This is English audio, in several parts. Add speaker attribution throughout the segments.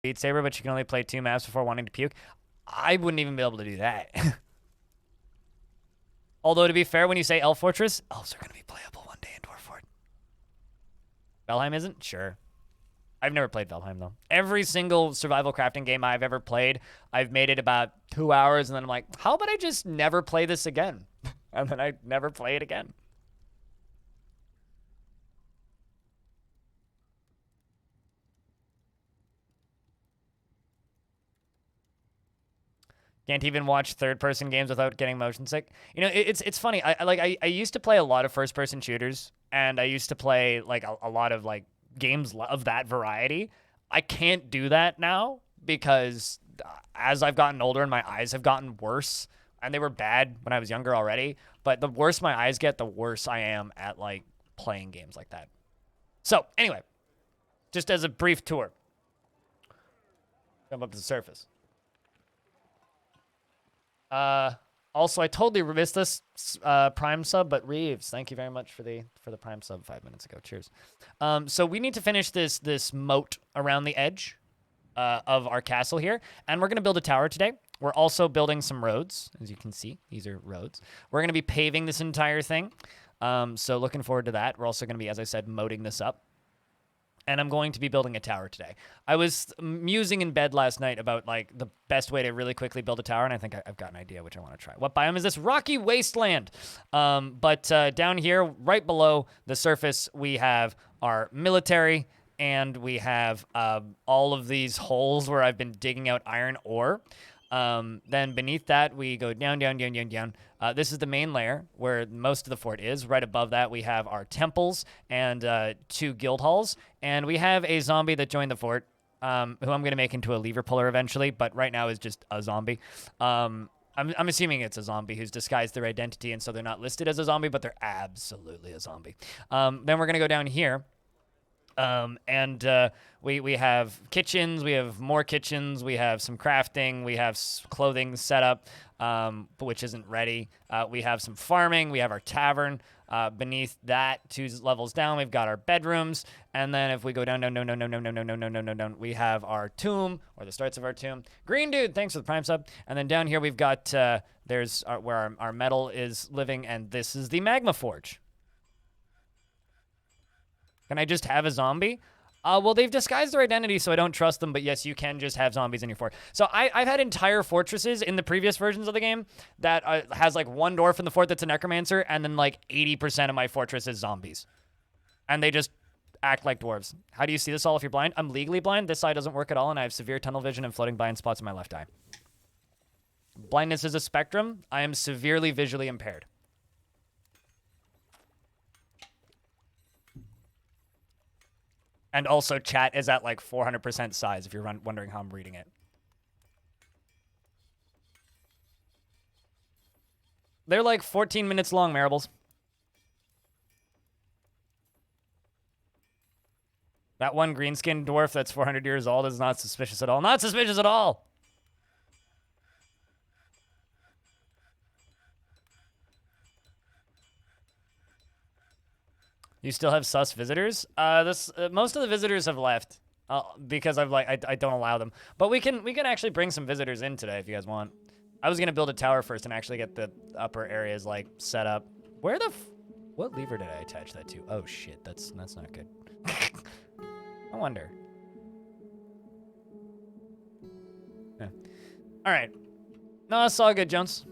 Speaker 1: Beat Saber, but you can only play 2 maps before wanting to puke. I wouldn't even be able to do that. Although, to be fair, when you say Elf Fortress, elves are going to be playable one day in Dwarf Fortress. Valheim isn't? Sure. I've never played Valheim, though. Every single survival crafting game I've ever played, I've made it about 2 hours, and then I'm like, how about I just never play this again? And then I never play it again. Can't even watch third-person games without getting motion sick. You know, it's funny. I used to play a lot of first-person shooters, and I used to play like a lot of like games of that variety. I can't do that now because as I've gotten older and my eyes have gotten worse, and they were bad when I was younger already. But the worse my eyes get, the worse I am at like playing games like that. So anyway, just as a brief tour, come up to the surface. Also, I totally missed this Prime sub, but Reeves, thank you very much for the Prime sub 5 minutes ago. Cheers. So we need to finish this moat around the edge of our castle here, and we're gonna build a tower today. We're also building some roads, as you can see. These are roads. We're gonna be paving this entire thing. So looking forward to that. We're also gonna be, as I said, moating this up. And I'm going to be building a tower today. I was musing in bed last night about like the best way to really quickly build a tower, and I think I've got an idea which I want to try. What biome is this? Rocky wasteland. But down here, right below the surface, we have our military, and we have all of these holes where I've been digging out iron ore. Then beneath that, we go down, down, down, down, down. This is the main layer where most of the fort is. Right above that, we have our temples and 2 guild halls. And we have a zombie that joined the fort, who I'm going to make into a lever puller eventually, but right now is just a zombie. I'm assuming it's a zombie who's disguised their identity, and so they're not listed as a zombie, but they're absolutely a zombie. Then we're going to go down here. We have kitchens, we have more kitchens, we have some crafting, we have clothing set up, which isn't ready. We have some farming, we have our tavern. Beneath that, 2 levels down, we've got our bedrooms. And then if we go down, we have our tomb, or the starts of our tomb. Green Dude, thanks for the Prime sub. And then down here, we've got, there's where our metal is living, and this is the Magma Forge. Can I just have a zombie? Well, they've disguised their identity, so I don't trust them, but yes, you can just have zombies in your fort. So I've had entire fortresses in the previous versions of the game that has like 1 dwarf in the fort that's a necromancer, and then like 80% of my fortress is zombies. And they just act like dwarves. How do you see this all if you're blind? I'm legally blind. This eye doesn't work at all, and I have severe tunnel vision and floating blind spots in my left eye. Blindness is a spectrum. I am severely visually impaired. And also, chat is at like 400% size, if you're wondering how I'm reading it. They're like 14 minutes long, Marables. That one green-skinned dwarf that's 400 years old is not suspicious at all. Not suspicious at all! You still have sus visitors? Most of the visitors have left because I don't allow them. But we can actually bring some visitors in today if you guys want. I was gonna build a tower first and actually get the upper areas like set up. What lever did I attach that to? Oh shit, that's not good. I wonder. Yeah. All right. No, it's all good, Jones.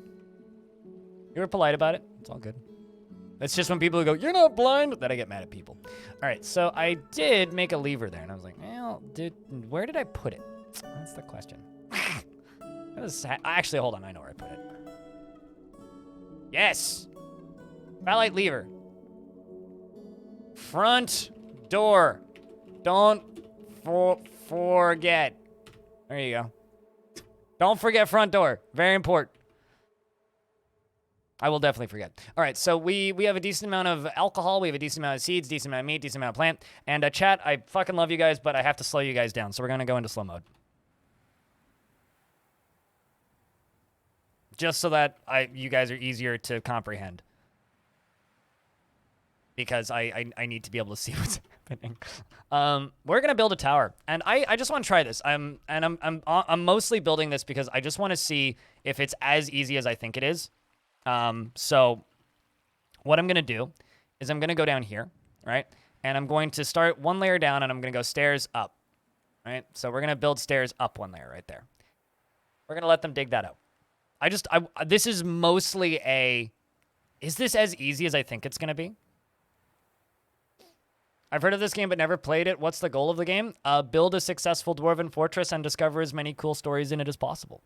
Speaker 1: You were polite about it. It's all good. It's just when people go, you're not blind, that I get mad at people. All right, so I did make a lever there, and I was like, well, where did I put it? That's the question. Actually, hold on, I know where I put it. Yes! Phalite lever. Front door. Don't forget. There you go. Don't forget front door. Very important. I will definitely forget. All right, so we have a decent amount of alcohol. We have a decent amount of seeds, decent amount of meat, decent amount of plant. And chat, I fucking love you guys, but I have to slow you guys down. So we're going to go into slow mode. Just so that you guys are easier to comprehend. Because I need to be able to see what's happening. We're gonna build a tower, and I just want to try this. I'm mostly building this because I just want to see if it's as easy as I think it is. So what I'm gonna do is I'm gonna go down here, right? And I'm going to start one layer down, and I'm gonna go stairs up, right? So we're gonna build stairs up one layer right there. We're gonna let them dig that out. This is mostly a, is this as easy as I think it's gonna be? I've heard of this game but never played it. What's the goal of the game? Build a successful dwarven fortress and discover as many cool stories in it as possible.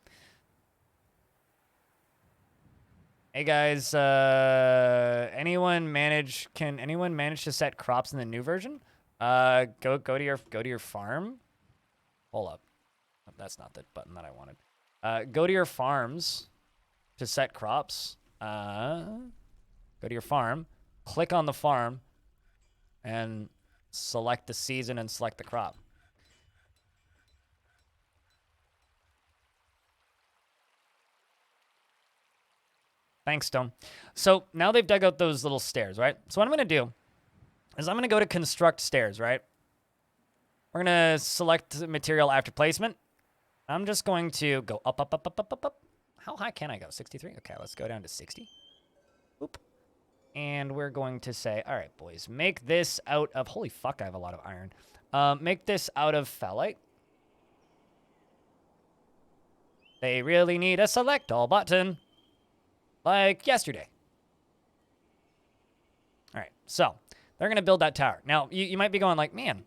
Speaker 1: Hey guys, can anyone manage to set crops in the new version? Go to your farm. Hold up. Oh, that's not the button that I wanted. Go to your farms to set crops. Go to your farm, click on the farm, and select the season and select the crop. Thanks, Stone. So now they've dug out those little stairs, right? So what I'm going to do is I'm going to go to construct stairs, right? We're going to select material after placement. I'm just going to go up, up, up, up, up, up, up. How high can I go? 63? Okay, let's go down to 60. Oop. And we're going to say, all right, boys, make this out of... Holy fuck, I have a lot of iron. Make this out of phthalate. They really need a select all button. Like yesterday. All right, so they're going to build that tower. Now, you might be going like, man,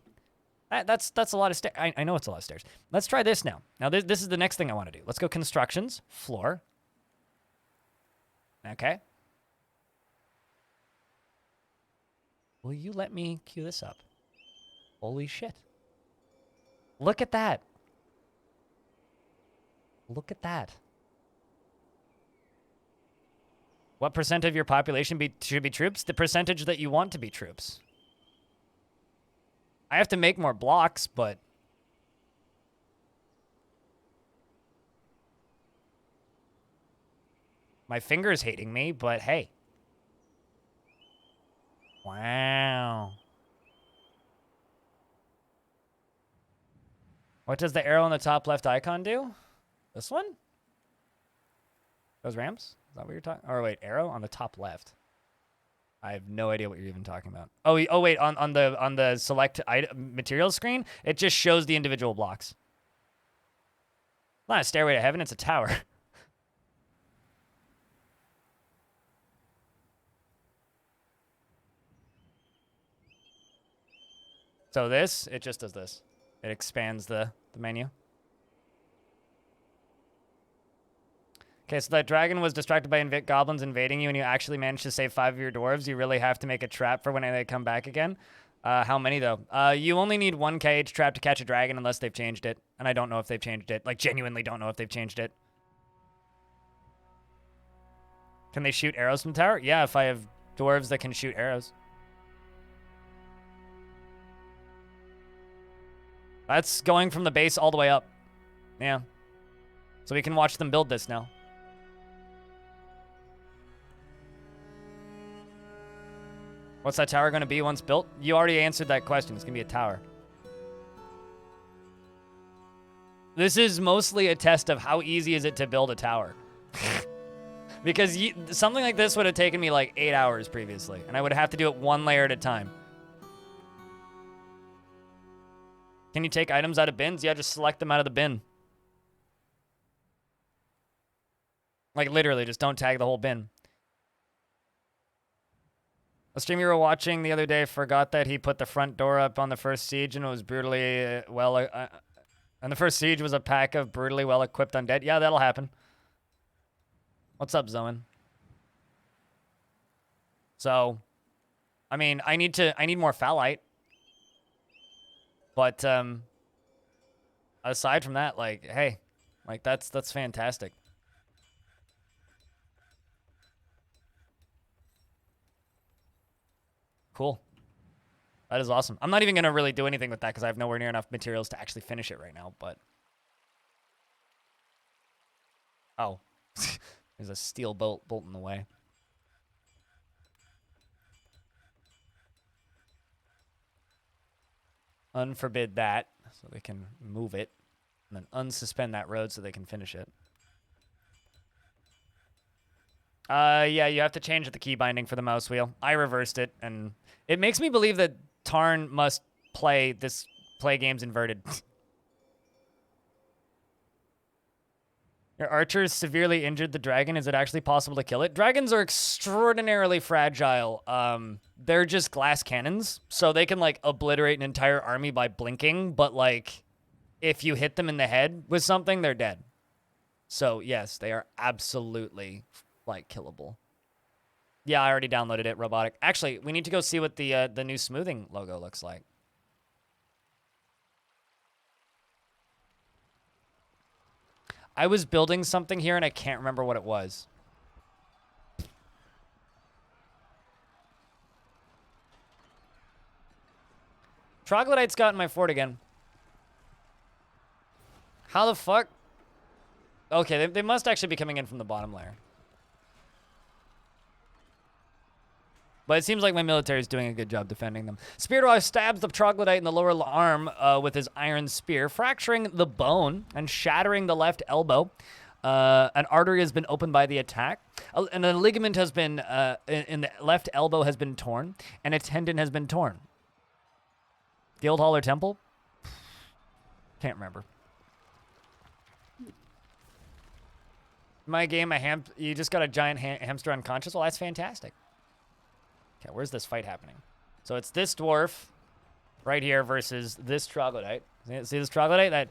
Speaker 1: that's a lot of stairs. I know it's a lot of stairs. Let's try this now. Now, this is the next thing I want to do. Let's go constructions, floor. Okay. Will you let me cue this up? Holy shit. Look at that. Look at that. What percent of your population should be troops? The percentage that you want to be troops. I have to make more blocks, but... my finger's hating me, but hey. Wow. What does the arrow on the top left icon do? This one? Those ramps? Is that what you're talking? Or wait, arrow on the top left. I have no idea what you're even talking about. Oh wait, on the select item material screen, it just shows the individual blocks. It's not a stairway to heaven, it's a tower. So this, it just does this. It expands the menu. Okay, so that dragon was distracted by goblins invading you, and you actually managed to save 5 of your dwarves. You really have to make a trap for when they come back again. How many, though? You only need 1 cage trap to catch a dragon unless they've changed it. And I don't know if they've changed it. Like, genuinely don't know if they've changed it. Can they shoot arrows from the tower? Yeah, if I have dwarves that can shoot arrows. That's going from the base all the way up. Yeah. So we can watch them build this now. What's that tower going to be once built? You already answered that question. It's going to be a tower. This is mostly a test of how easy is it to build a tower. Because something like this would have taken me like 8 hours previously. And I would have to do it 1 layer at a time. Can you take items out of bins? Yeah, just select them out of the bin. Like literally, just don't tag the whole bin. A stream you were watching the other day forgot that he put the front door up on the first siege and it was brutally and the first siege was a pack of brutally well-equipped undead. Yeah, that'll happen. What's up, Zoan? So, I mean, I need more phthalate. But aside from that, like, hey, like that's fantastic. Cool. That is awesome. I'm not even going to really do anything with that because I have nowhere near enough materials to actually finish it right now, but... oh. There's a steel bolt in the way. unforbid that so they can move it, and then unsuspend that road so they can finish it. Yeah, you have to change the key binding for the mouse wheel. I reversed it, and it makes me believe that Tarn must play games inverted. Your archers severely injured the dragon. Is it actually possible to kill it? Dragons are extraordinarily fragile. They're just glass cannons, so they can, like, obliterate an entire army by blinking, but, like, if you hit them in the head with something, they're dead. So, yes, they are absolutely, like, killable. Yeah, I already downloaded it, Robotic. Actually, we need to go see what the new smoothing logo looks like. I was building something here, and I can't remember what it was. Troglodytes got in my fort again. How the fuck? Okay, they must actually be coming in from the bottom layer. But it seems like my military is doing a good job defending them. Spear stabs the troglodyte in the lower arm with his iron spear, fracturing the bone and shattering the left elbow. An artery has been opened by the attack, and a ligament has been in the left elbow has been torn, and a tendon has been torn. Guildhall or Temple? Can't remember. My game, you just got a giant hamster unconscious? Well, that's fantastic. Okay, where's this fight happening? So it's this dwarf right here versus this troglodyte. See this troglodyte?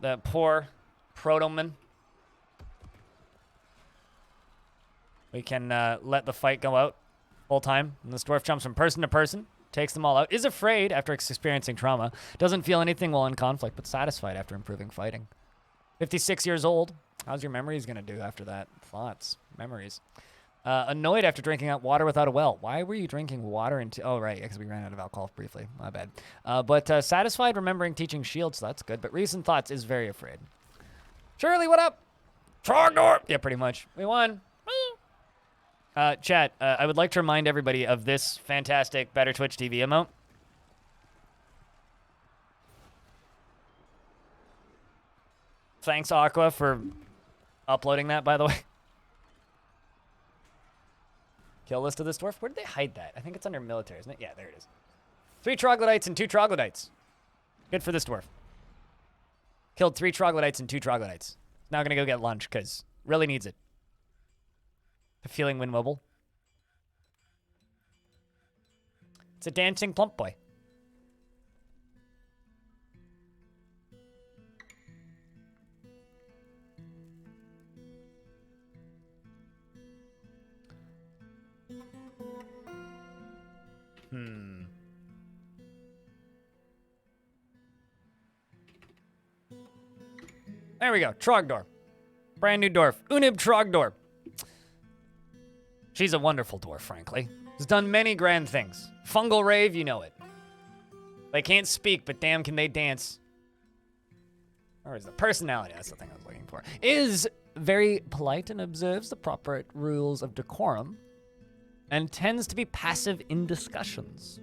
Speaker 1: That poor protoman. We can let the fight go out full time. And this dwarf jumps from person to person, takes them all out, is afraid after experiencing trauma, doesn't feel anything while in conflict, but satisfied after improving fighting. 56 years old. How's your memories going to do after that? Thoughts, memories. Annoyed after drinking out water without a well. Why were you drinking water into... Oh, right, because we ran out of alcohol briefly. My bad. But satisfied remembering teaching shields, so that's good. But recent thoughts is very afraid. Shirley, what up? Trogdor! Yeah, pretty much. We won. Chat, I would like to remind everybody of this fantastic Better Twitch TV emote. Thanks, Aqua, for uploading that, by the way. Kill list of this dwarf. Where did they hide that? I think it's under military, isn't it? Yeah, there it is. 3 troglodytes and 2 troglodytes. Good for this dwarf. Killed 3 troglodytes and 2 troglodytes. Now gonna go get lunch, because really needs it. Feeling win mobile. It's a dancing plump boy. There we go. Trogdor. Brand new dwarf. Unib Trogdor. She's a wonderful dwarf, frankly. Has done many grand things. Fungal rave, you know it. They can't speak, but damn can they dance. Or is the personality, that's the thing I was looking for. Is very polite and observes the proper rules of decorum. And tends to be passive in discussions.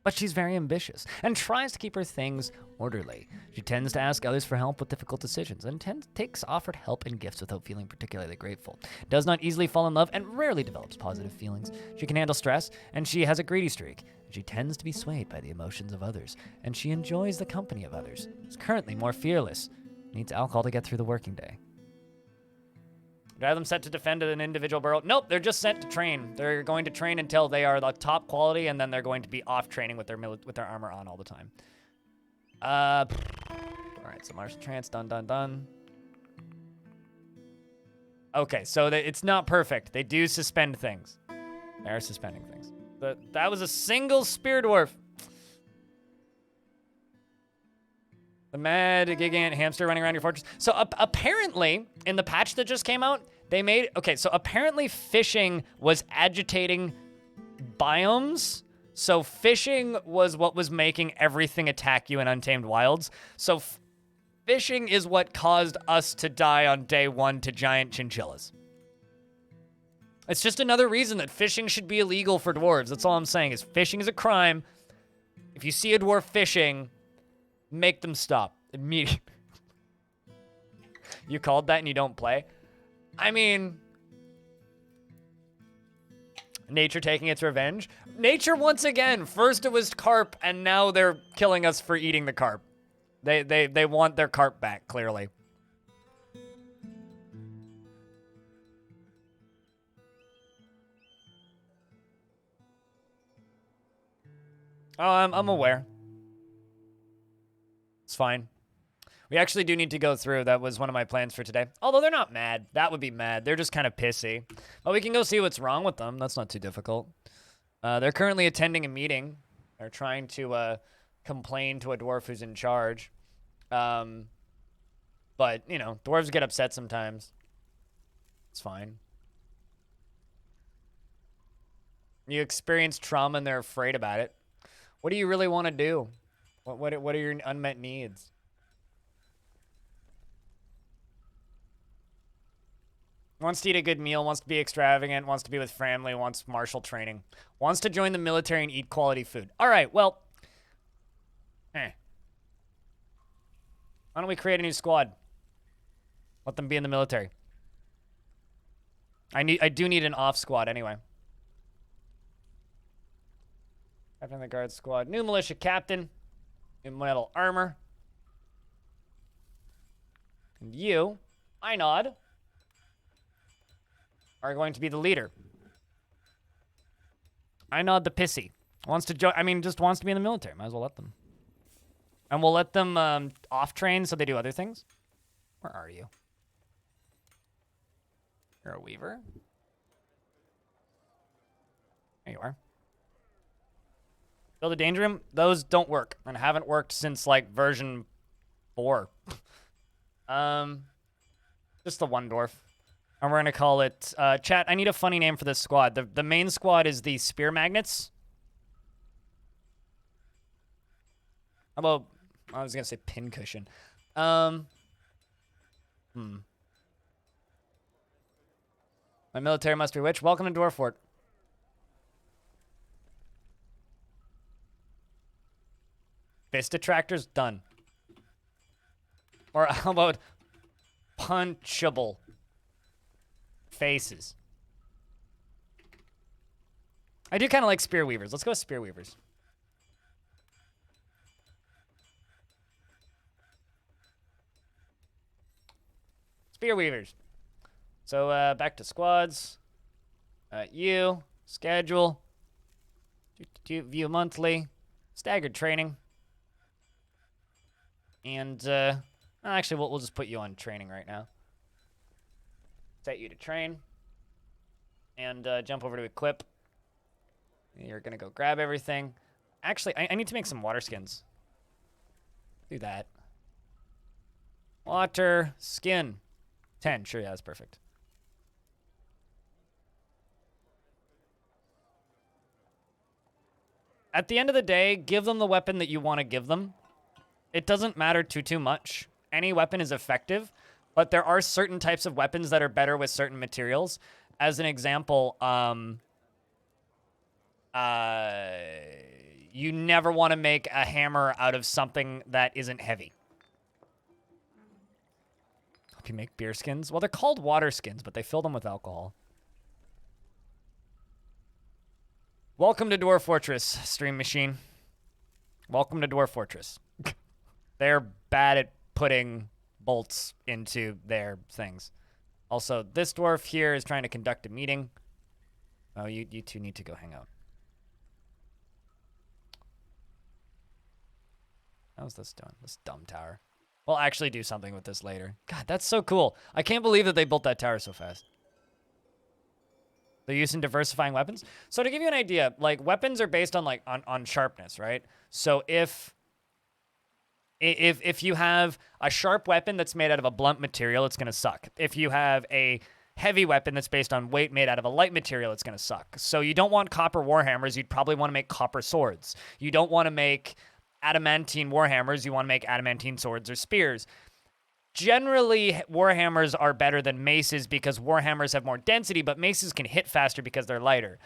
Speaker 1: But she's very ambitious and tries to keep her things orderly. She tends to ask others for help with difficult decisions and takes offered help and gifts without feeling particularly grateful. Does not easily fall in love and rarely develops positive feelings. She can handle stress and she has a greedy streak. She tends to be swayed by the emotions of others and she enjoys the company of others. Is currently more fearless. Needs alcohol to get through the working day. Do I have them set to defend an individual burrow? Nope, they're just sent to train. They're going to train until they are the top quality, and then they're going to be off training with their armor on all the time. All right, so martial trance, done. Okay, so it's not perfect. They do suspend things. They are suspending things. That was a single spear dwarf. The mad gigant hamster running around your fortress. So apparently, in the patch that just came out, they made... Okay, so apparently fishing was agitating biomes. So fishing was what was making everything attack you in Untamed Wilds. So fishing is what caused us to die on day 1 to giant chinchillas. It's just another reason that fishing should be illegal for dwarves. That's all I'm saying, is fishing is a crime. If you see a dwarf fishing, make them stop immediately. You called that and you don't play? I mean, nature taking its revenge. Nature once again. First it was carp, and now they're killing us for eating the carp. They want their carp back, clearly. Oh, I'm aware. It's fine. We actually do need to go through. That was one of my plans for today. Although they're not mad. That would be mad. They're just kind of pissy. But we can go see what's wrong with them. That's not too difficult. They're currently attending a meeting. They're trying to complain to a dwarf who's in charge. But, you know, dwarves get upset sometimes. It's fine. You experience trauma and they're afraid about it. What do you really want to do? What are your unmet needs? Wants to eat a good meal, wants to be extravagant, wants to be with family, wants martial training, wants to join the military and eat quality food. All right, well, why don't we create a new squad? Let them be in the military. I do need an off squad anyway. Captain of the guard squad. New militia captain. New metal armor. And you, Einod, are going to be the leader. Einod the pissy. Wants to join, just wants to be in the military. Might as well let them. And we'll let them off-train so they do other things. Where are you? You're a weaver? There you are. Build a danger room? Those don't work and haven't worked since like version 4. Just the one dwarf. And we're gonna call it chat. I need a funny name for this squad. The main squad is the spear magnets. How about, I was gonna say pincushion. My military must be rich. Welcome to Dwarf Fort. Fist attractors, done. Or how about punchable faces? I do kind of like spear weavers. Let's go with spear weavers. Spear weavers. So back to squads. You schedule. View monthly. Staggered training. And actually, we'll just put you on training right now. Set you to train. And jump over to equip. You're going to go grab everything. Actually, I need to make some water skins. Do that. Water skin. 10. Sure, yeah, that's perfect. At the end of the day, give them the weapon that you want to give them. It doesn't matter too much. Any weapon is effective, but there are certain types of weapons that are better with certain materials. As an example, you never want to make a hammer out of something that isn't heavy. Hope you make beer skins. Well, they're called water skins, but they fill them with alcohol. Welcome to Dwarf Fortress, Stream Machine. Welcome to Dwarf Fortress. They're bad at putting bolts into their things. Also, this dwarf here is trying to conduct a meeting. Oh, you two need to go hang out. How's this doing? This dumb tower. We'll actually do something with this later. God, that's so cool. I can't believe that they built that tower so fast. They're using diversifying weapons. So to give you an idea, like weapons are based on like on sharpness, right? So if you have a sharp weapon that's made out of a blunt material, it's gonna suck. If you have a heavy weapon that's based on weight made out of a light material, it's gonna suck. So you don't want copper warhammers. You'd probably want to make copper swords. You don't want to make adamantine warhammers. You want to make adamantine swords or spears. Generally, Warhammers are better than maces because Warhammers have more density, but maces can hit faster because they're lighter.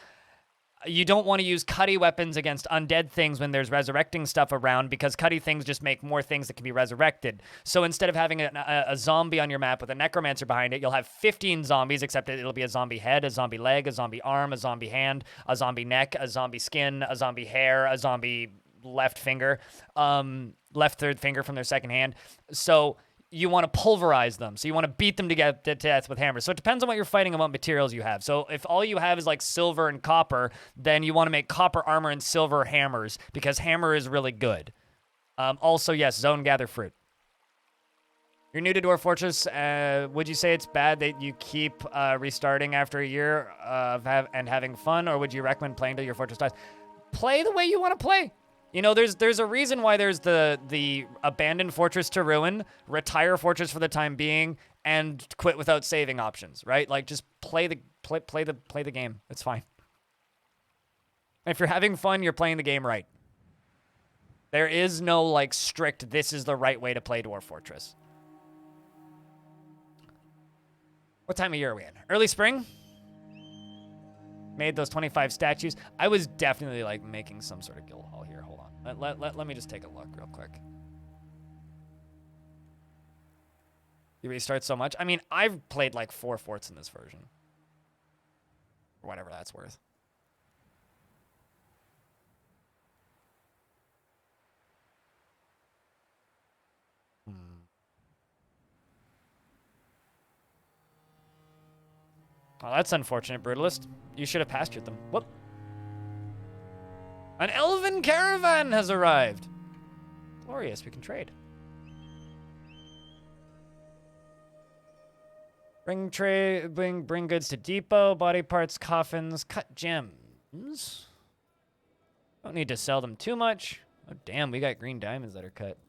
Speaker 1: You don't want to use cutty weapons against undead things when there's resurrecting stuff around because cutty things just make more things that can be resurrected. So instead of having a zombie on your map with a necromancer behind it, you'll have 15 zombies, except it'll be a zombie head, a zombie leg, a zombie arm, a zombie hand, a zombie neck, a zombie skin, a zombie hair, a zombie left finger, left third finger from their second hand. So you want to pulverize them. So you want to beat them to death with hammers. So it depends on what you're fighting and what materials you have. So if all you have is like silver and copper, then you want to make copper armor and silver hammers because hammer is really good. Also, yes, zone gather fruit. You're new to Dwarf Fortress. Would you say it's bad that you keep restarting after a year of having fun, or would you recommend playing till your fortress dies? Play the way you want to play. You know, there's a reason why there's the abandoned fortress to ruin, retire fortress for the time being, and quit without saving options, right? Like just play the game. It's fine. If you're having fun, you're playing the game right. There is no like strict this is the right way to play Dwarf Fortress. What time of year are we in? Early spring? Made those 25 statues. I was definitely like making some sort of guild hall here. Hold on. Let me just take a look real quick. You restart so much. I mean, I've played like 4 forts in this version. Or whatever that's worth. Oh, that's unfortunate, Brutalist. You should have pastured them. Whoop. An elven caravan has arrived. Glorious, we can trade. Bring goods to depot, body parts, coffins, cut gems. Don't need to sell them too much. Oh, damn, we got green diamonds that are cut.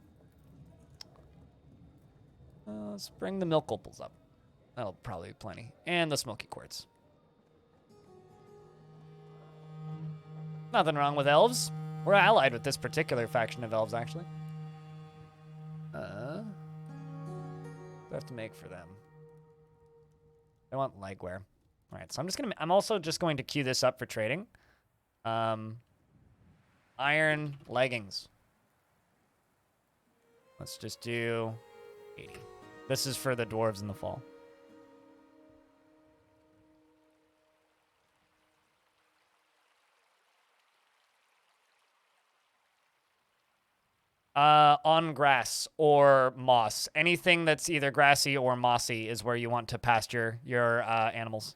Speaker 1: Let's bring the milk opals up. That'll probably be plenty. And the smoky quartz. Nothing wrong with elves. We're allied with this particular faction of elves, actually. What do I have to make for them? I want legwear. All right, so I'm also just going to queue this up for trading. Iron leggings. Let's just do 80. This is for the dwarves in the fall. On grass or moss. Anything that's either grassy or mossy is where you want to pasture your animals.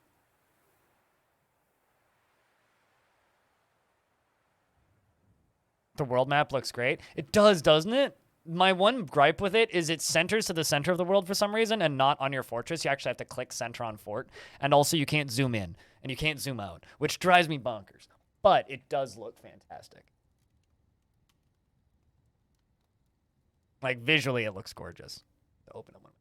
Speaker 1: The world map looks great. It does, doesn't it? My one gripe with it is it centers to the center of the world for some reason and not on your fortress. You actually have to click center on fort. And also you can't zoom in and you can't zoom out, which drives me bonkers. But it does look fantastic. Like, visually, it looks gorgeous. Open it one.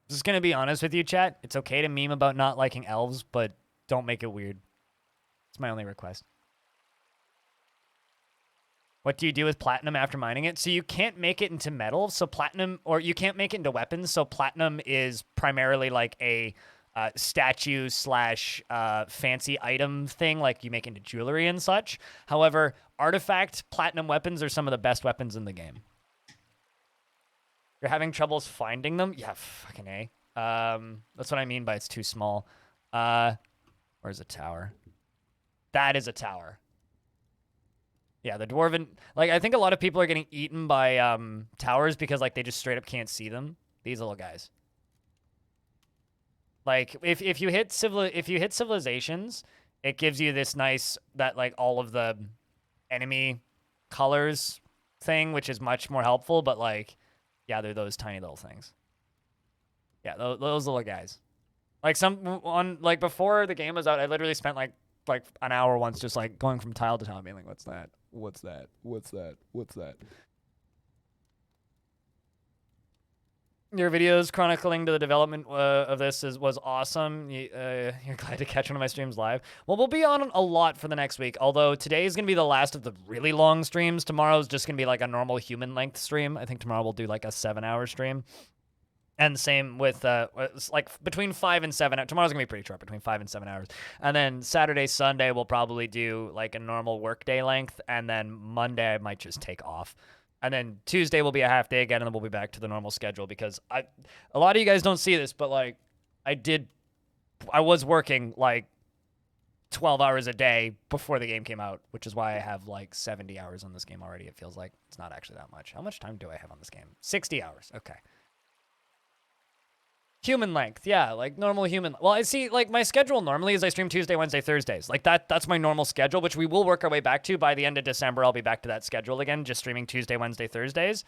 Speaker 1: Just gonna be honest with you, chat. It's okay to meme about not liking elves, but don't make it weird. It's my only request. What do you do with platinum after mining it? So you can't make it into metal, so platinum, or you can't make it into weapons, so platinum is primarily like a statue slash fancy item thing, like you make into jewelry and such. However, artifact platinum weapons are some of the best weapons in the game. You're having troubles finding them? Yeah, fucking A. That's what I mean by it's too small. Where's a tower? That is a tower. Yeah, the dwarven... Like, I think a lot of people are getting eaten by towers because, like, they just straight up can't see them. These little guys. Like, if you hit civilizations, it gives you this nice, that, like, all of the enemy colors thing, which is much more helpful, but, like, yeah, they're those tiny little things. Yeah, those little guys. Like, like, before the game was out, I literally spent, like an hour once just, like, going from tile to tile, being like, what's that? What's that? What's that? What's that? Your videos chronicling the development of this was awesome. You're glad to catch one of my streams live. Well, we'll be on a lot for the next week, although today is going to be the last of the really long streams. Tomorrow's just going to be like a normal human length stream. I think tomorrow we'll do like a 7-hour stream. And same with, like, between 5 and 7 hours. Tomorrow's going to be pretty short, between 5 and 7 hours. And then Saturday, Sunday, we'll probably do, like, a normal workday length. And then Monday, I might just take off. And then Tuesday will be a half day again, and then we'll be back to the normal schedule. Because a lot of you guys don't see this, but, like, I was working, like, 12 hours a day before the game came out, which is why I have, like, 70 hours on this game already. It feels like it's not actually that much. How much time do I have on this game? 60 hours. Okay. Human length, yeah, like normal human. Well, I see, like, my schedule normally is I stream Tuesday, Wednesday, Thursdays. Like, that's my normal schedule, which we will work our way back to. By the end of December, I'll be back to that schedule again, just streaming Tuesday, Wednesday, Thursdays.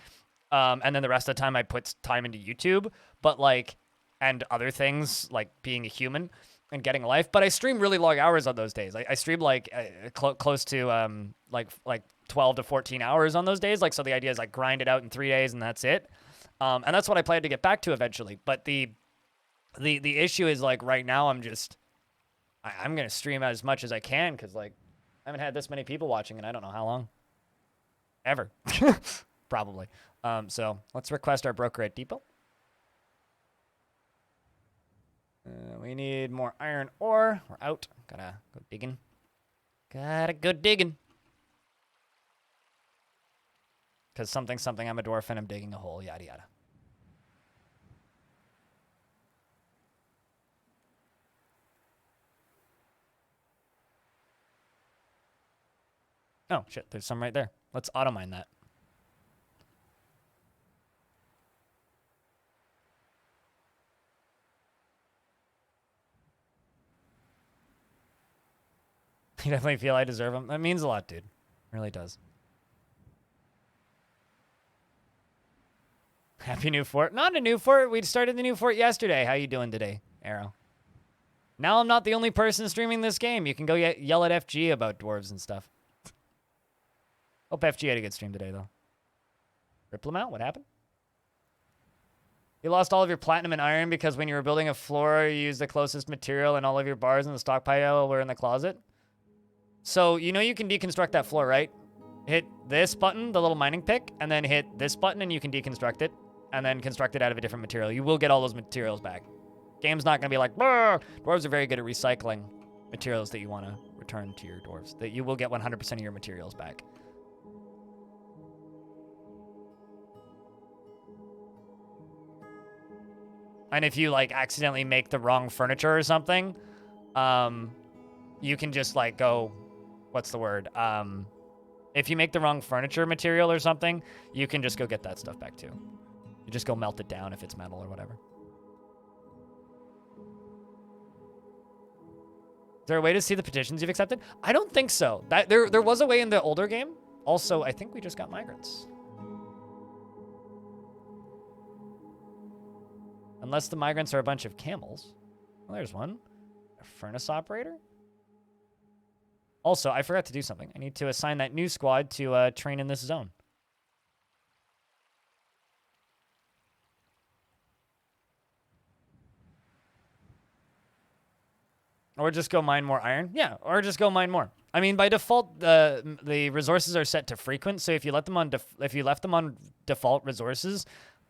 Speaker 1: And then the rest of the time, I put time into YouTube, but, like, and other things, like being a human and getting a life. But I stream really long hours on those days. I stream, like, close to, like 12 to 14 hours on those days. Like, so the idea is, like, grind it out in 3 days, and that's it. And that's what I plan to get back to eventually. But the issue is, like, right now I'm going to stream as much as I can because, like, I haven't had this many people watching and I don't know how long. Ever. Probably. So let's request our broker at Depot. We need more iron ore. We're out. Gotta go digging. Because something, I'm a dwarf and I'm digging a hole, yada yada. Oh, shit, there's some right there. Let's auto-mine that. You definitely feel I deserve them. That means a lot, dude. It really does. Happy new fort. Not a new fort. We started the new fort yesterday. How you doing today, Arrow? Now I'm not the only person streaming this game. You can go yell at FG about dwarves and stuff. Hope FG had a good stream today, though. Ripple him out? What happened? You lost all of your platinum and iron because when you were building a floor, you used the closest material and all of your bars in the stockpile were in the closet? So, you know you can deconstruct that floor, right? Hit this button, the little mining pick, and then hit this button and you can deconstruct it, and then construct it out of a different material. You will get all those materials back. Game's not going to be like, brr! Dwarves are very good at recycling materials that you want to return to your dwarves. That you will get 100% of your materials back. And if you, like, accidentally make the wrong furniture or something, you can just, like, go, what's the word? If you make the wrong furniture material or something, you can just go get that stuff back, too. You just go melt it down if it's metal or whatever. Is there a way to see the petitions you've accepted? I don't think so. There was a way in the older game. Also, I think we just got migrants. Unless the migrants are a bunch of camels. Well, there's one. A furnace operator. Also, I forgot to do something. I need to assign that new squad to train in this zone. Or just go mine more iron. Yeah, or just go mine more. I mean, by default, the resources are set to frequent. So if you left them on default resources,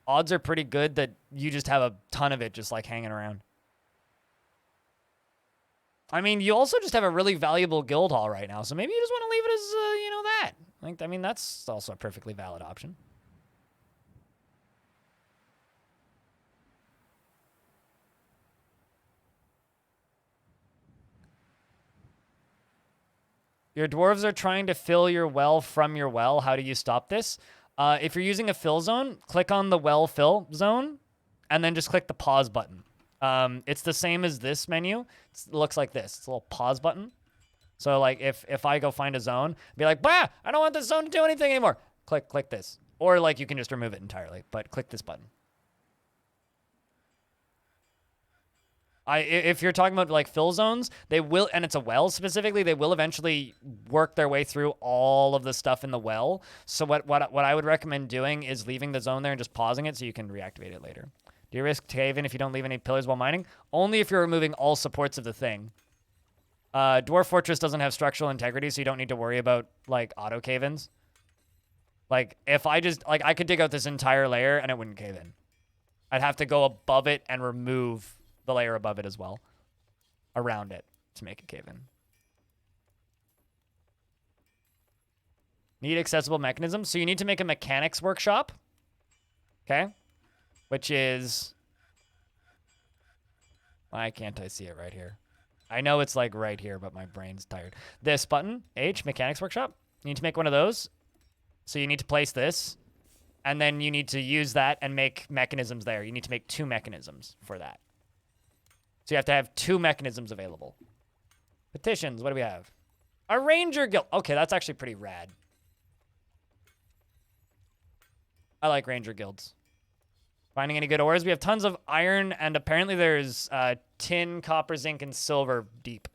Speaker 1: odds are pretty good that you just have a ton of it just, like, hanging around. I mean, you also just have a really valuable guild hall right now, so maybe you just want to leave it as, you know, that. Like, I mean, that's also a perfectly valid option. Your dwarves are trying to fill your well from your well. How do you stop this? If you're using a fill zone, click on the well fill zone, and then just click the pause button. It's the same as this menu. It looks like this. It's a little pause button. So, like, if I go find a zone, be like, bah, I don't want this zone to do anything anymore. Click this. Or, like, you can just remove it entirely, but click this button. If you're talking about like fill zones, they will, and it's a well specifically, they will eventually work their way through all of the stuff in the well. So what I would recommend doing is leaving the zone there and just pausing it so you can reactivate it later. Do you risk cave-in if you don't leave any pillars while mining? Only if you're removing all supports of the thing. Dwarf Fortress doesn't have structural integrity, so you don't need to worry about like auto cave-ins. Like if I just like I could dig out this entire layer and it wouldn't cave in. I'd have to go above it and remove the layer above it as well, around it, to make it cave in. Need accessible mechanisms. So you need to make a mechanics workshop. Okay. Which is... Why can't I see it right here? I know it's like right here, but my brain's tired. This button, H, mechanics workshop. You need to make one of those. So you need to place this. And then you need to use that and make mechanisms there. You need to make 2 mechanisms for that. So you have to have 2 mechanisms available. Petitions, what do we have? A ranger guild. Okay, that's actually pretty rad. I like ranger guilds. Finding any good ores? We have tons of iron, and apparently there's tin, copper, zinc, and silver deep.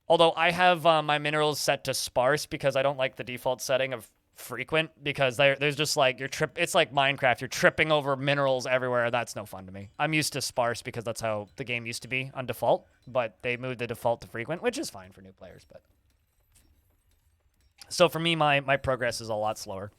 Speaker 1: Although I have my minerals set to sparse because I don't like the default setting of frequent, because there's just like it's like Minecraft, you're tripping over minerals everywhere. That's no fun to me. I'm used to sparse because that's how the game used to be on default, but they moved the default to frequent, which is fine for new players. But so for me, my progress is a lot slower.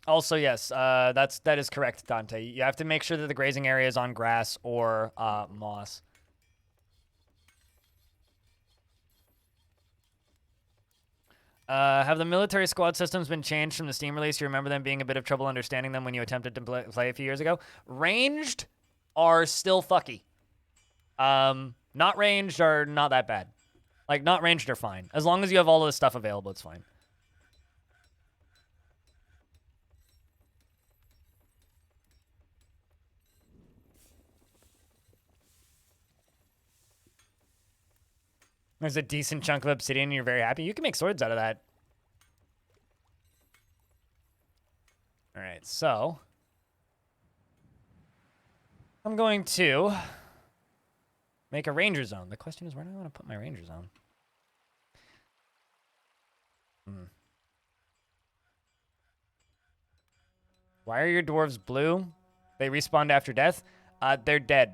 Speaker 1: Also, yes, that is correct, Dante. You have to make sure that the grazing area is on grass or moss. Have the military squad systems been changed from the Steam release? You remember them being a bit of trouble understanding them when you attempted to play a few years ago? Ranged are still fucky. Not ranged are not that bad. Like, not ranged are fine. As long as you have all of the stuff available, it's fine. There's a decent chunk of obsidian and you're very happy. You can make swords out of that. All right, so I'm going to make a ranger zone. The question is, where do I want to put my ranger zone? Why are your dwarves blue? They respawned after death? They're dead.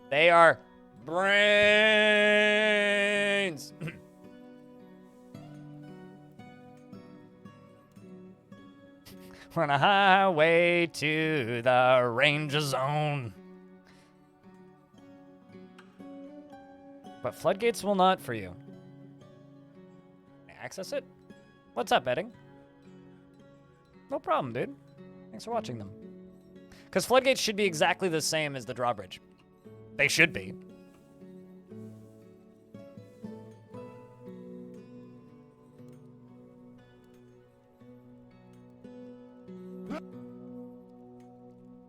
Speaker 1: They are brains. We're on a highway to the ranger zone. But floodgates will not for you. Can I access it? What's up, Edding? No problem, dude. Thanks for watching them. Because floodgates should be exactly the same as the drawbridge. They should be.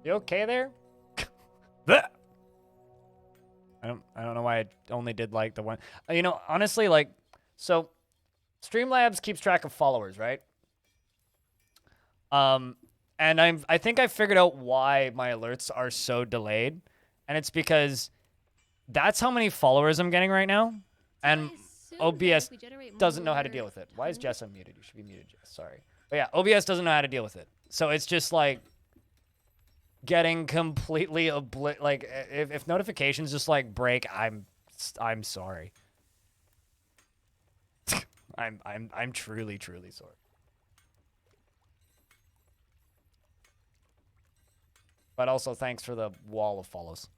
Speaker 1: You okay there? I don't know why I only did like the one. You know, honestly, like, so Streamlabs keeps track of followers, right? And I think I figured out why my alerts are so delayed, and it's because that's how many followers I'm getting right now, and OBS doesn't know how to deal with it. Why is Jess unmuted? You should be muted, Jess. Sorry. But yeah, OBS doesn't know how to deal with it. So it's just like getting completely like if notifications just like break, I'm sorry. I'm truly sorry. But also thanks for the wall of follows.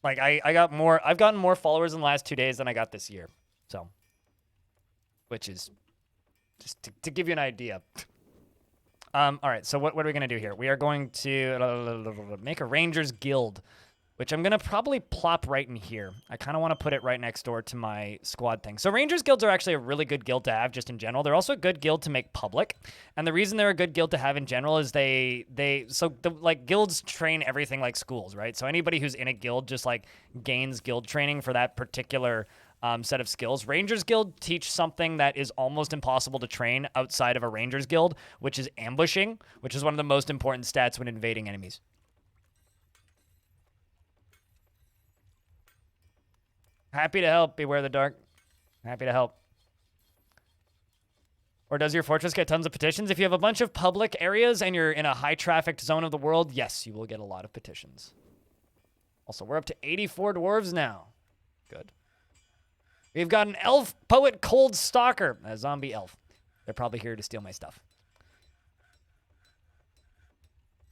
Speaker 1: Like I've gotten more followers in the last 2 days than I got this year. So, which is just to give you an idea. All right, so what are we going to do here? We are going to make a Rangers Guild. which I'm going to probably plop right in here. I kind of want to put it right next door to my squad thing. So Rangers Guilds are actually a really good guild to have just in general. They're also a good guild to make public. And the reason they're a good guild to have in general is like guilds train everything like schools, right? So anybody who's in a guild just like gains guild training for that particular set of skills. Rangers Guild teach something that is almost impossible to train outside of a Rangers Guild, which is ambushing, which is one of the most important stats when invading enemies. Happy to help. Beware the dark. Happy to help. Or does your fortress get tons of petitions? If you have a bunch of public areas and you're in a high-trafficked zone of the world, yes, you will get a lot of petitions. Also, we're up to 84 dwarves now. Good. We've got an elf poet cold stalker, a zombie elf. They're probably here to steal my stuff.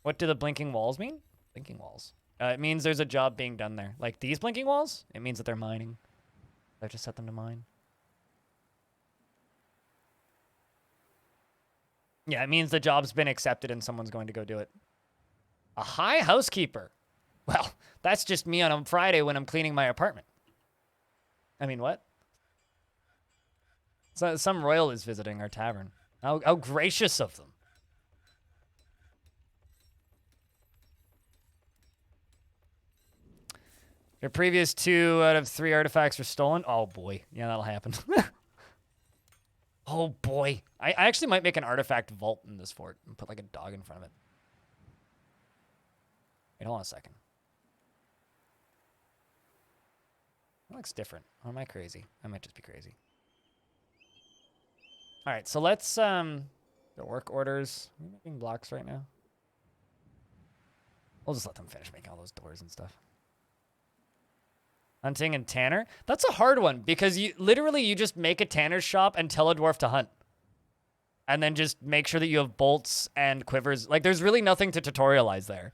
Speaker 1: What do the blinking walls mean? Blinking walls. It means there's a job being done there. Like these blinking walls, it means that they're mining. I just set them to mine. Yeah, it means the job's been accepted and someone's going to go do it. A high housekeeper. Well, that's just me on a Friday when I'm cleaning my apartment. I mean, what? So, some royal is visiting our tavern. How gracious of them. Your previous 2 out of 3 artifacts were stolen? Oh, boy. Yeah, that'll happen. Oh, boy. I actually might make an artifact vault in this fort and put, like, a dog in front of it. Wait, hold on a second. That looks different. Or am I crazy? I might just be crazy. All right, so let's, the work orders. Are we making blocks right now? We'll just let them finish making all those doors and stuff. Hunting and tanner? That's a hard one because you just make a tanner's shop and tell a dwarf to hunt. And then just make sure that you have bolts and quivers. Like, there's really nothing to tutorialize there.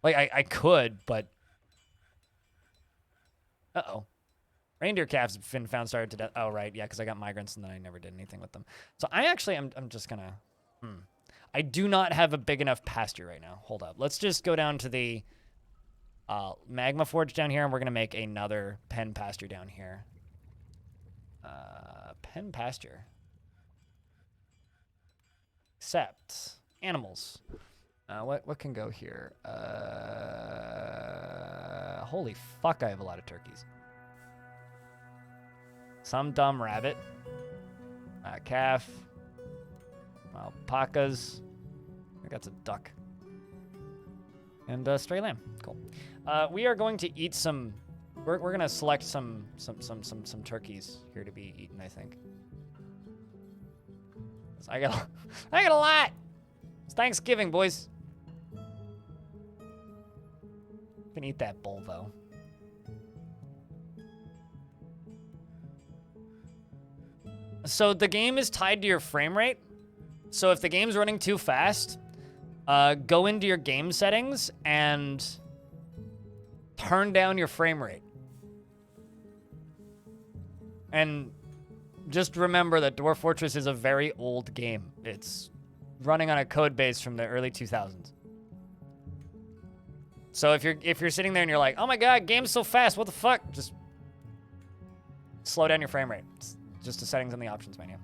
Speaker 1: Like, I could, but... Uh-oh. Reindeer calves have been found starved to death. Oh, right. Yeah, because I got migrants and then I never did anything with them. So I actually, I'm just going to... I do not have a big enough pasture right now. Hold up. Let's just go down to the... Magma Forge down here, and we're going to make another pen pasture down here. Pen pasture. Except animals. What can go here? Holy fuck, I have a lot of turkeys. Some dumb rabbit. Calf. Alpacas. I think that's a duck. And stray lamb. Cool. We are going to eat some. We're gonna select some turkeys here to be eaten. I think. I got a lot. It's Thanksgiving, boys. Can eat that bull though. So the game is tied to your frame rate. So if the game's running too fast, go into your game settings and turn down your frame rate. And just remember that Dwarf Fortress is a very old game. It's running on a code base from the early 2000s. So if you're sitting there and you're like, "Oh my god, game's so fast. What the fuck?" Just slow down your frame rate. It's just the settings in the options menu.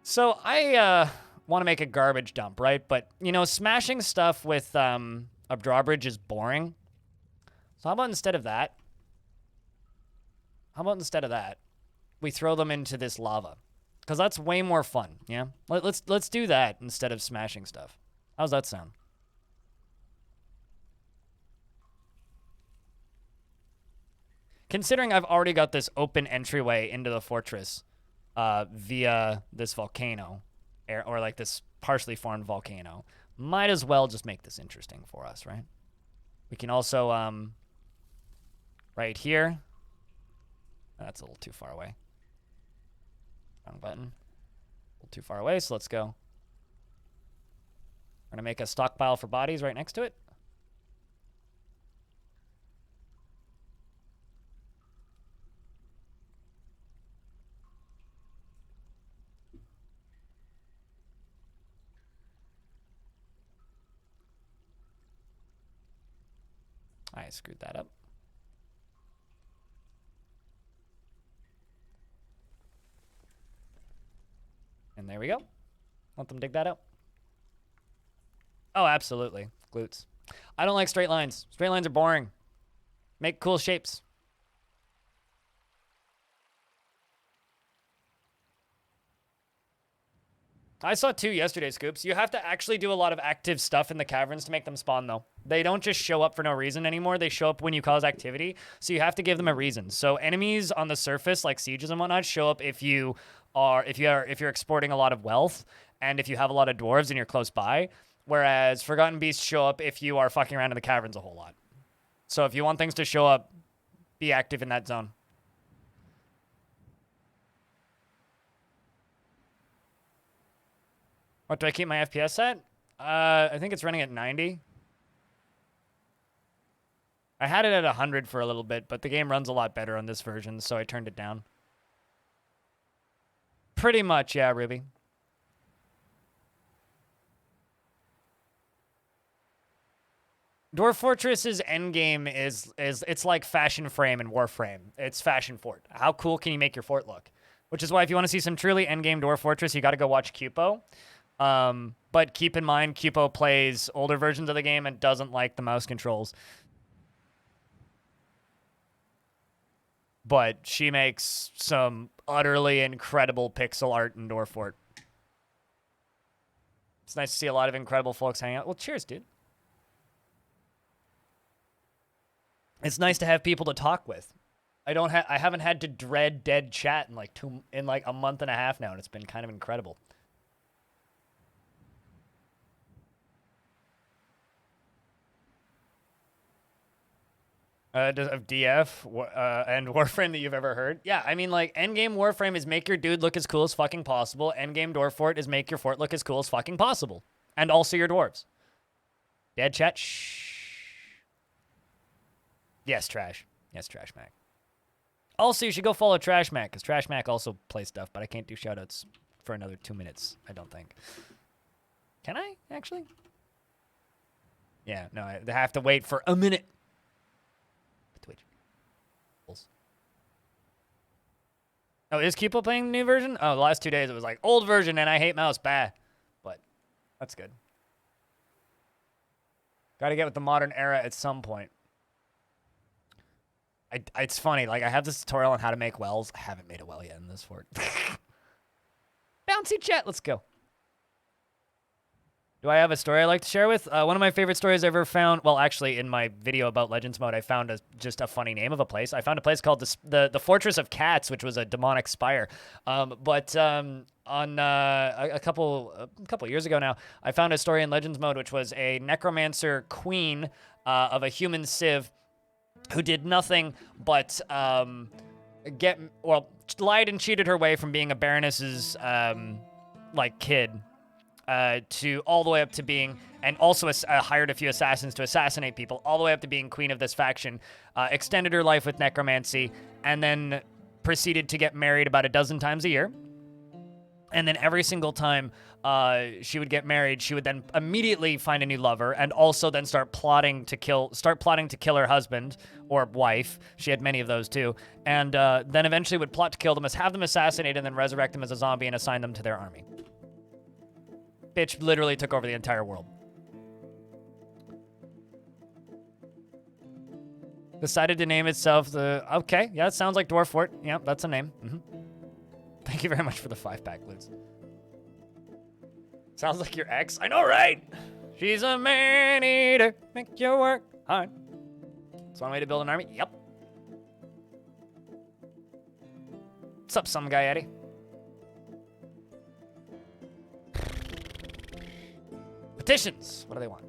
Speaker 1: So I want to make a garbage dump, right? But, you know, smashing stuff with a drawbridge is boring. So how about instead of that? We throw them into this lava. Because that's way more fun, yeah? Let's do that instead of smashing stuff. How's that sound? Considering I've already got this open entryway into the fortress via this volcano, or like this partially formed volcano, might as well just make this interesting for us, right? We can also, right here. That's a little too far away. Wrong button. A little too far away, so let's go. We're gonna make a stockpile for bodies right next to it. I screwed that up. And there we go. Let them dig that out. Oh, absolutely. Glutes. I don't like straight lines. Straight lines are boring. Make cool shapes. I saw 2 yesterday, Scoops. You have to actually do a lot of active stuff in the caverns to make them spawn, though. They don't just show up for no reason anymore. They show up when you cause activity, so you have to give them a reason. So enemies on the surface, like sieges and whatnot, show up if you're exporting a lot of wealth and if you have a lot of dwarves and you're close by. Whereas Forgotten Beasts show up if you are fucking around in the caverns a whole lot. So if you want things to show up, be active in that zone. What do I keep my FPS at? I think it's running at 90. I had it at 100 for a little bit, but the game runs a lot better on this version, so I turned it down. Pretty much, yeah, Ruby. Dwarf Fortress's endgame is it's like Fashion Frame and Warframe. It's Fashion Fort. How cool can you make your fort look? Which is why if you want to see some truly endgame Dwarf Fortress, you got to go watch Cupo. But keep in mind, Cupo plays older versions of the game and doesn't like the mouse controls. But she makes some utterly incredible pixel art in Dwarf Fort. It's nice to see a lot of incredible folks hang out. Well, cheers, dude. It's nice to have people to talk with. I haven't had to dread dead chat in like a month and a half now, and it's been kind of incredible. Of DF and Warframe that you've ever heard? Yeah, I mean, like, endgame Warframe is make your dude look as cool as fucking possible. Endgame Dwarf Fort is make your fort look as cool as fucking possible. And also your dwarves. Dead chat? Shh. Yes, Trash. Yes, Trash Mac. Also, you should go follow Trash Mac, because Trash Mac also plays stuff, but I can't do shoutouts for another 2 minutes, I don't think. Can I, actually? Yeah, no, I have to wait for a minute. Twitch. Oh, is Cupo playing the new version? Oh, the last 2 days it was like, old version and I hate mouse, bah. But, that's good. Gotta get with the modern era at some point. It's funny, like, I have this tutorial on how to make wells. I haven't made a well yet in this fort. Bouncy chat, let's go. Do I have a story I like to share with? One of my favorite stories I ever found, well, actually, in my video about Legends Mode, I found just a funny name of a place. I found a place called the Fortress of Cats, which was a demonic spire. On a couple years ago now, I found a story in Legends Mode, which was a necromancer queen of a human civ who did nothing but lied and cheated her way from being a baroness's kid to all the way up to being, and also hired a few assassins to assassinate people, all the way up to being queen of this faction, extended her life with necromancy, and then proceeded to get married about a dozen times a year. And then every single time she would get married, she would then immediately find a new lover, and also then start plotting to kill her husband or wife. She had many of those too, and then eventually would plot to kill them, have them assassinated, and then resurrect them as a zombie and assign them to their army. Bitch literally took over the entire world. Decided to name itself okay, yeah, it sounds like Dwarf Fort. Yeah, that's a name. Thank you very much for the 5-pack, Liz. Sounds like your ex. I know, right? She's a man-eater. Make your work hard. That's one way to build an army. Yep. What's up, some guy, Eddie? Petitions. What do they want?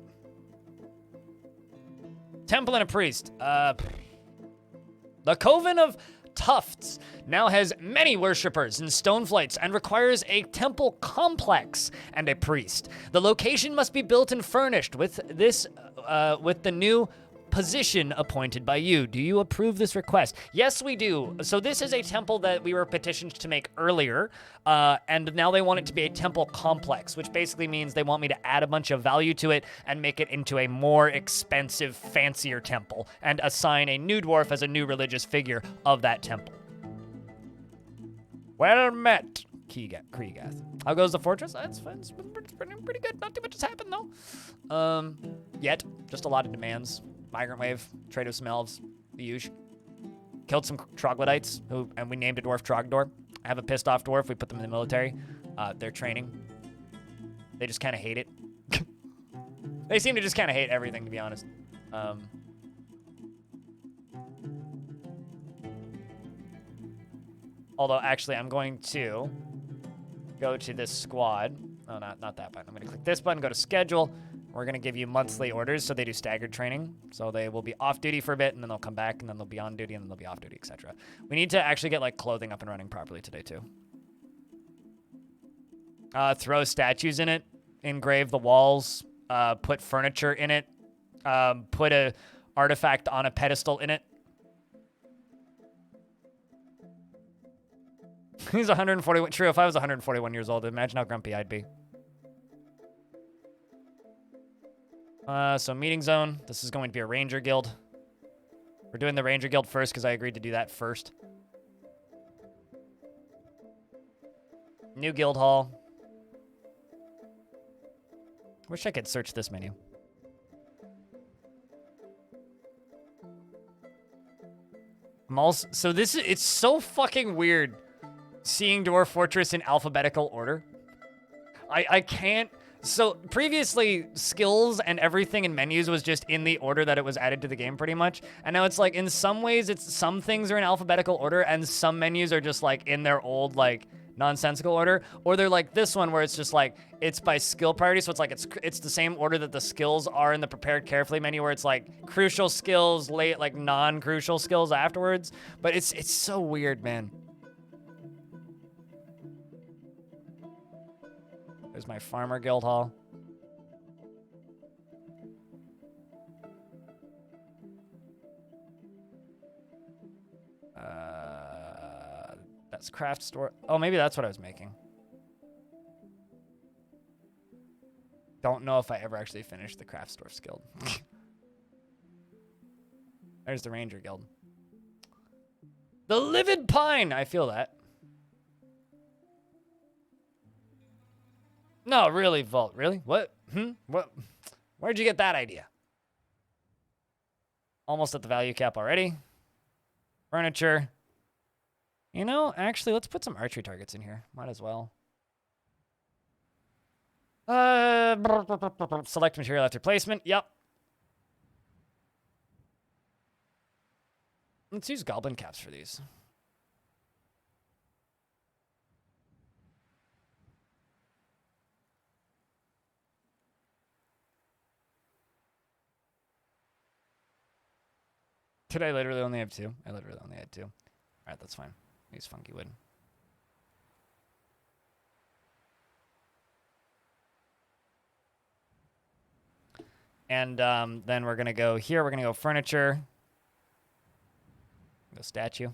Speaker 1: Temple and a priest. The Coven of Tufts now has many worshippers and Stoneflights and requires a temple complex and a priest. The location must be built and furnished with the new position appointed by you. Do you approve this request? Yes, we do. So this is a temple that we were petitioned to make earlier, and now they want it to be a temple complex, which basically means they want me to add a bunch of value to it and make it into a more expensive, fancier temple, and assign a new dwarf as a new religious figure of that temple. Well met, Kreegath. How goes the fortress? It's pretty good. Not too much has happened, though. Yet. Just a lot of demands. Migrant wave, trade with some elves, the usual. Killed some troglodytes, and we named a dwarf Trogdor. I have a pissed off dwarf. We put them in the military. They're training. They just kind of hate it. They seem to just kind of hate everything, to be honest. Although, actually, I'm going to go to this squad. Oh, not that button. I'm going to click this button, go to schedule. We're going to give you monthly orders, so they do staggered training. So they will be off duty for a bit, and then they'll come back, and then they'll be on duty, and then they'll be off duty, etc. We need to actually get, like, clothing up and running properly today, too. Throw statues in it. Engrave the walls. Put furniture in it. Put a artifact on a pedestal in it. He's 141. True, if I was 141 years old, imagine how grumpy I'd be. So meeting zone. This is going to be a ranger guild. We're doing the ranger guild first because I agreed to do that first. New guild hall. Wish I could search this menu. So this is, it's so fucking weird seeing Dwarf Fortress in alphabetical order. I can't. So previously, skills and everything in menus was just in the order that it was added to the game, pretty much. And now it's like, in some ways, some things are in alphabetical order, and some menus are just like in their old, like, nonsensical order. Or they're like this one, where it's just like, it's by skill priority, so it's like, it's the same order that the skills are in the prepared carefully menu, where it's like crucial skills, like non-crucial skills afterwards. But it's so weird, man. There's my farmer guild hall. That's craft store. Oh, maybe that's what I was making. Don't know if I ever actually finished the craft store skill. There's the ranger guild. The livid pine. I feel that. No, really, Vault. Really? What? What? Where'd you get that idea? Almost at the value cap already. Furniture. You know, actually, let's put some archery targets in here. Might as well. Select material after placement. Yep. Let's use goblin caps for these. Did I literally only have two? I literally only had two. All right, that's fine. Use funky wood. And then we're going to go here. We're going to go furniture. Go statue.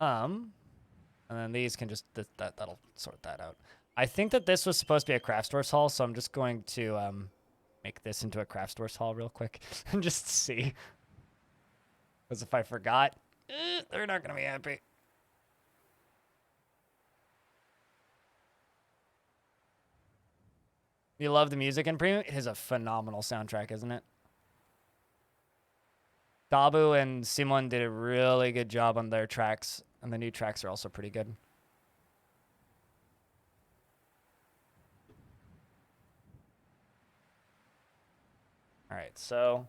Speaker 1: And then these can just, that'll sort that out. I think that this was supposed to be a craft stores hall, so I'm just going to make this into a craft stores hall real quick and just see. Because if I forgot, they're not going to be happy. You love the music in Premium? It is a phenomenal soundtrack, isn't it? Dabu and Simon did a really good job on their tracks, and the new tracks are also pretty good. All right, so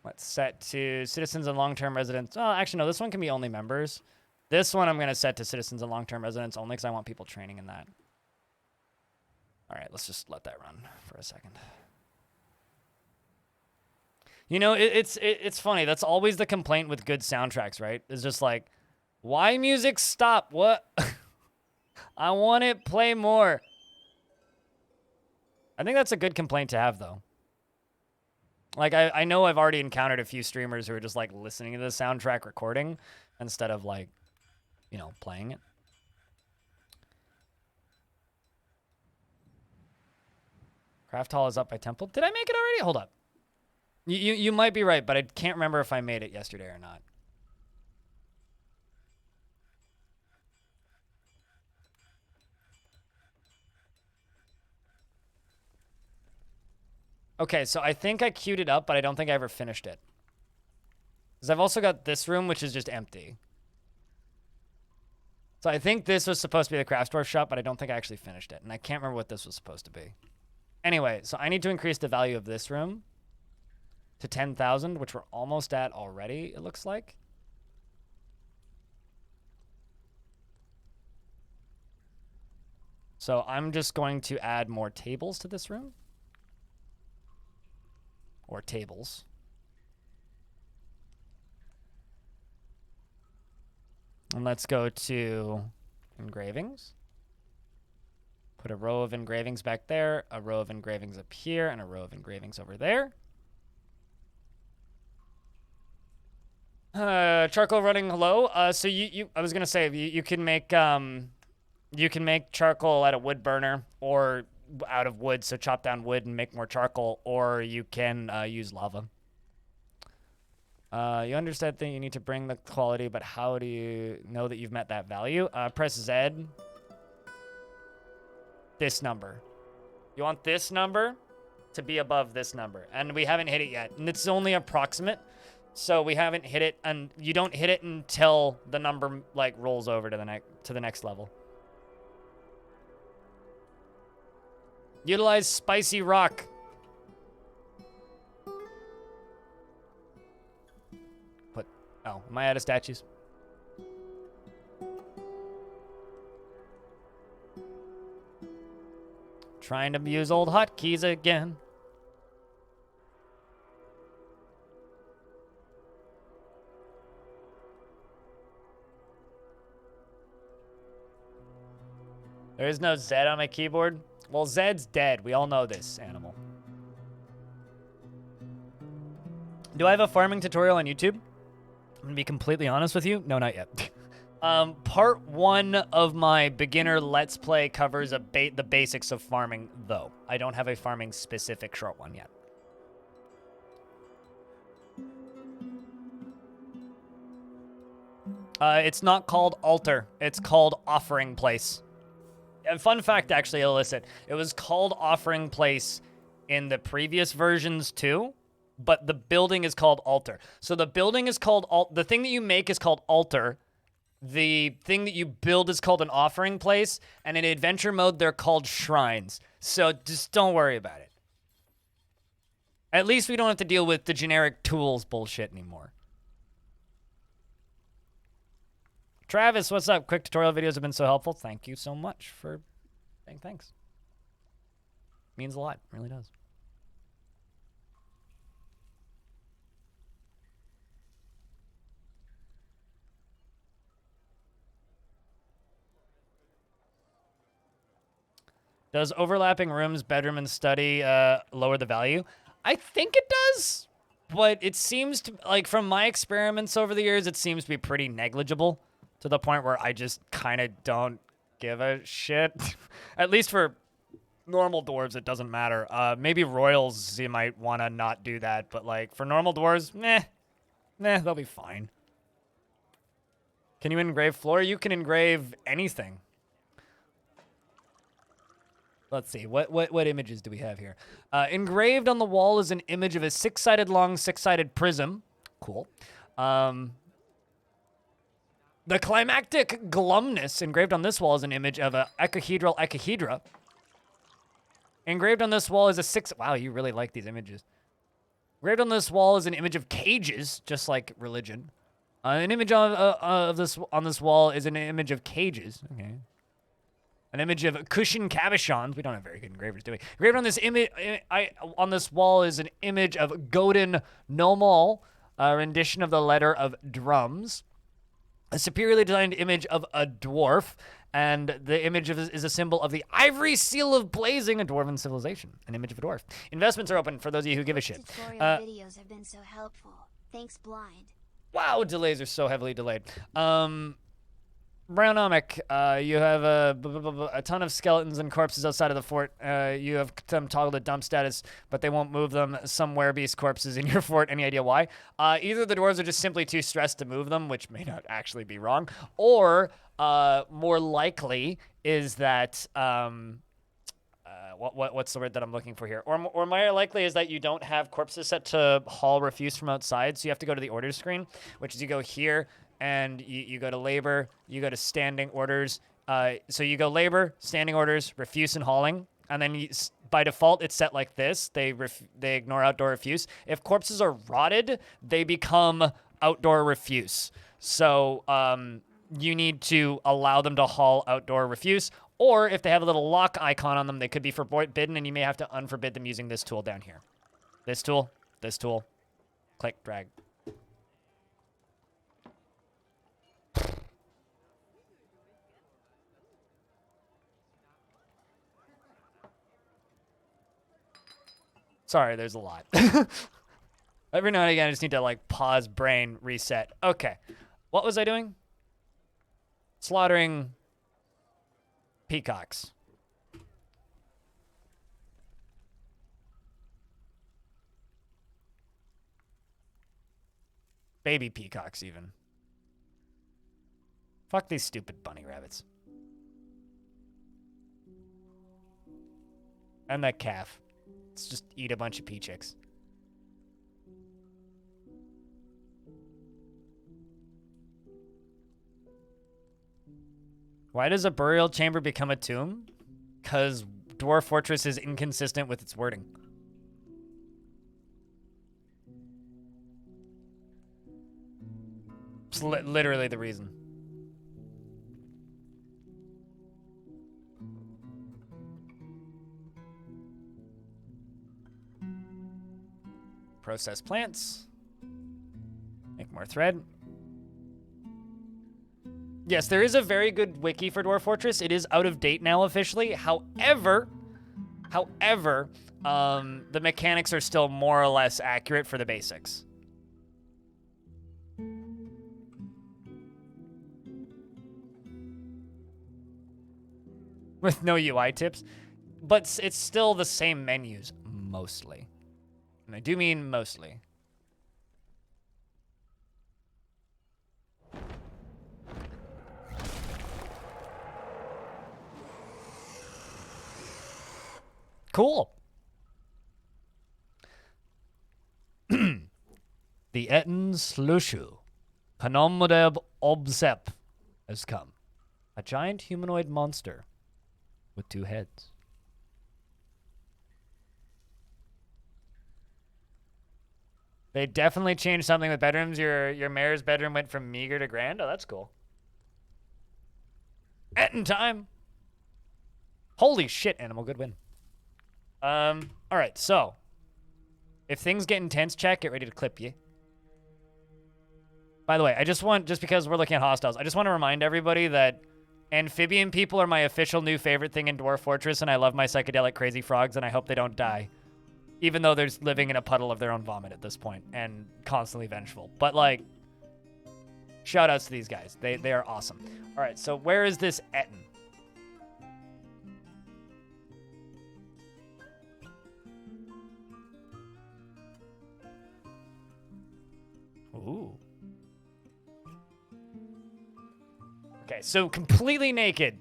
Speaker 1: let's set to citizens and long-term residents. Oh, actually, no, this one can be only members. This one I'm going to set to citizens and long-term residents only because I want people training in that. All right, let's just let that run for a second. You know, it's funny. That's always the complaint with good soundtracks, right? It's just like, why music stop? What? I want it. Play more. I think that's a good complaint to have, though. Like, I know I've already encountered a few streamers who are just, like, listening to the soundtrack recording instead of, like, you know, playing it. Craft Hall is up by Temple. Did I make it already? Hold up. You might be right, but I can't remember if I made it yesterday or not. Okay, so I think I queued it up, but I don't think I ever finished it. Because I've also got this room, which is just empty. So I think this was supposed to be the craft store shop, but I don't think I actually finished it. And I can't remember what this was supposed to be. Anyway, so I need to increase the value of this room to 10,000, which we're almost at already, it looks like. So I'm just going to add more tables to this room. Or tables. And let's go to engravings. Put a row of engravings back there, a row of engravings up here, and a row of engravings over there. Charcoal running low. So I was gonna say you can make charcoal out of wood burner or out of wood, so chop down wood and make more charcoal, or you can use lava. You understand that you need to bring the quality, but how do you know that you've met that value? Press Z. This number. You want this number to be above this number, and we haven't hit it yet, and it's only approximate, so we haven't hit it, and you don't hit it until the number like rolls over to the next level. Utilize spicy rock. Oh, am I out of statues? Trying to use old hotkeys again. There is no Z on my keyboard. Well, Zed's dead. We all know this animal. Do I have a farming tutorial on YouTube? I'm gonna be completely honest with you. No, not yet. Part 1 of my beginner Let's Play covers the basics of farming, though. I don't have a farming specific short one yet. It's not called altar. It's called offering place. And fun fact, actually, illicit. It was called offering place in the previous versions too, but the building is called altar. So the building is called the thing that you make is called altar. The thing that you build is called an offering place, and in adventure mode, they're called shrines. So just don't worry about it. At least we don't have to deal with the generic tools bullshit anymore. Travis, what's up? Quick tutorial videos have been so helpful. Thank you so much for saying thanks. Means a lot. It really does. Does overlapping rooms, bedroom, and study lower the value? I think it does, but it seems to, like, from my experiments over the years, it seems to be pretty negligible to the point where I just kind of don't give a shit. At least for normal dwarves, it doesn't matter. Maybe royals, you might want to not do that, but, like, for normal dwarves, meh, they'll be fine. Can you engrave floor? You can engrave anything. Let's see, what images do we have here? Engraved on the wall is an image of a six-sided long, six-sided prism. Cool. The climactic glumness engraved on this wall is an image of a icahedral icahedra. Engraved on this wall is a six... Wow, you really like these images. Engraved on this wall is an image of cages, just like religion. An image of this on this wall is an image of cages. Okay. An image of cushion cabochons. We don't have very good engravers, do we? Engraved on this image, on this wall is an image of Godin Nomal, a rendition of the letter of drums. A superiorly designed image of a dwarf, And the image is a symbol of the ivory seal of blazing, a dwarven civilization, an image of a dwarf. Investments are open for those of you who give a shit.
Speaker 2: Tutorial videos have been so helpful. Thanks, Blind.
Speaker 1: Wow, delays are so heavily delayed. Brownomic, you have a ton of skeletons and corpses outside of the fort. You have them toggled to dump status, but they won't move them. Some werebeast corpses in your fort. Any idea why? Either the dwarves are just simply too stressed to move them, which may not actually be wrong, or more likely is that what's the word that I'm looking for here? Or more likely is that you don't have corpses set to haul refuse from outside, so you have to go to the orders screen, which is you go here, and you go to labor, you go to standing orders. So you go labor, standing orders, refuse, and hauling. And then by default, it's set like this. They ignore outdoor refuse. If corpses are rotted, they become outdoor refuse. So you need to allow them to haul outdoor refuse. Or if they have a little lock icon on them, they could be forbidden, and you may have to unforbid them using this tool down here. This tool, click, drag. Sorry, there's a lot. Every now and again, I just need to, like, pause, brain, reset. Okay. What was I doing? Slaughtering peacocks. Baby peacocks, even. Fuck these stupid bunny rabbits. And that calf. Let's just eat a bunch of pea chicks. Why does a burial chamber become a tomb? Because Dwarf Fortress is inconsistent with its wording. It's literally the reason. Process plants. Make more thread. Yes, there is a very good wiki for Dwarf Fortress. It is out of date now officially. However, the mechanics are still more or less accurate for the basics. With no UI tips. But it's still the same menus, mostly. And I do mean mostly. Cool. The Etten Slushu, Panomodeb Obsep, has come. A giant humanoid monster with 2 heads. They definitely changed something with bedrooms. Your mayor's bedroom went from meager to grand. Oh, that's cool. Etten time. Holy shit, animal. Good win. All right, so if things get intense, chat, get ready to clip you. By the way, just because we're looking at hostiles, I just want to remind everybody that amphibian people are my official new favorite thing in Dwarf Fortress, and I love my psychedelic crazy frogs, and I hope they don't die. Even though they're living in a puddle of their own vomit at this point and constantly vengeful. But, like, shout outs to these guys. They are awesome. All right, so where is this Etten? Ooh. Okay, so completely naked.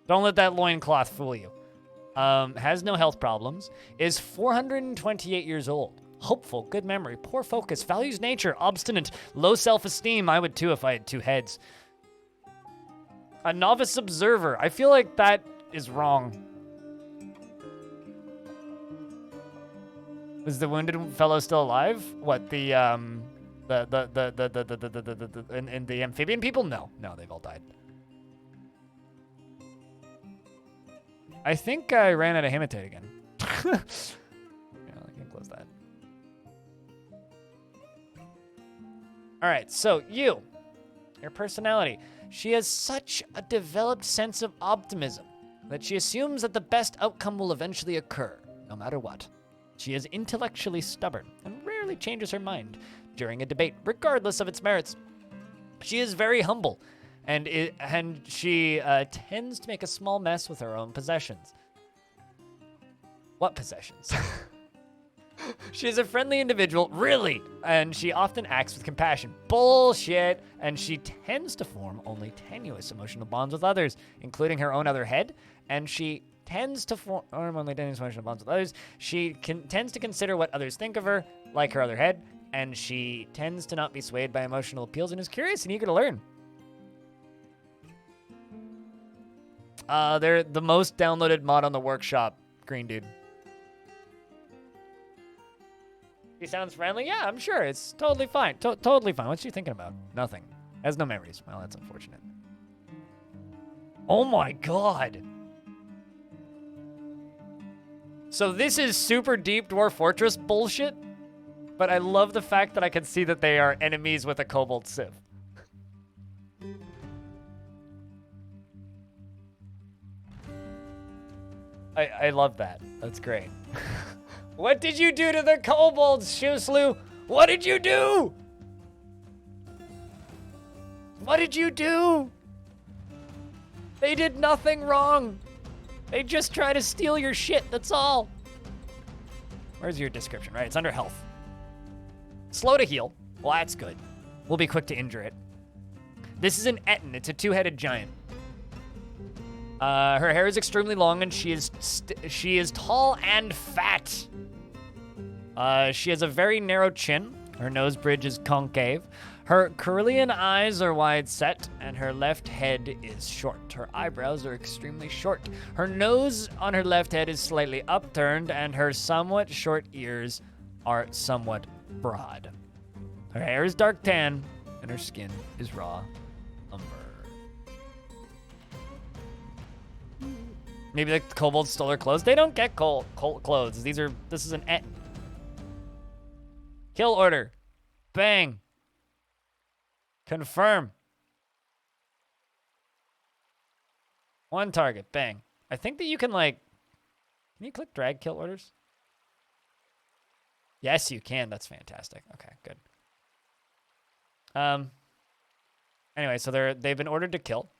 Speaker 1: Don't let that loincloth fool you. Has no health problems. Is 428 years old. Hopeful, good memory, poor focus, values nature, obstinate, low self-esteem. I would too if I had 2 heads. A novice observer. I feel like that is wrong. Is the wounded fellow still alive? What, the amphibian people? No, they've all died. I think I ran out of hematite again. Yeah, I can close that. All right, so your personality. She has such a developed sense of optimism that she assumes that the best outcome will eventually occur, no matter what. She is intellectually stubborn and rarely changes her mind during a debate, regardless of its merits. She is very humble, and she tends to make a small mess with her own possessions. What possessions? She is a friendly individual, really, and she often acts with compassion. Bullshit! And she tends to form only tenuous emotional bonds with others, including her own other head, and she tends to form only tenuous emotional bonds with others. She tends to consider what others think of her, like her other head, and she tends to not be swayed by emotional appeals and is curious and eager to learn. They're the most downloaded mod on the workshop, Green Dude. He sounds friendly? Yeah, I'm sure. It's totally fine. Totally fine. What's she thinking about? Nothing. Has no memories. Well, that's unfortunate. Oh my god. So this is super deep Dwarf Fortress bullshit, but I love the fact that I can see that they are enemies with a Kobold Civ. I love that. That's great. What did you do to the kobolds, Shuslu? What did you do? What did you do? They did nothing wrong. They just try to steal your shit, that's all. Where's your description? Right, it's under health. Slow to heal. Well, that's good. We'll be quick to injure it. This is an Etten. It's a two-headed giant. Her hair is extremely long, and she is tall and fat. She has a very narrow chin. Her nose bridge is concave. Her Carillion eyes are wide set, and her left head is short. Her eyebrows are extremely short. Her nose on her left head is slightly upturned, and her somewhat short ears are somewhat broad. Her hair is dark tan, and her skin is raw umber. Maybe the kobolds stole her clothes. They don't get clothes. This is an et. Kill order. Bang. Confirm. One target. Bang. I think that you can can you click drag kill orders? Yes, you can. That's fantastic. Okay, good. Anyway, so they've been ordered to kill.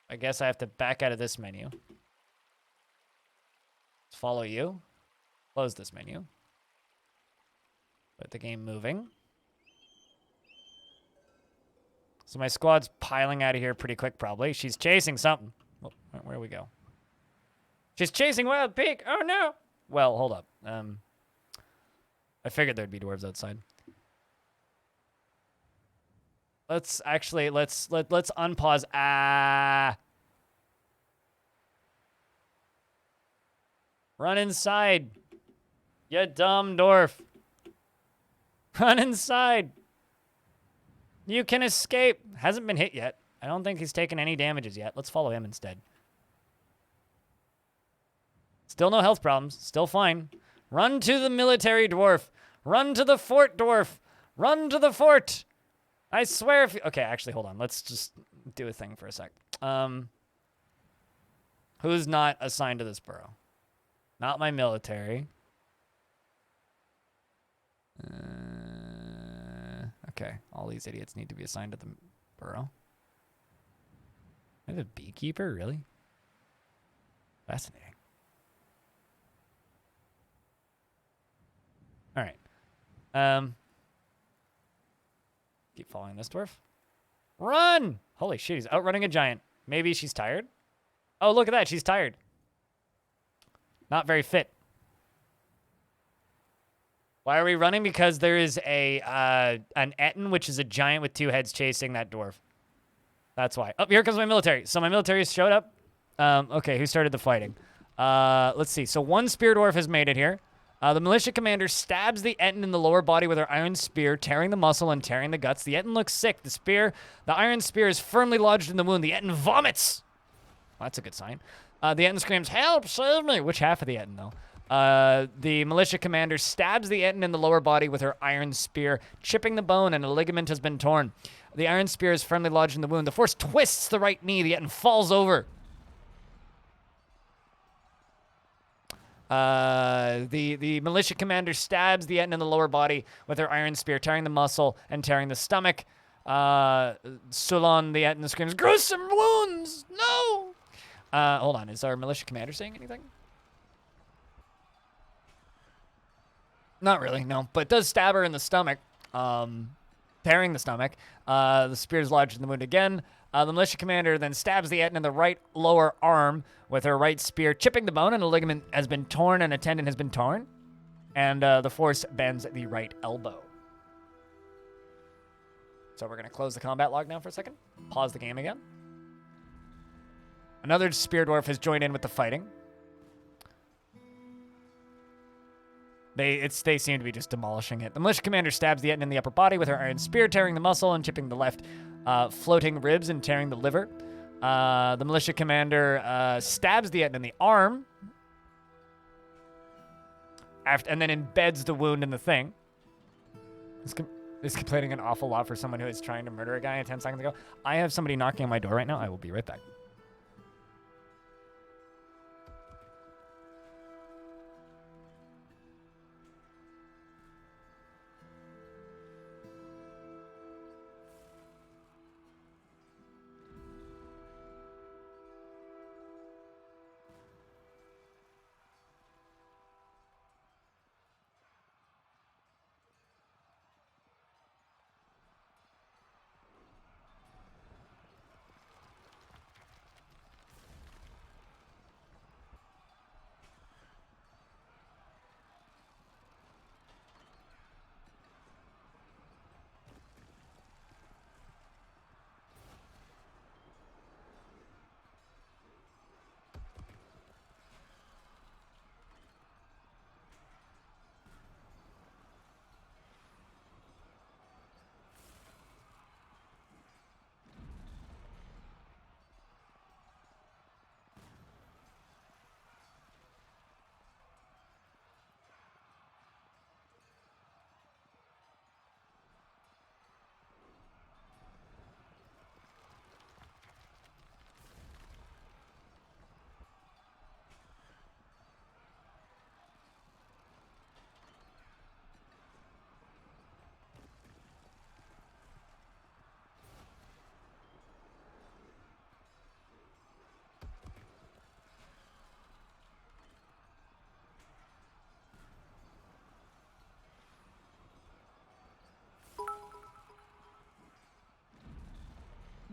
Speaker 1: I guess I have to back out of this menu. Let's follow you. Close this menu. Put the game moving. So my squad's piling out of here pretty quick, probably. She's chasing something. Oh, where do we go? She's chasing Wild Pig. Oh, no. Well, hold up. I figured there'd be dwarves outside. Let's unpause. Run inside. You dumb dwarf. Run inside. You can escape. Hasn't been hit yet. I don't think he's taken any damages yet. Let's follow him instead. Still no health problems. Still fine. Run to the military dwarf. Run to the fort dwarf. Run to the fort. I swear if you... Okay, actually, hold on. Let's just do a thing for a sec. Who's not assigned to this borough? Not my military. Okay, all these idiots need to be assigned to the borough. I have a beekeeper, really? Fascinating. All right. Keep following this dwarf. Run! Holy shit, he's outrunning a giant. Maybe she's tired? Oh, look at that, she's tired. Not very fit. Why are we running? Because there is an Etten, which is a giant with two heads chasing that dwarf. That's why. Oh, here comes my military. So my military has showed up. Okay, who started the fighting? Let's see. So one spear dwarf has made it here. The militia commander stabs the Etten in the lower body with her iron spear, tearing the muscle and tearing the guts. The Etten looks sick. The iron spear is firmly lodged in the wound. The Etten vomits. Well, that's a good sign. The Etten screams, "Help, save me!" Which half of the Etten, though? The militia commander stabs the Etten in the lower body with her iron spear, chipping the bone, and a ligament has been torn. The iron spear is firmly lodged in the wound. The force twists the right knee. The Etten falls over. The militia commander stabs the Etten in the lower body with her iron spear, tearing the muscle and tearing the stomach. Sulon, the Etten, screams, "Gruesome wounds! No!" Hold on. Is our militia commander saying anything? Not really, no. But it does stab her in the stomach, tearing the stomach. The spear is lodged in the wound again. The militia commander then stabs the Etten in the right lower arm with her right spear, chipping the bone, and a ligament has been torn and a tendon has been torn. And the force bends the right elbow. So we're going to close the combat log now for a second. Pause the game again. Another spear dwarf has joined in with the fighting. They seem to be just demolishing it. The militia commander stabs the Etten in the upper body with her iron spear, tearing the muscle and chipping the left floating ribs and tearing the liver. The militia commander stabs the Etten in the arm and then embeds the wound in the thing. This is complaining an awful lot for someone who is trying to murder a guy 10 seconds ago. I have somebody knocking on my door right now. I will be right back.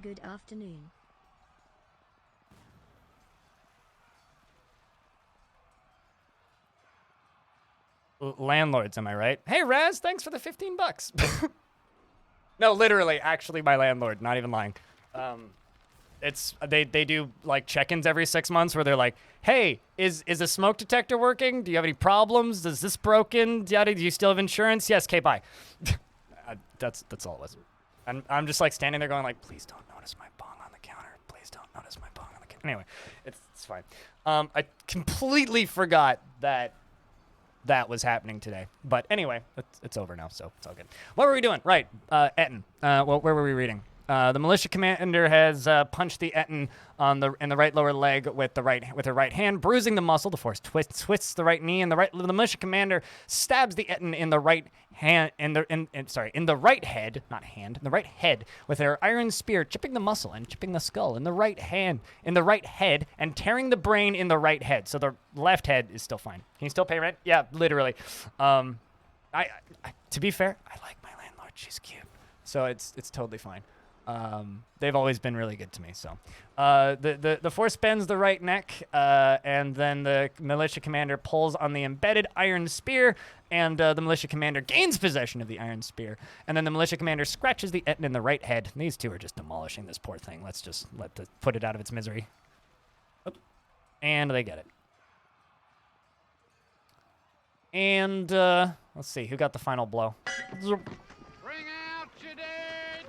Speaker 3: Good afternoon.
Speaker 1: Landlords, am I right? Hey, Raz, thanks for the $15. No, literally, actually, my landlord. Not even lying. It's they do like check-ins every 6 months where they're like, "Hey, is a smoke detector working? Do you have any problems? Is this broken? Do you still have insurance? Yes. Okay, bye." That's all it was. And I'm just like standing there going like, "Please don't notice my bong on the counter. Please don't notice my bong on the counter." Anyway, it's fine. I completely forgot that was happening today. But anyway, it's over now, so it's all good. What were we doing? Right, Etten. Well, where were we reading? The militia commander has punched the Etten in the right lower leg with her right hand, bruising the muscle. The force twists the right knee, and the militia commander stabs the Etten in the right hand in the right head, not hand, in the right head with her iron spear, chipping the muscle and chipping the skull in the right head, and tearing the brain in the right head. So the left head is still fine. Can you still pay rent? Yeah, literally. I to be fair, I like my landlord. She's cute, so it's totally fine. They've always been really good to me. So the force bends the right neck, and then the militia commander pulls on the embedded iron spear, and the militia commander gains possession of the iron spear, and then the militia commander scratches the Etten in the right head. And these two are just demolishing this poor thing. Let's just put it out of its misery. Oop. And they get it. And let's see who got the final blow.
Speaker 4: Bring out your dead!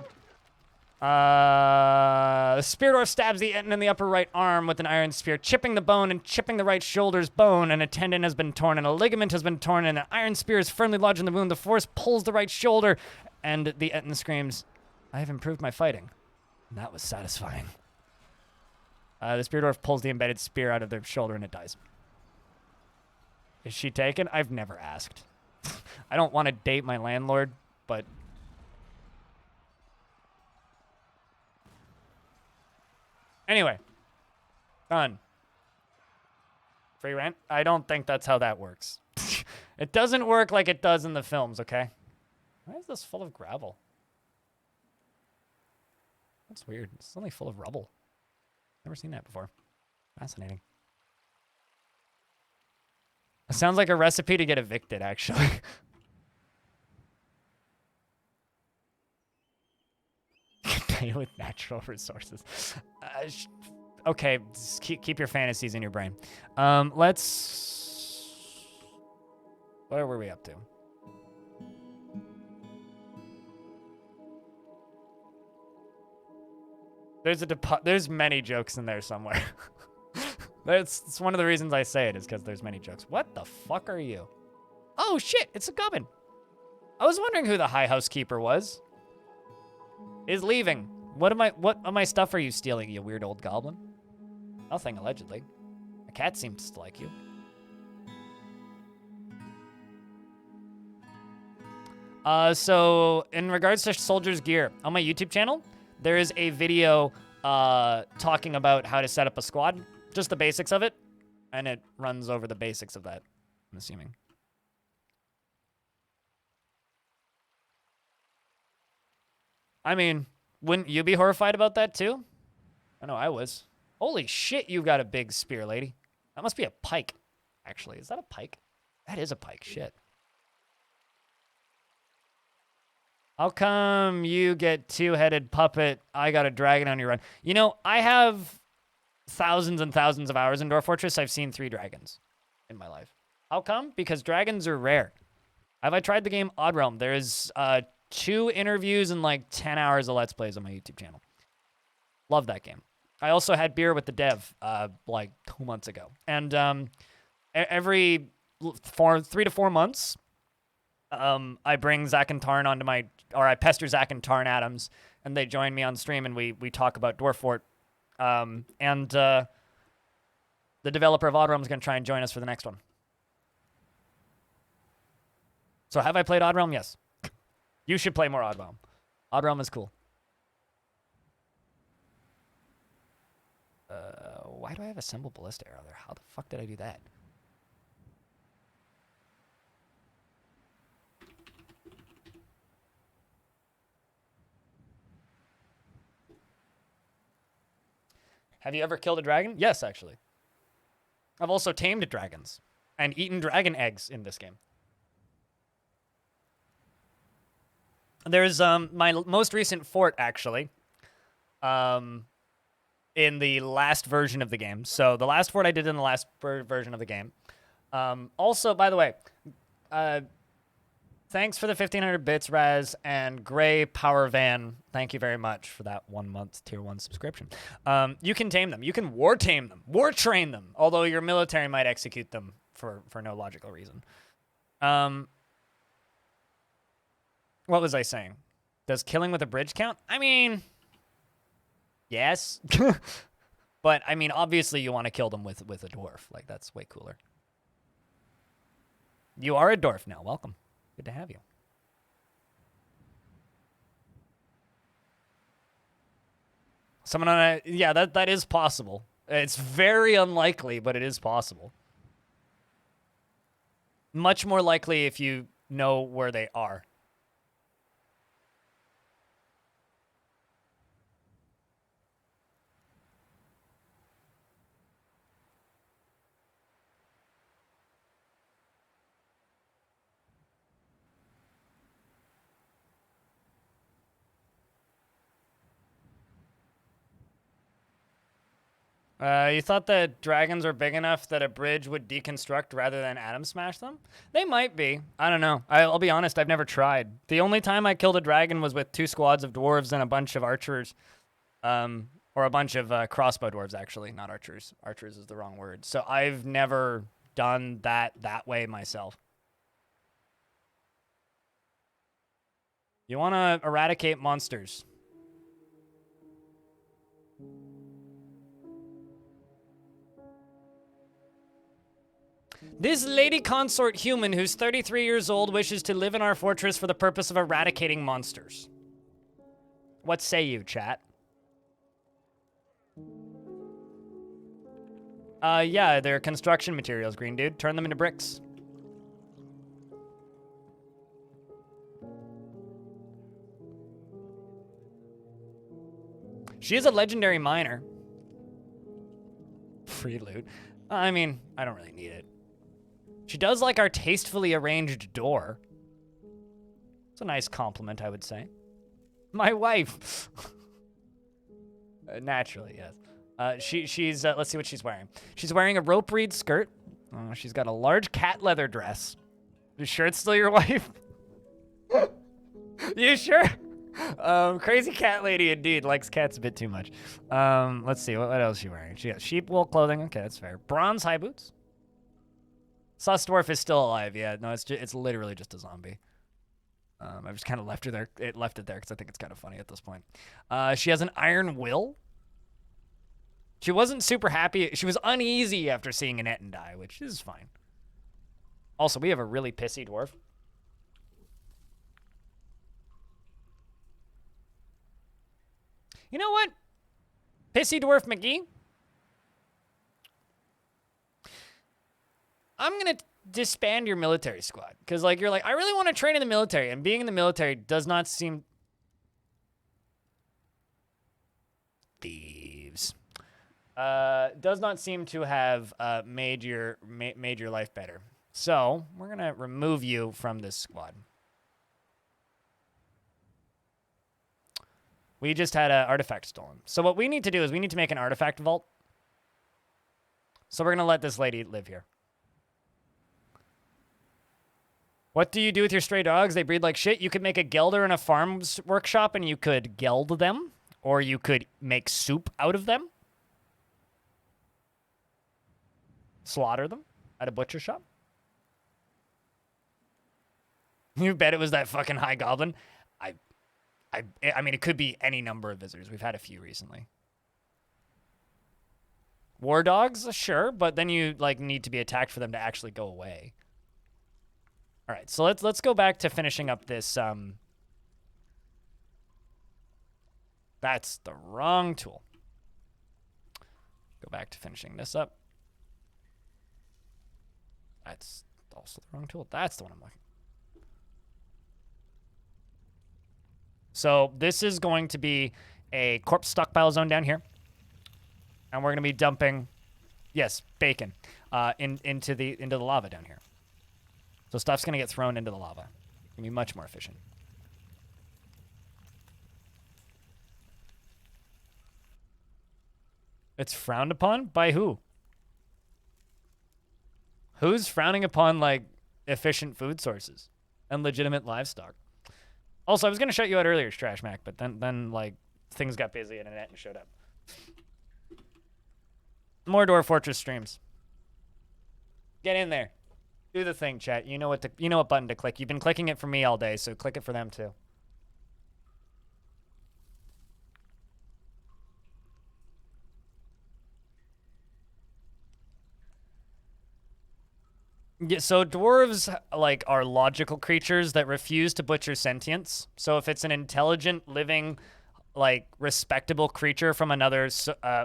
Speaker 1: The Spear Dwarf stabs the Etten in the upper right arm with an iron spear, chipping the bone and chipping the right shoulder's bone, and a tendon has been torn, and a ligament has been torn, and an iron spear is firmly lodged in the wound. The force pulls the right shoulder, and the Etten screams, I have improved my fighting. And that was satisfying. The Spear Dwarf pulls the embedded spear out of their shoulder, and it dies. Is she taken? I've never asked. I don't want to date my landlord, but... Anyway, done. Free rent? I don't think that's how that works. It doesn't work like it does in the films, okay? Why is this full of gravel? That's weird. It's only full of rubble. Never seen that before. Fascinating. It sounds like a recipe to get evicted, actually. Pay with natural resources. Okay, just keep your fantasies in your brain. Let's... What were we up to? There's many jokes in there somewhere. It's one of the reasons I say it is because there's many jokes. What the fuck are you? Oh shit, it's a goblin. I was wondering who the high housekeeper was. Is leaving. What of my stuff are you stealing, you weird old goblin? Nothing, allegedly. A cat seems to like you. So, in regards to soldiers' gear, on my YouTube channel, there is a video talking about how to set up a squad. Just the basics of it. And it runs over the basics of that, I'm assuming. I mean, wouldn't you be horrified about that too? I know I was. Holy shit, you've got a big spear, lady. That must be a pike, actually. Is that a pike? That is a pike, shit. How come you get two-headed puppet? I got a dragon on your run. You know, I have thousands and thousands of hours in Dwarf Fortress. I've seen 3 dragons in my life. How come? Because dragons are rare. Have I tried the game Odd Realm? There's 2 interviews and like 10 hours of Let's Plays on my YouTube channel. Love that game. I also had beer with the dev like 2 months ago. And every 3 to 4 months, I bring Zach and Tarn onto my, or I pester Zach and Tarn Adams, and they join me on stream, and we talk about Dwarf Fort. The developer of Odd Realm is going to try and join us for the next one. So have I played Odd Realm? Yes. You should play more Odd Realm. Odd Realm is cool. Why do I have a Assemble Ballista arrow there? How the fuck did I do that? Have you ever killed a dragon? Yes, actually. I've also tamed dragons and eaten dragon eggs in this game. There's my most recent fort, actually, in the last version of the game. So the last fort I did in the last version of the game. Also, by the way, thanks for the 1,500 bits, Raz, and Gray Power Van. Thank you very much for that 1 month tier 1 subscription. You can tame them. You can war tame them. War train them. Although your military might execute them for no logical reason. What was I saying? Does killing with a bridge count? I mean, yes. But, I mean, obviously you want to kill them with a dwarf. Like, that's way cooler. You are a dwarf now. Welcome. Good to have you. Someone on a... Yeah, that is possible. It's very unlikely, but it is possible. Much more likely if you know where they are. You thought that dragons were big enough that a bridge would deconstruct rather than atom smash them? They might be. I don't know. I'll be honest, I've never tried. The only time I killed a dragon was with 2 squads of dwarves and a bunch of archers. Or a bunch of crossbow dwarves, actually, not archers. Archers is the wrong word. So I've never done that way myself. You want to eradicate monsters. This lady consort human who's 33 years old wishes to live in our fortress for the purpose of eradicating monsters. What say you, chat? Yeah, they're construction materials, green dude. Turn them into bricks. She is a legendary miner. Free loot. I mean, I don't really need it. She does like our tastefully arranged door. It's a nice compliment, I would say. My wife. Naturally, yes. She's let's see what she's wearing. She's wearing a rope reed skirt. She's got a large cat leather dress. You sure it's still your wife? You sure? Crazy cat lady indeed. Likes cats a bit too much. Let's see. What else is she wearing? She got sheep wool clothing. Okay, that's fair. Bronze high boots. Sus dwarf is still alive. Yeah, no, it's literally just a zombie. I've just kind of left it there because I think it's kind of funny at this point. She has an iron will. She wasn't super happy. She was uneasy after seeing an Etten die, which is fine. Also, we have a really pissy dwarf. You know what? Pissy Dwarf McGee? I'm going to disband your military squad. Because, like, you're like, I really want to train in the military. And being in the military does not seem... Thieves. Does not seem to have made your life better. So, we're going to remove you from this squad. We just had an artifact stolen. So what we need to do is we need to make an artifact vault. So we're going to let this lady live here. What do you do with your stray dogs? They breed like shit. You could make a gelder in a farm's workshop and you could geld them. Or you could make soup out of them. Slaughter them at a butcher shop. You bet it was that fucking high goblin. I mean, it could be any number of visitors. We've had a few recently. War dogs, sure, but then you like need to be attacked for them to actually go away. All right, so let's go back to finishing up this. That's the wrong tool. Go back to finishing this up. That's also the wrong tool. That's the one I'm looking. So this is going to be a corpse stockpile zone down here. And we're going to be dumping, yes, bacon, into the lava down here. So stuff's going to get thrown into the lava. It's going to be much more efficient. It's frowned upon? By who? Who's frowning upon, like, efficient food sources and legitimate livestock? Also, I was going to shut you out earlier, Trash Mac, but then like, things got busy and Annette showed up. More Dwarf Fortress streams. Get in there. Do the thing, chat. You know what button to click. You've been clicking it for me all day, so click it for them too. Yeah, so dwarves, like, are logical creatures that refuse to butcher sentience. So if it's an intelligent, living, like, respectable creature from another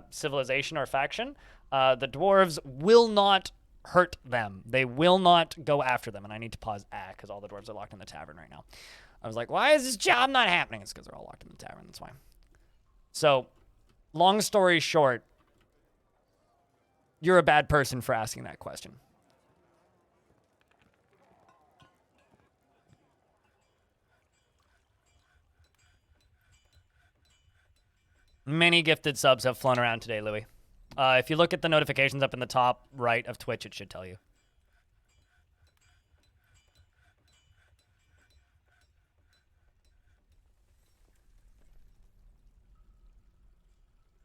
Speaker 1: civilization or faction, the dwarves will not hurt them. They will not go after them. And I need to pause because all the dwarves are locked in the tavern right now. I was like, why is this job not happening? It's because they're all locked in the tavern. That's why. So, long story short, you're a bad person for asking that question. Many gifted subs have flown around today, Louis. If you look at the notifications up in the top right of Twitch, it should tell you.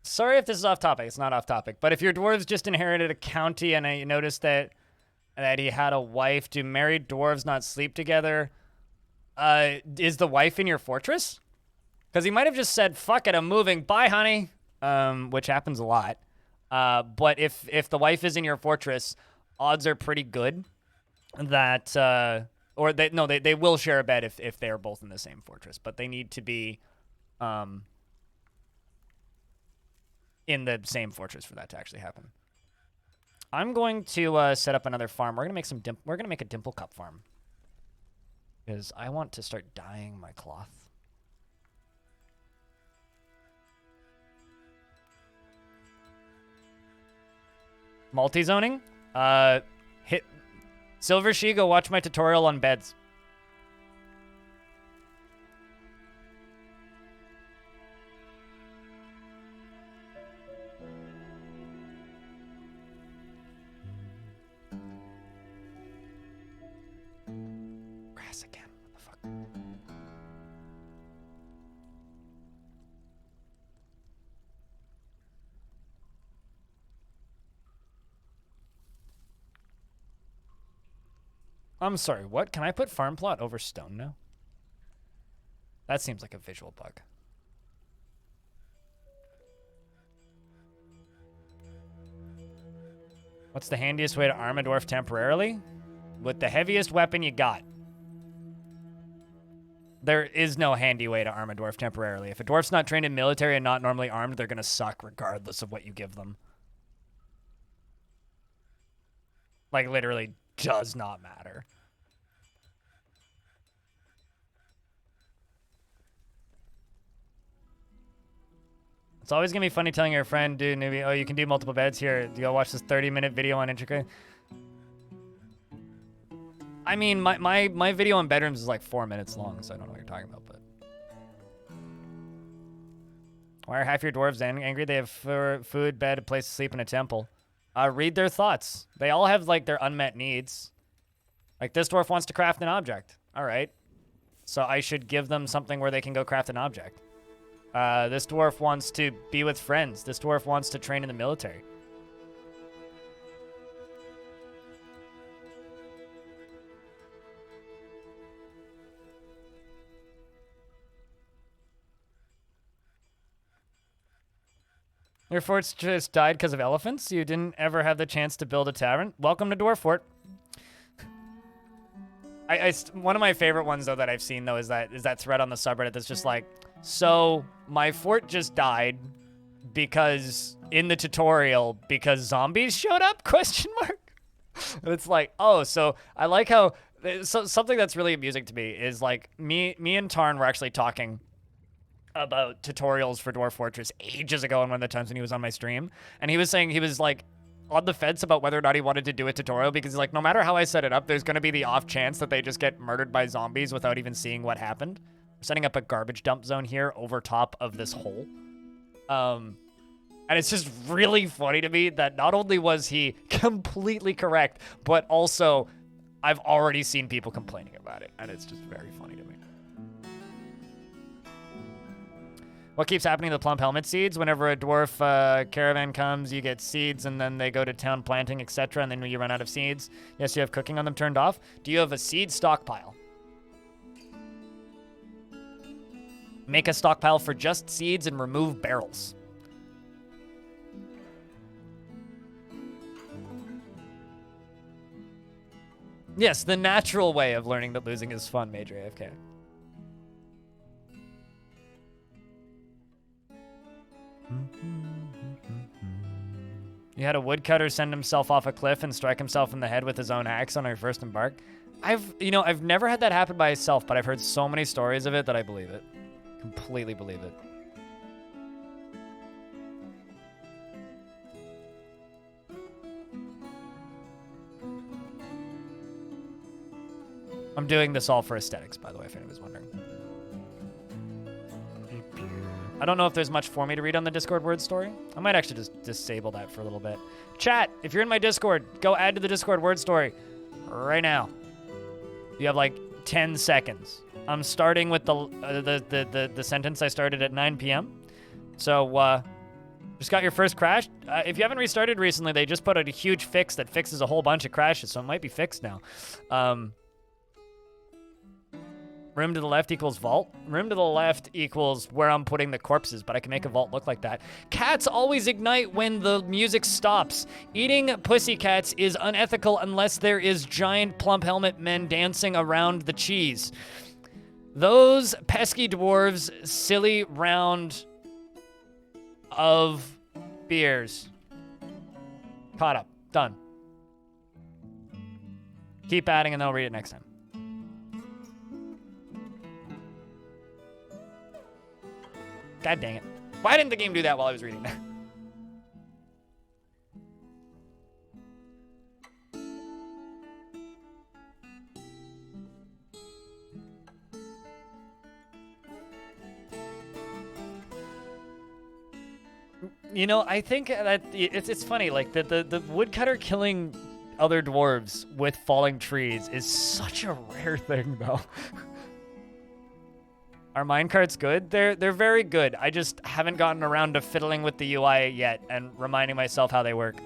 Speaker 1: Sorry if this is off topic. It's not off topic. But if your dwarves just inherited a county and I noticed that he had a wife, do married dwarves not sleep together? Is the wife in your fortress? Because he might have just said, fuck it, I'm moving. Bye, honey. Which happens a lot. But if the wife is in your fortress, odds are pretty good that... they will share a bed if they're both in the same fortress. But they need to be... in the same fortress for that to actually happen. I'm going to set up another farm. We're gonna make a dimple cup farm because I want to start dyeing my cloth. Multi-zoning. Hit Silver She. Go watch my tutorial on beds. Again. What the fuck? I'm sorry, what? Can I put farm plot over stone now? That seems like a visual bug. What's the handiest way to arm a dwarf temporarily? With the heaviest weapon you got. There is no handy way to arm a dwarf temporarily. If a dwarf's not trained in military and not normally armed, they're going to suck regardless of what you give them. Like, literally does not matter. It's always going to be funny telling your friend, dude, maybe, oh, you can do multiple beds here. Go watch this 30-minute video on intricate. I mean, my video on bedrooms is like 4 minutes long, so I don't know what you're talking about, but... Why are half your dwarves angry? They have food, bed, a place to sleep, and a temple. Read their thoughts. They all have, like, their unmet needs. Like, this dwarf wants to craft an object. All right. So I should give them something where they can go craft an object. This dwarf wants to be with friends. This dwarf wants to train in the military. Your forts just died because of elephants? You didn't ever have the chance to build a tavern? Welcome to Dwarf Fort. One of my favorite ones, though, that I've seen, though, is that thread on the subreddit that's just like, so my fort just died because in the tutorial because zombies showed up? Question mark. And it's like, oh, so I like how something that's really amusing to me is like me and Tarn were actually talking about tutorials for Dwarf Fortress ages ago, and one of the times when he was on my stream, and he was saying he was like on the fence about whether or not he wanted to do a tutorial because he's like, no matter how I set it up, there's going to be the off chance that they just get murdered by zombies without even seeing what happened. We're setting up a garbage dump zone here over top of this hole. And it's just really funny to me that not only was he completely correct, but also I've already seen people complaining about it, and it's just very funny to me. What keeps happening to the plump helmet seeds? Whenever a dwarf caravan comes, you get seeds, and then they go to town planting, etc., and then you run out of seeds. Yes, you have cooking on them turned off. Do you have a seed stockpile? Make a stockpile for just seeds and remove barrels. Yes, the natural way of learning that losing is fun, Major AFK. You had a woodcutter send himself off a cliff and strike himself in the head with his own axe on our first embark. I've never had that happen by myself, but I've heard so many stories of it that I believe it. Completely believe it. I'm doing this all for aesthetics, by the way, if anyone was wondering. I don't know if there's much for me to read on the Discord word story. I might actually just disable that for a little bit. Chat, if you're in my Discord, go add to the Discord word story right now. You have like 10 seconds. I'm starting with the sentence I started at 9 p.m. So, just got your first crash. If you haven't restarted recently, they just put out a huge fix that fixes a whole bunch of crashes, so it might be fixed now. Room to the left equals vault. Room to the left equals where I'm putting the corpses, but I can make a vault look like that. Cats always ignite when the music stops. Eating pussycats is unethical unless there is giant plump helmet men dancing around the cheese. Those pesky dwarves, silly round of beers. Caught up. Done. Keep adding and then I'll read it next time. God dang it. Why didn't the game do that while I was reading that? You know, I think that it's funny, like the woodcutter killing other dwarves with falling trees is such a rare thing, though. Are minecarts good? They're very good. I just haven't gotten around to fiddling with the UI yet and reminding myself how they work.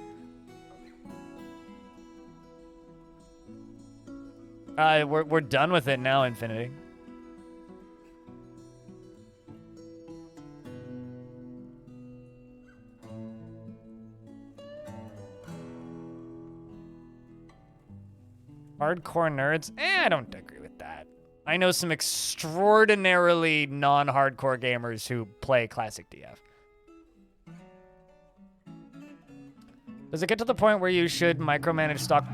Speaker 1: We're done with it now, Infinity. Hardcore nerds? I don't agree with that. I know some extraordinarily non-hardcore gamers who play classic DF. Does it get to the point where you should micromanage stock...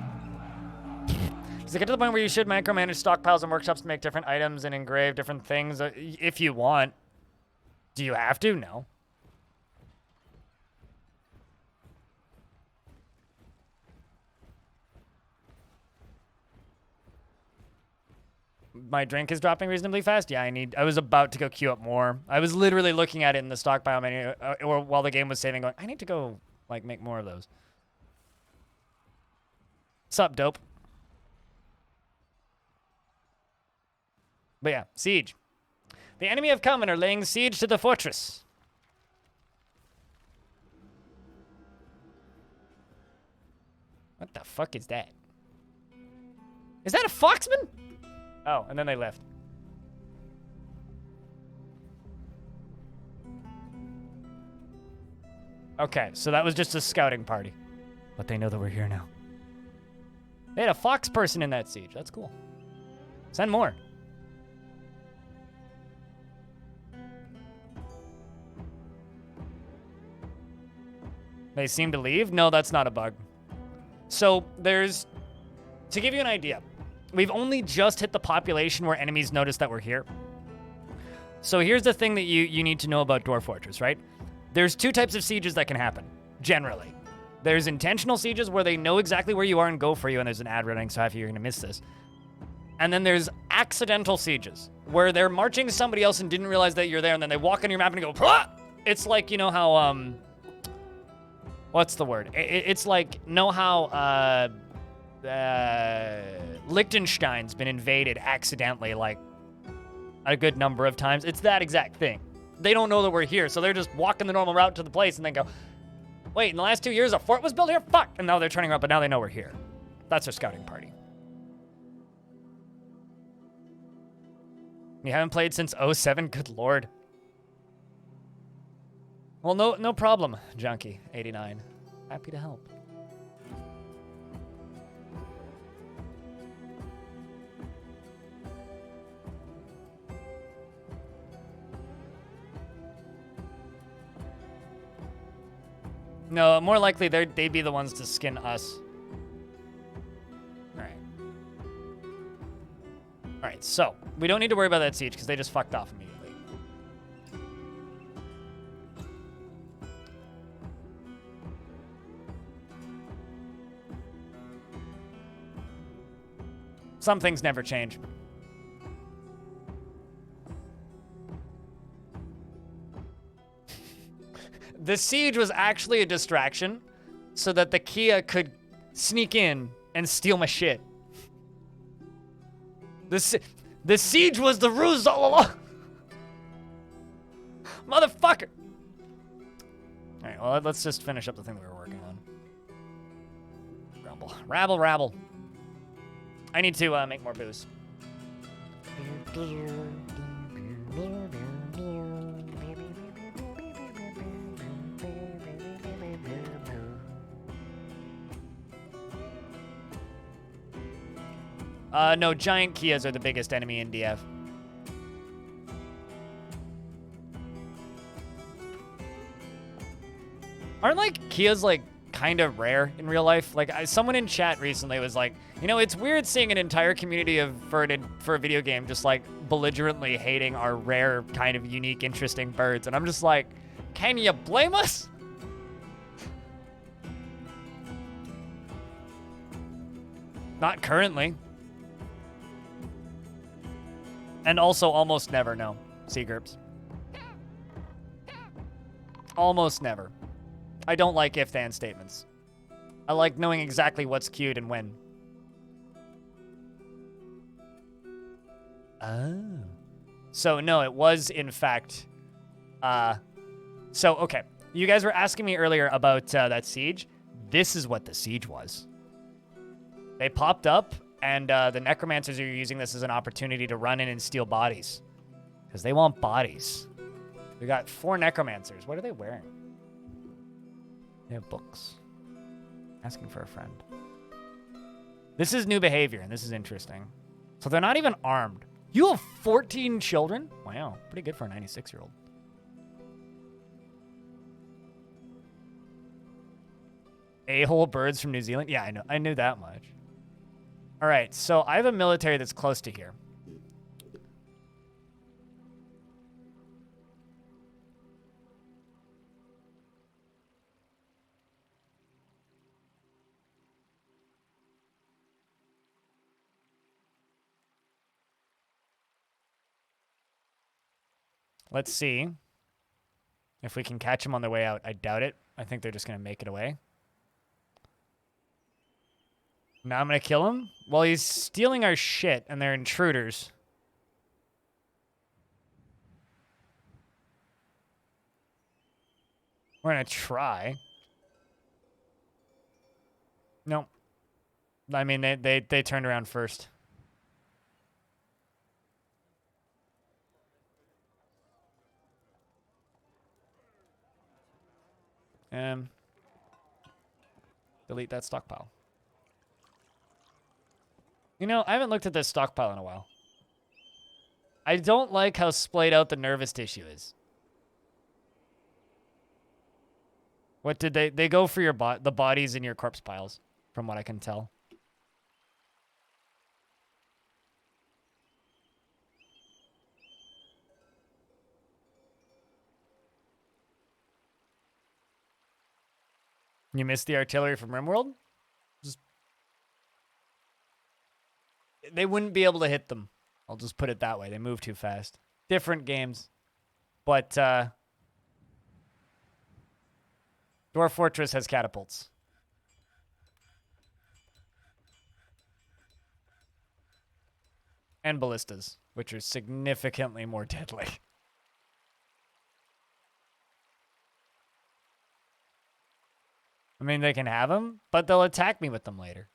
Speaker 1: Does it get to the point where you should micromanage stockpiles and workshops to make different items and engrave different things? If you want. Do you have to? No. My drink is dropping reasonably fast. Yeah, I was about to go queue up more. I was literally looking at it in the stockpile menu or while the game was saving, going, I need to go like make more of those. Sup, dope? But yeah, siege. The enemy have come and are laying siege to the fortress. What the fuck is that? Is that a foxman? Oh, and then they left. Okay, so that was just a scouting party. But they know that we're here now. They had a fox person in that siege. That's cool. Send more. They seem to leave? No, that's not a bug. So there's... To give you an idea, we've only just hit the population where enemies notice that we're here. So here's the thing that you need to know about Dwarf Fortress, right? There's two types of sieges that can happen, generally. There's intentional sieges where they know exactly where you are and go for you, and there's an ad running, so half of you are going to miss this. And then there's accidental sieges, where they're marching somebody else and didn't realize that you're there, and then they walk on your map and go, "Pah!" It's like, you know how, what's the word? It's like, know how, Liechtenstein's been invaded accidentally, like, a good number of times. It's that exact thing. They don't know that we're here, so they're just walking the normal route to the place and then go, wait, in the last 2 years a fort was built here? Fuck! And now they're turning around, but now they know we're here. That's their scouting party. You haven't played since 07? Good lord. Well, no problem, Junkie89. Happy to help. No, more likely they'd be the ones to skin us. Alright. Alright, so, we don't need to worry about that siege, because they just fucked off immediately. Some things never change. The siege was actually a distraction so that the Kia could sneak in and steal my shit. The siege was the ruse all along. Motherfucker. All right, well, let's just finish up the thing that we were working on. Rabble. I need to make more booze. No, giant Kias are the biggest enemy in DF. Aren't, like, Kias, like, kind of rare in real life? Like, someone in chat recently was like, you know, it's weird seeing an entire community for a video game just, like, belligerently hating our rare, kind of unique, interesting birds. And I'm just like, can you blame us? Not currently. And also almost never, no. Seagrips. Almost never. I don't like if-then statements. I like knowing exactly what's queued and when. Oh. So, no, it was, in fact... okay. You guys were asking me earlier about that siege. This is what the siege was. They popped up, and the necromancers are using this as an opportunity to run in and steal bodies. Because they want bodies. We got 4 necromancers. What are they wearing? They have books. Asking for a friend. This is new behavior, and this is interesting. So they're not even armed. You have 14 children? Wow, pretty good for a 96-year-old. A-hole birds from New Zealand? Yeah, I know. I knew that much. All right, so I have a military that's close to here. Let's see if we can catch them on their way out. I doubt it. I think they're just going to make it away. Now I'm going to kill him? Well, he's stealing our shit, and they're intruders. We're going to try. Nope. I mean, they turned around first. Delete that stockpile. You know, I haven't looked at this stockpile in a while. I don't like how splayed out the nervous tissue is. What did they go for your the bodies in your corpse piles, from what I can tell. You missed the artillery from RimWorld? They wouldn't be able to hit them. I'll just put it that way. They move too fast. Different games. But, Dwarf Fortress has catapults. And ballistas, which are significantly more deadly. I mean, they can have them, but they'll attack me with them later.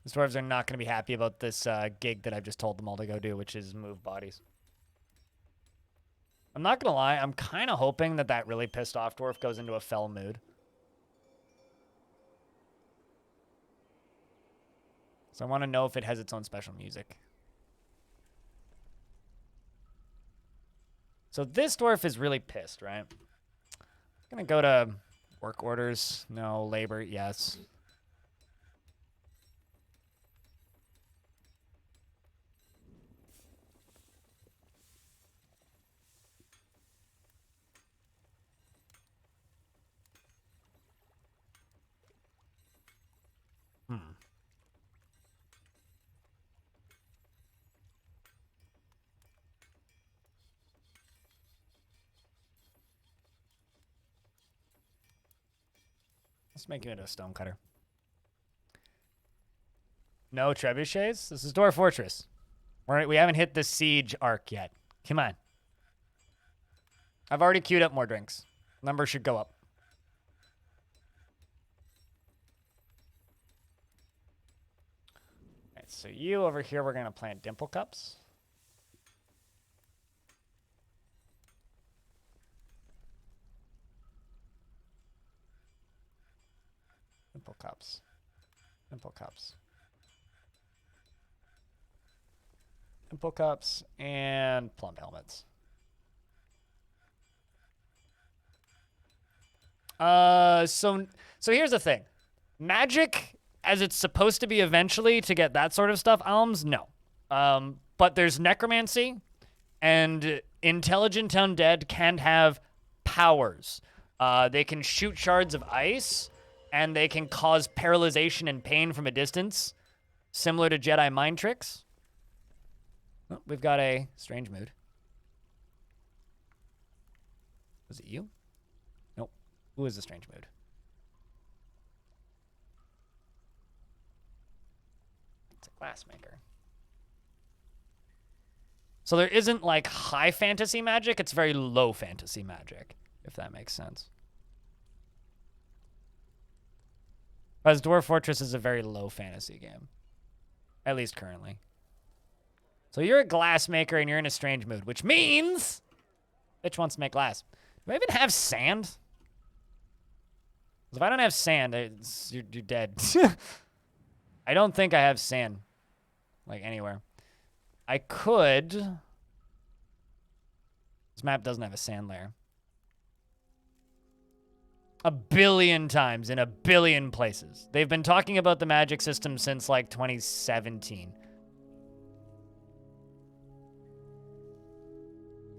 Speaker 1: The dwarves are not going to be happy about this gig that I've just told them all to go do, which is move bodies. I'm not going to lie. I'm kind of hoping that that really pissed off dwarf goes into a fell mood. So I want to know if it has its own special music. So this dwarf is really pissed, right? I'm going to go to work orders. No. Labor, yes. Let's make you into a stonecutter. No trebuchets? This is Dwarf Fortress. We haven't hit the siege arc yet. Come on. I've already queued up more drinks. Number should go up. All right, so you over here, we're going to plant dimple cups. Dimple cups. Dimple cups. Dimple cups and plum helmets. So here's the thing. Magic, as it's supposed to be eventually to get that sort of stuff, alms, no. But there's necromancy, and intelligent undead can have powers. They can shoot shards of ice, and they can cause paralyzation and pain from a distance, similar to Jedi mind tricks. Oh, we've got a strange mood. Was it you? Nope. Who is the strange mood? It's a glassmaker. So there isn't like high fantasy magic, it's very low fantasy magic, if that makes sense. Because Dwarf Fortress is a very low fantasy game. At least currently. So you're a glassmaker and you're in a strange mood, which means bitch wants to make glass. Do I even have sand? 'Cause if I don't have sand, you're dead. I don't think I have sand, like anywhere. I could. This map doesn't have a sand layer. A billion times in a billion places. They've been talking about the magic system since like 2017.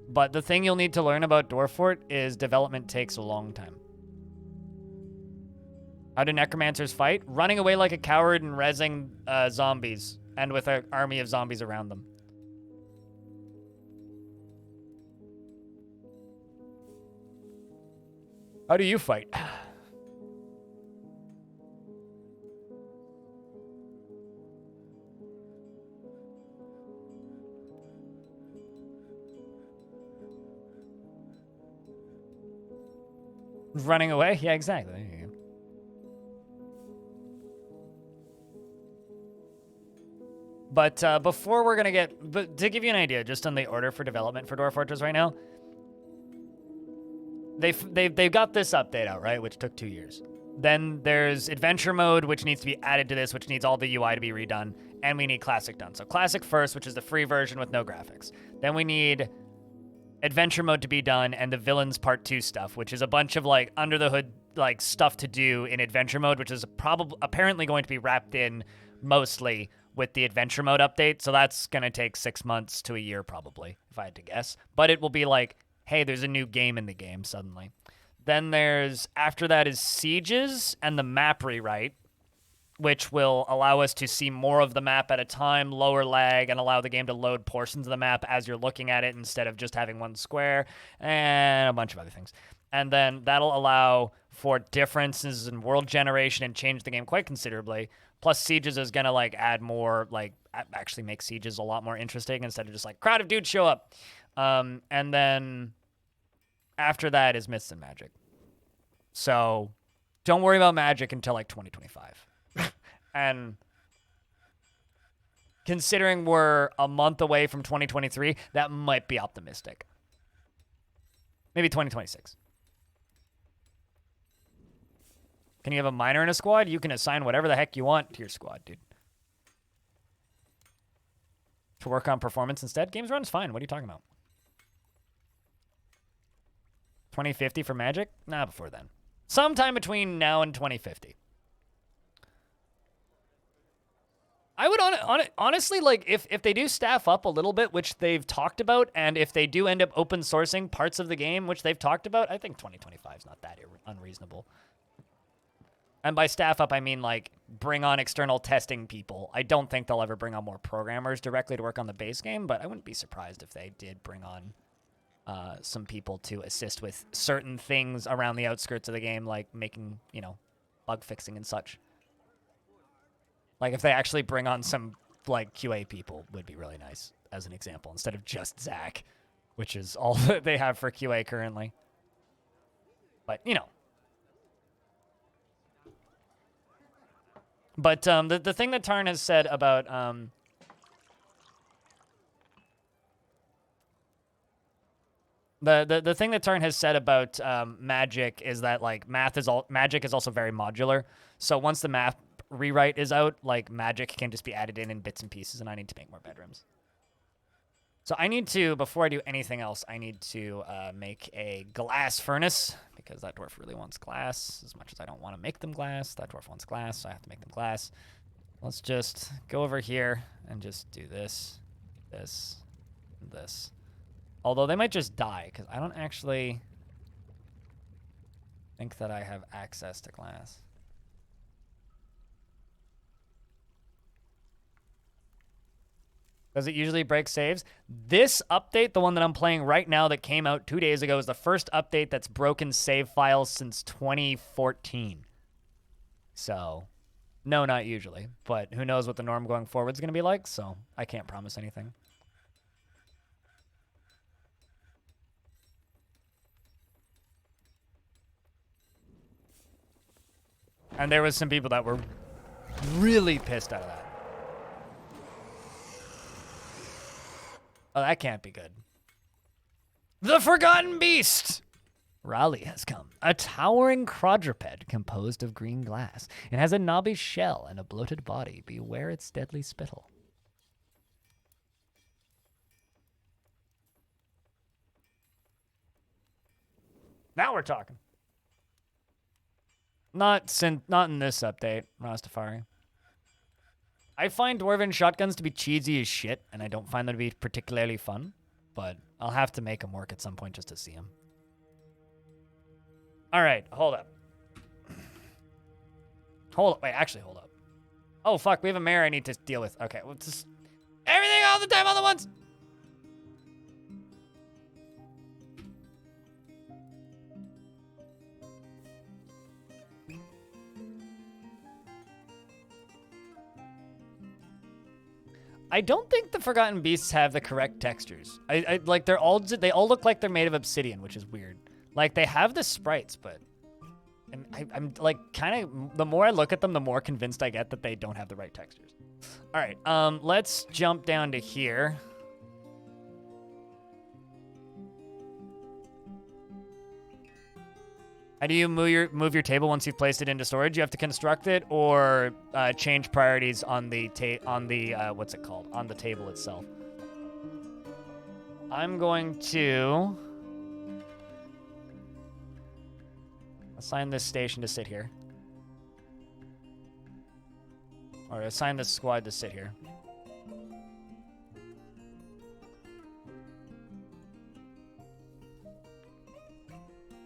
Speaker 1: But the thing you'll need to learn about Dwarf Fort is development takes a long time. How do necromancers fight? Running away like a coward and rezzing zombies, and with an army of zombies around them. How do you fight? Running away? Yeah, exactly. There you go. But before we're gonna but to give you an idea, just on the order for development for Dwarf Fortress right now, they've got this update out, right, which took 2 years. Then there's adventure mode, which needs to be added to this, which needs all the UI to be redone, and we need classic done. So classic first, which is the free version with no graphics. Then we need adventure mode to be done, and the villains part 2 stuff, which is a bunch of like under the hood like stuff to do in adventure mode, which is apparently going to be wrapped in mostly with the adventure mode update. So that's going to take 6 months to a year probably, if I had to guess. But it will be like, hey, there's a new game in the game suddenly. Then after that is Sieges and the map rewrite, which will allow us to see more of the map at a time, lower lag, and allow the game to load portions of the map as you're looking at it instead of just having one square, and a bunch of other things. And then that'll allow for differences in world generation and change the game quite considerably. Plus, Sieges is going to like add more, like actually make Sieges a lot more interesting instead of just like crowd of dudes show up. And then after that is Myths and Magic. So don't worry about Magic until like 2025. And considering we're a month away from 2023, that might be optimistic. Maybe 2026. Can you have a miner in a squad? You can assign whatever the heck you want to your squad, dude. To work on performance instead? Games run's fine. What are you talking about? 2050 for Magic? Nah, before then. Sometime between now and 2050. I would honestly, like, if they do staff up a little bit, which they've talked about, and if they do end up open sourcing parts of the game, which they've talked about, I think 2025 is not that unreasonable. And by staff up, I mean, like, bring on external testing people. I don't think they'll ever bring on more programmers directly to work on the base game, but I wouldn't be surprised if they did bring on some people to assist with certain things around the outskirts of the game, like making, you know, bug fixing and such. Like if they actually bring on some like QA people would be really nice as an example instead of just Zach, which is all that they have for QA currently. But, you know. But the thing that Tarn has said about the thing that Tarn has said about magic is that like magic is also very modular. So once the map rewrite is out, like magic can just be added in bits and pieces, and I need to make more bedrooms. So I need to, before I do anything else, I need to make a glass furnace, because that dwarf really wants glass. As much as I don't want to make them glass, that dwarf wants glass, so I have to make them glass. Let's just go over here and just do this, this, and this. Although they might just die, because I don't actually think that I have access to glass. Does it usually break saves? This update, the one that I'm playing right now that came out 2 days ago, is the first update that's broken save files since 2014. So, no, not usually. But who knows what the norm going forward is going to be like, so I can't promise anything. And there was some people that were really pissed out of that. Oh, that can't be good. The Forgotten Beast! Raleigh has come. A towering quadruped composed of green glass. It has a knobby shell and a bloated body. Beware its deadly spittle. Now we're talking. Not in this update, Rastafari. I find Dwarven shotguns to be cheesy as shit, and I don't find them to be particularly fun, but I'll have to make them work at some point just to see them. All right, hold up. Hold up. Wait, actually, hold up. Oh, fuck, we have a mayor I need to deal with. Okay, well, just everything all the time all at once. I don't think the Forgotten Beasts have the correct textures. I like they all look like they're made of obsidian, which is weird. Like they have the sprites, but I'm like kind of the more I look at them, the more convinced I get that they don't have the right textures. All right, let's jump down to here. How do you move your table once you've placed it into storage? You have to construct it or change priorities on the what's it called? On the table itself. I'm going to assign this station to sit here. Or assign this squad to sit here.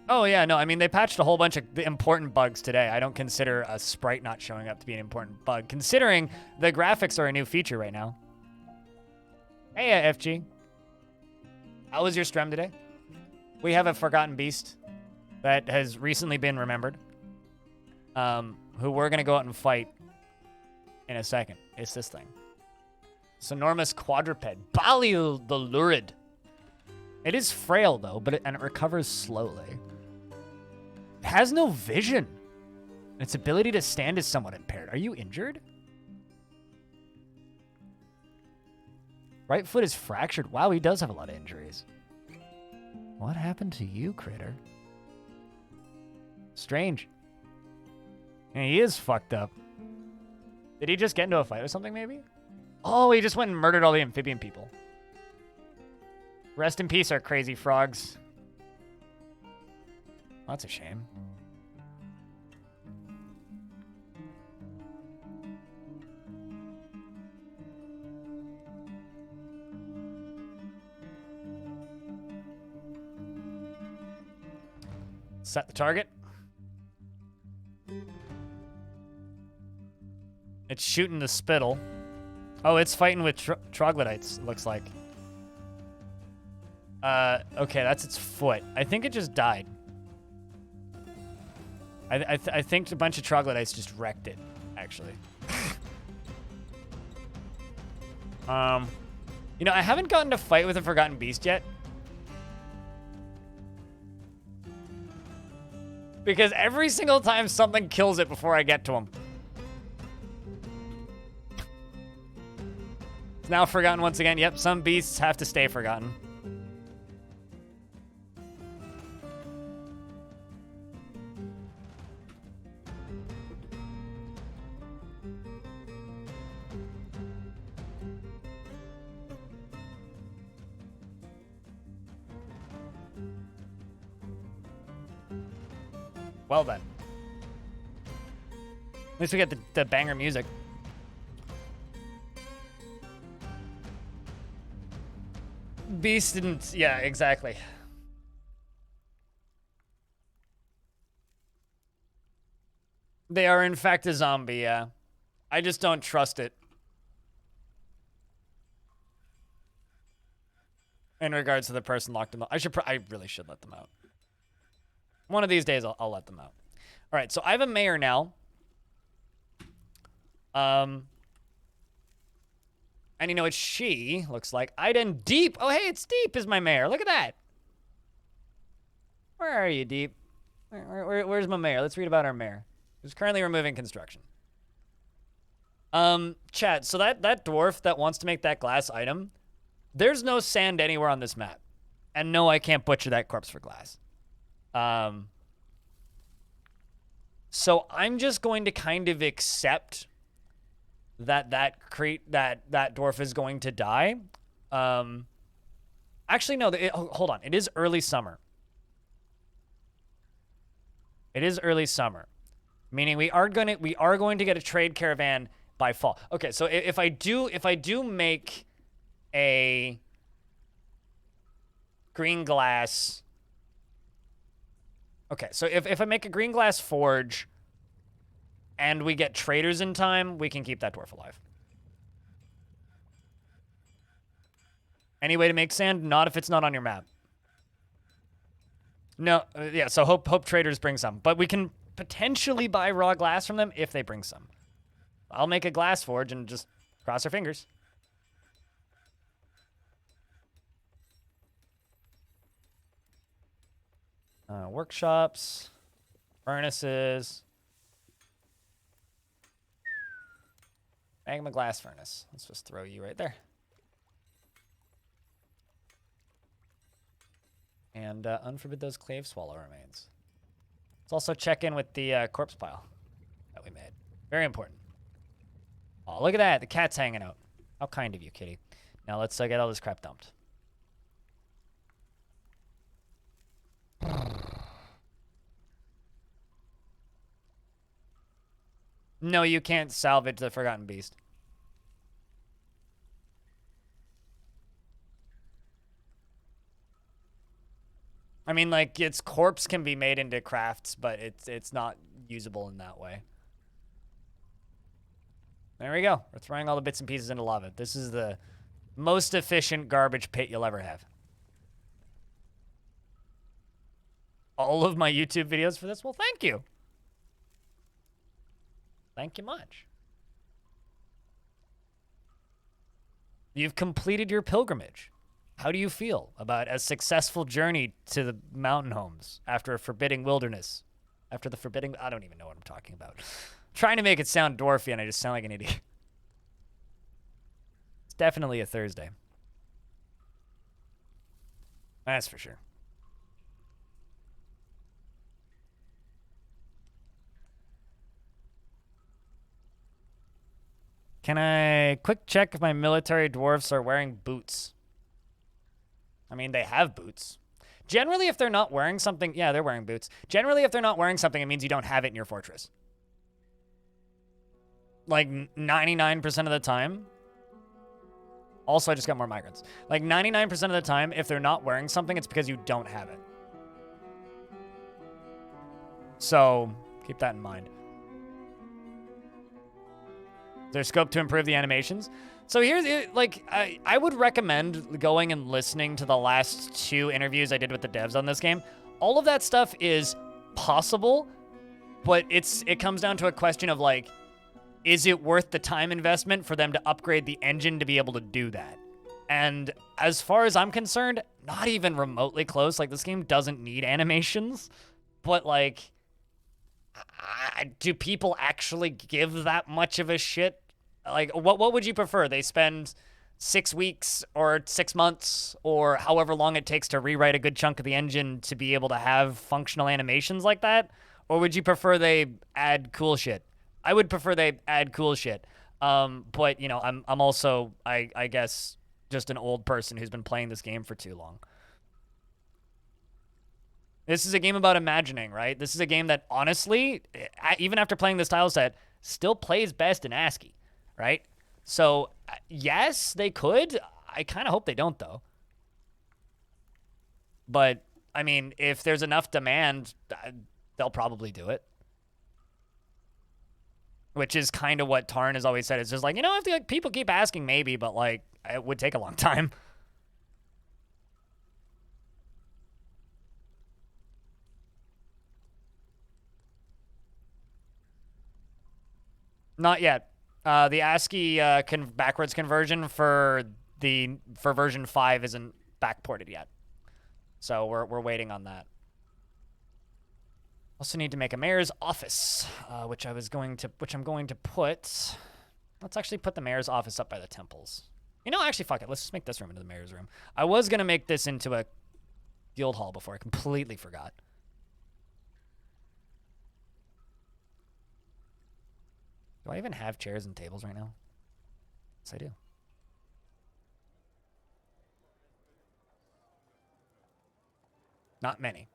Speaker 1: Oh, yeah, no, I mean, they patched a whole bunch of important bugs today. I don't consider a sprite not showing up to be an important bug, considering the graphics are a new feature right now. Hey, FG. How was your stream today? We have a Forgotten Beast that has recently been remembered, who we're going to go out and fight in a second. It's this thing. This enormous quadruped. Baliu the Lurid. It is frail, though, and it recovers slowly. It has no vision. Its ability to stand is somewhat impaired. Are you injured? Right foot is fractured. Wow, he does have a lot of injuries. What happened to you, critter? Strange. Yeah, he is fucked up. Did he just get into a fight or something, maybe? Oh, he just went and murdered all the amphibian people. Rest in peace, our crazy frogs. Well, that's a shame. Set the target. It's shooting the spittle. Oh, it's fighting with troglodytes, it looks like. Okay, that's its foot. I think it just died. I think a bunch of troglodytes just wrecked it, actually. You know, I haven't gotten to fight with a Forgotten Beast yet. Because every single time something kills it before I get to him. It's now forgotten once again. Yep, some beasts have to stay forgotten. Well then. At least we get the banger music. Beast didn't... Yeah, exactly. They are in fact a zombie, yeah. I just don't trust it. In regards to the person locked them out. I really should let them out. One of these days, I'll let them out. All right, so I have a mayor now. And you know, it's she, looks like. Iden Deep. Oh, hey, it's Deep is my mayor. Look at that. Where are you, Deep? Where's my mayor? Let's read about our mayor. Who's currently removing construction. Chat, so that dwarf that wants to make that glass item, there's no sand anywhere on this map. And no, I can't butcher that corpse for glass. So I'm just going to kind of accept that dwarf is going to die. Actually, no. Hold on. It is early summer. It is early summer, meaning we are going to get a trade caravan by fall. Okay, so if I do make a green glass. Okay, so if I make a green glass forge and we get traders in time, we can keep that dwarf alive. Any way to make sand? Not if it's not on your map. No, yeah, so hope traders bring some. But we can potentially buy raw glass from them if they bring some. I'll make a glass forge and just cross our fingers. Workshops, furnaces, magma glass furnace. Let's just throw you right there. And unforbid those clave swallow remains. Let's also check in with the corpse pile that we made. Very important. Oh, look at that. The cat's hanging out. How kind of you, kitty. Now let's get all this crap dumped. No, you can't salvage the Forgotten Beast. I mean, like, its corpse can be made into crafts, but it's not usable in that way. There we go. We're throwing all the bits and pieces into lava. This is the most efficient garbage pit you'll ever have. All of my YouTube videos for this? Well, thank you. Thank you much. You've completed your pilgrimage. How do you feel about a successful journey to the mountain homes after a forbidding wilderness? After the forbidding... I don't even know what I'm talking about. Trying to make it sound dwarfy and I just sound like an idiot. It's definitely a Thursday. That's for sure. Can I quick check if my military dwarfs are wearing boots? I mean, they have boots. Generally, if they're not wearing something... Yeah, they're wearing boots. Generally, if they're not wearing something, it means you don't have it in your fortress. Like, 99% of the time. Also, I just got more migrants. Like, 99% of the time, if they're not wearing something, it's because you don't have it. So, keep that in mind. There's scope to improve the animations. So here's, like, I would recommend going and listening to the last 2 interviews I did with the devs on this game. All of that stuff is possible, But it comes down to a question of like, is it worth the time investment for them to upgrade the engine to be able to do that? And as far as I'm concerned, not even remotely close. Like, this game doesn't need animations, but like, do people actually give that much of a shit? Like, what would you prefer? They spend 6 weeks or 6 months or however long it takes to rewrite a good chunk of the engine to be able to have functional animations like that? Or would you prefer they add cool shit? I would prefer they add cool shit. But, you know, I'm also, I guess, just an old person who's been playing this game for too long. This is a game about imagining, right? This is a game that, honestly, even after playing this tile set, still plays best in ASCII, right? So, yes, they could. I kind of hope they don't, though. But, I mean, if there's enough demand, they'll probably do it. Which is kind of what Tarn has always said. It's just like, you know, if people keep asking, maybe, but, like, it would take a long time. Not yet. The ASCII backwards conversion for version 5 isn't backported yet, so we're waiting on that. Also need to make a mayor's office, which I'm going to put. Let's actually put the mayor's office up by the temples. You know, actually, fuck it. Let's just make this room into the mayor's room. I was gonna make this into a guild hall before. I completely forgot. Do I even have chairs and tables right now? Yes, I do. Not many.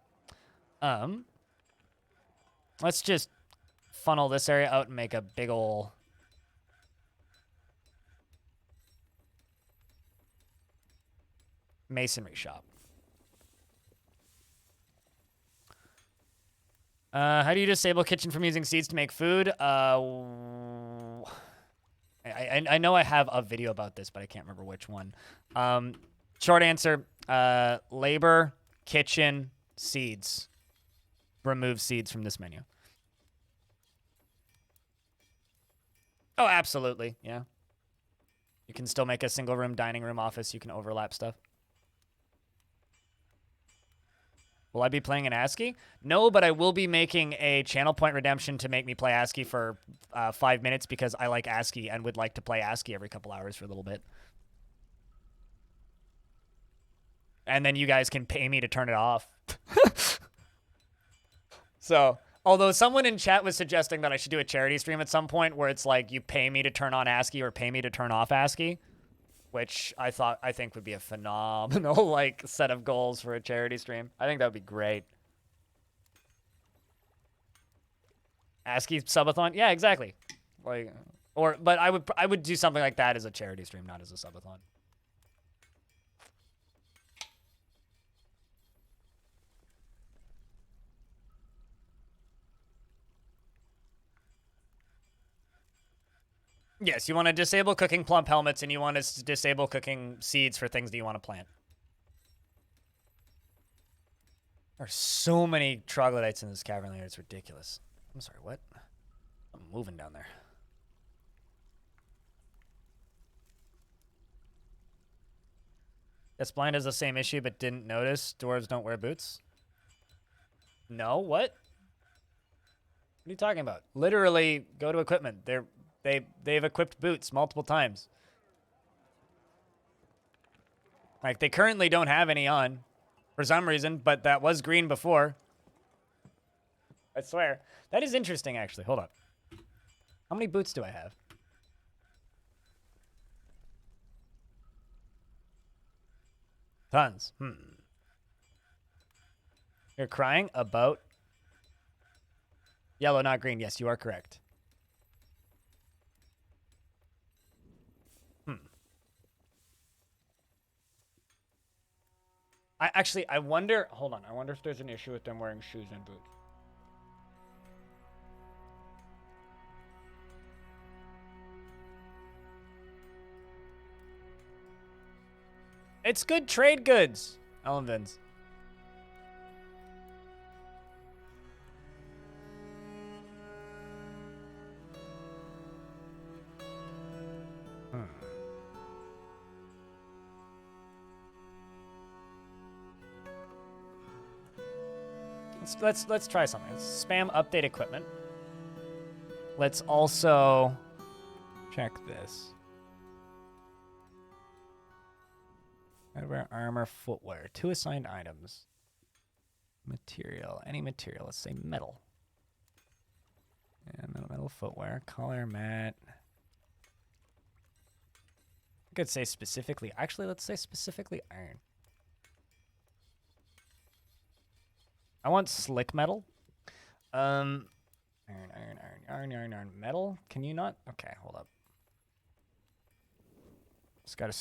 Speaker 1: Let's just funnel this area out and make a big ol' masonry shop. How do you disable kitchen from using seeds to make food? I know I have a video about this, but I can't remember which one. Short answer, labor, kitchen, seeds. Remove seeds from this menu. Oh, absolutely, yeah. You can still make a single room, dining room, office. You can overlap stuff. Will I be playing in ASCII? No, but I will be making a channel point redemption to make me play ASCII for 5 minutes because I like ASCII and would like to play ASCII every couple hours for a little bit. And then you guys can pay me to turn it off. So, although someone in chat was suggesting that I should do a charity stream at some point where it's like you pay me to turn on ASCII or pay me to turn off ASCII, which I think would be a phenomenal like set of goals for a charity stream. I think that would be great. ASCII subathon? Yeah, exactly. Like, but I would do something like that as a charity stream, not as a subathon. Yes, you want to disable cooking plump helmets, and you want to disable cooking seeds for things that you want to plant. There are so many troglodytes in this cavern layer, it's ridiculous. I'm sorry, what? I'm moving down there. Yes, Blind has the same issue, but didn't notice. Dwarves don't wear boots? No, what? What are you talking about? Literally, go to equipment. They've equipped boots multiple times. Like, they currently don't have any on for some reason, but that was green before. I swear. That is interesting, actually. Hold up. How many boots do I have? Tons. You're crying about yellow, not green. Yes, you are correct. I wonder, hold on. I wonder if there's an issue with them wearing shoes and boots. It's good trade goods, Ellen Vins. Let's try something. Let's spam update equipment. Let's also check this. Hardware, armor, footwear. 2 assigned items. Material. Any material. Let's say metal. And metal footwear. Collar, mat. I could say specifically. Actually, let's say specifically iron. I want slick metal. Iron. Metal. Can you not? Okay, hold up. Just gotta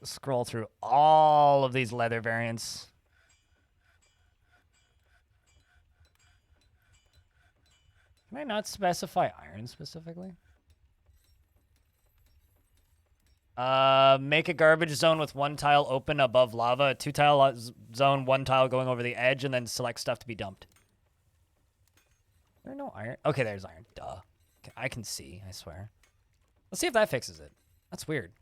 Speaker 1: scroll through all of these leather variants. Can I not specify iron specifically? Make a garbage zone with 1 tile open above lava, a 2 tile zone, 1 tile going over the edge, and then select stuff to be dumped. Is there no iron? Okay, there's iron. Duh. Okay, I can see, I swear. Let's see if that fixes it. That's weird.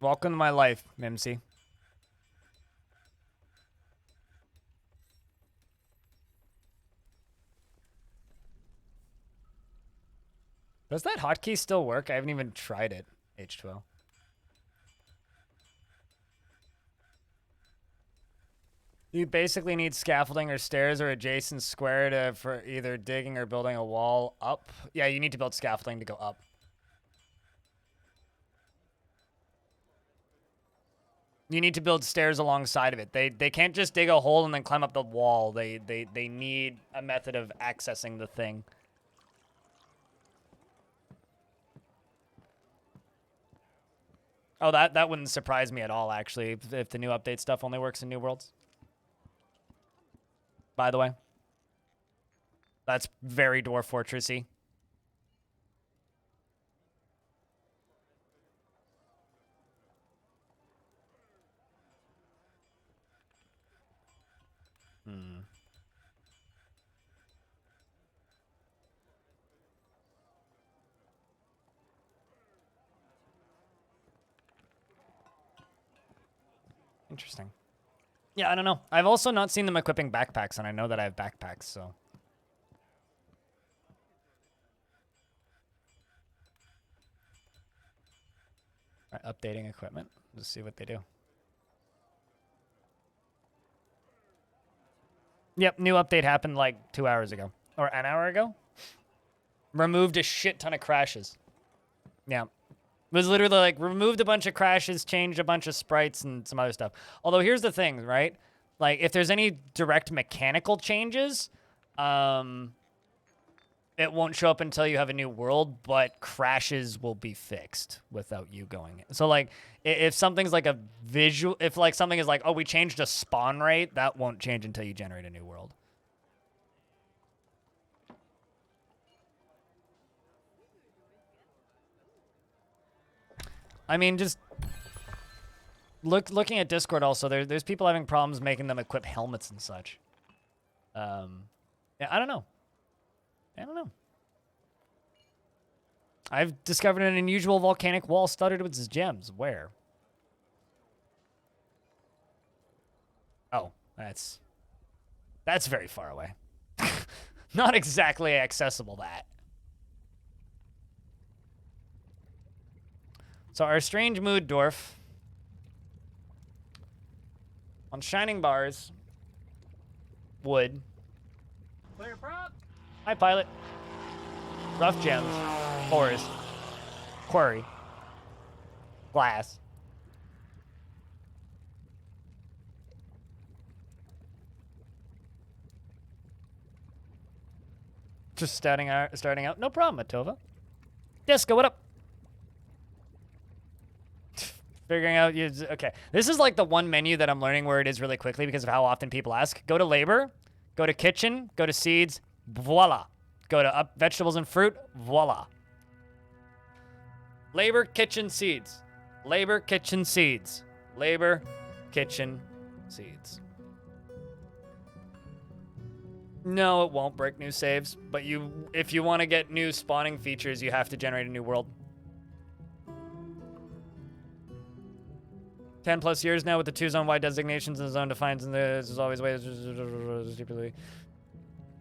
Speaker 1: Welcome to my life, Mimsy. Does that hotkey still work? I haven't even tried it. H12. You basically need scaffolding or stairs or adjacent square for either digging or building a wall up. Yeah, you need to build scaffolding to go up. You need to build stairs alongside of it. They can't just dig a hole and then climb up the wall. They need a method of accessing the thing. Oh, that wouldn't surprise me at all, actually, if the new update stuff only works in New Worlds. By the way. That's very Dwarf Fortress-y. Interesting. Yeah, I don't know. I've also not seen them equipping backpacks, and I know that I have backpacks, so. All right, updating equipment. Let's see what they do. Yep, new update happened like 2 hours ago. Or an hour ago? Removed a shit ton of crashes. Yeah. It was literally like removed a bunch of crashes, changed a bunch of sprites and some other stuff. Although here's the thing, right? Like if there's any direct mechanical changes, it won't show up until you have a new world, but crashes will be fixed without you going. So like if something's like a visual, if like something is like, oh, we changed a spawn rate, that won't change until you generate a new world. I mean, just looking at Discord also, there's people having problems making them equip helmets and such. Yeah, I don't know. I don't know. I've discovered an unusual volcanic wall studded with gems. Where? Oh, that's very far away. Not exactly accessible, that. So our strange mood dwarf on shining bars, wood. Clear prop. Hi, pilot. Rough gems, forest, quarry, glass. Just starting out. No problem, Matova. Disco, what up? Figuring out, okay. This is like the one menu that I'm learning where it is really quickly because of how often people ask. Go to labor, go to kitchen, go to seeds, voila. Go to up vegetables and fruit, voila. Labor, kitchen, seeds. Labor, kitchen, seeds. Labor, kitchen, seeds. No, it won't break new saves, but if you want to get new spawning features, you have to generate a new world. 10 plus years now with the 2 zone-wide designations and zone defines, and there's always ways stupidly.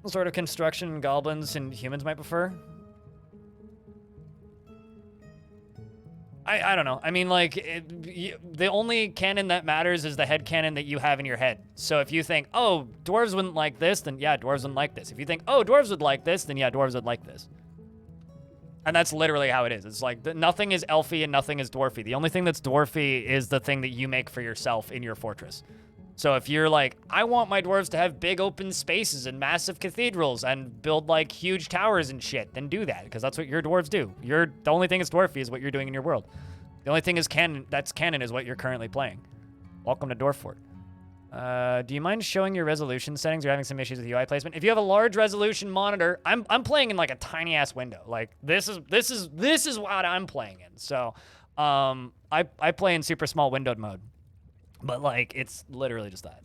Speaker 1: What sort of construction goblins and humans might prefer? I don't know. I mean, like, the only canon that matters is the head canon that you have in your head. So if you think, oh, dwarves wouldn't like this, then yeah, dwarves wouldn't like this. If you think, oh, dwarves would like this, then yeah, dwarves would like this. And that's literally how it is. It's like, nothing is elfy and nothing is dwarfy. The only thing that's dwarfy is the thing that you make for yourself in your fortress. So if you're like, I want my dwarves to have big open spaces and massive cathedrals and build like huge towers and shit, then do that, because that's what your dwarves do. The only thing that's dwarfy is what you're doing in your world. The only thing that's canon is what you're currently playing. Welcome to Dwarf Fort. Do you mind showing your resolution settings? You're having some issues with UI placement. If you have a large resolution monitor, I'm playing in like a tiny ass window. Like this is what I'm playing in. So I play in super small windowed mode. But, like, it's literally just that.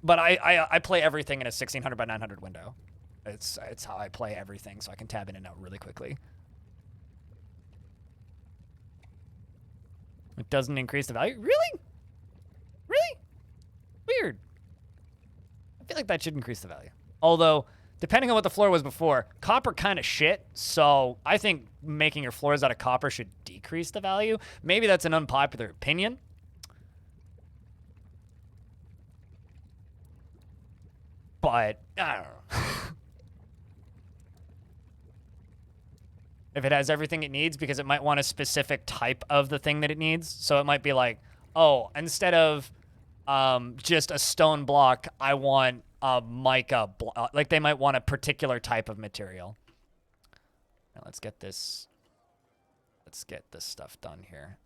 Speaker 1: But I play everything in a 1600 by 900 window. It's how I play everything, so I can tab in and out really quickly. It doesn't increase the value? Really? Really? Weird. I feel like that should increase the value. Although, depending on what the floor was before, copper kind of shit, so I think making your floors out of copper should decrease the value. Maybe that's an unpopular opinion. But, I don't know. If it has everything it needs, because it might want a specific type of the thing that it needs. So it might be like, oh, instead of just a stone block, I want a mica block. Like, they might want a particular type of material. Now, let's get this stuff done here.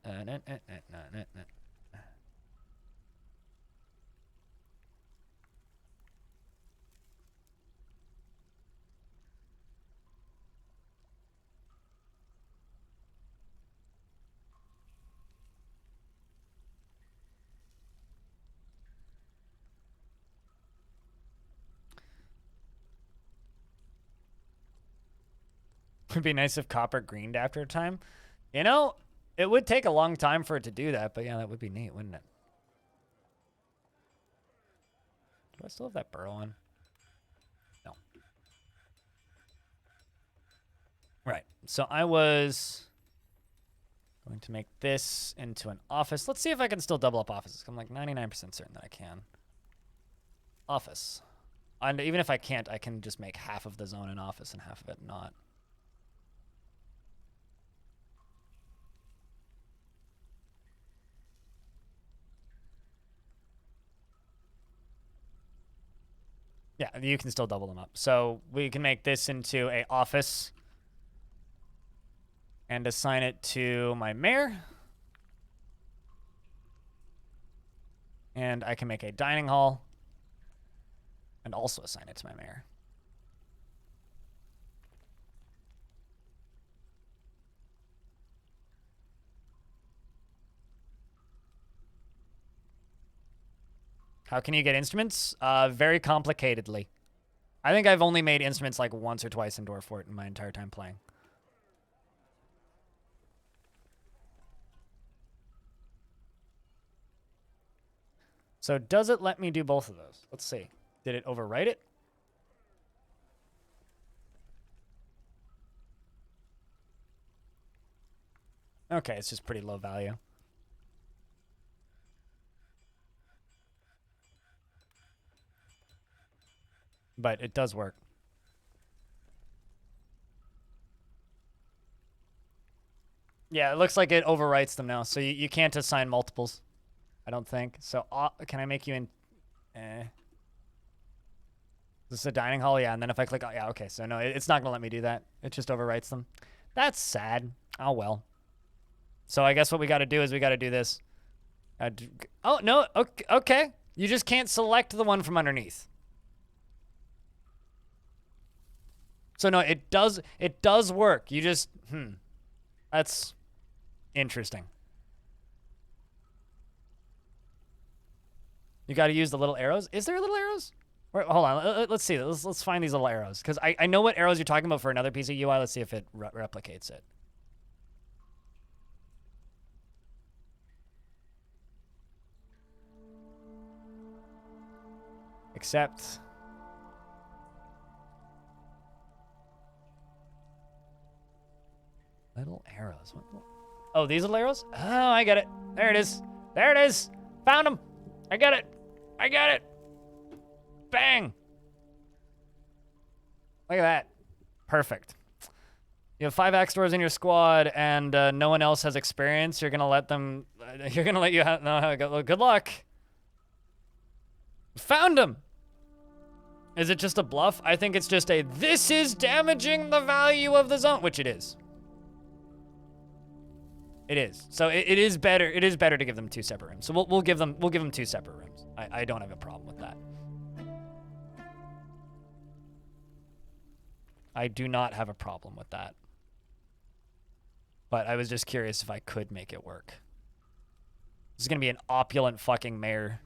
Speaker 1: Would be nice if copper greened after a time. You know, it would take a long time for it to do that, but yeah, that would be neat, wouldn't it? Do I still have that burrow on? No. Right. So I was going to make this into an office. Let's see if I can still double up offices. I'm like 99% certain that I can. Office. And even if I can't, I can just make half of the zone an office and half of it not. Yeah, you can still double them up. So we can make this into a office and assign it to my mayor. And I can make a dining hall and also assign it to my mayor. How can you get instruments? Very complicatedly. I think I've only made instruments like once or twice in Dwarf Fort in my entire time playing. So does it let me do both of those? Let's see. Did it overwrite it? Okay, it's just pretty low value. But it does work. Yeah, it looks like it overwrites them now, so you can't assign multiples, I don't think. So can I make you in... Is this a dining hall? Yeah, and then if I click... Oh, yeah, okay, so no, it's not going to let me do that. It just overwrites them. That's sad. Oh, well. So I guess what we got to do is we got to do this. Oh, no, okay. You just can't select the one from underneath. So no, it does work. You just, that's interesting. You got to use the little arrows. Is there little arrows? Hold on. Let's see. Let's find these little arrows. Because I know what arrows you're talking about for another piece of UI. Let's see if it replicates it. Except... little arrows. Oh, these little arrows? Oh, I get it. There it is. There it is. Found them. I got it. I got it. Bang. Look at that. Perfect. You have 5 axe dwarves in your squad, and no one else has experience. You're gonna let them. You're gonna let you know how to go. Good luck. Found him. Is it just a bluff? I think it's just a. This is damaging the value of the zone, which it is. It is. So it is better. It is better to give them 2 separate rooms. So we'll give them 2 separate rooms. I don't have a problem with that. I do not have a problem with that. But I was just curious if I could make it work. This is gonna be an opulent fucking mayor.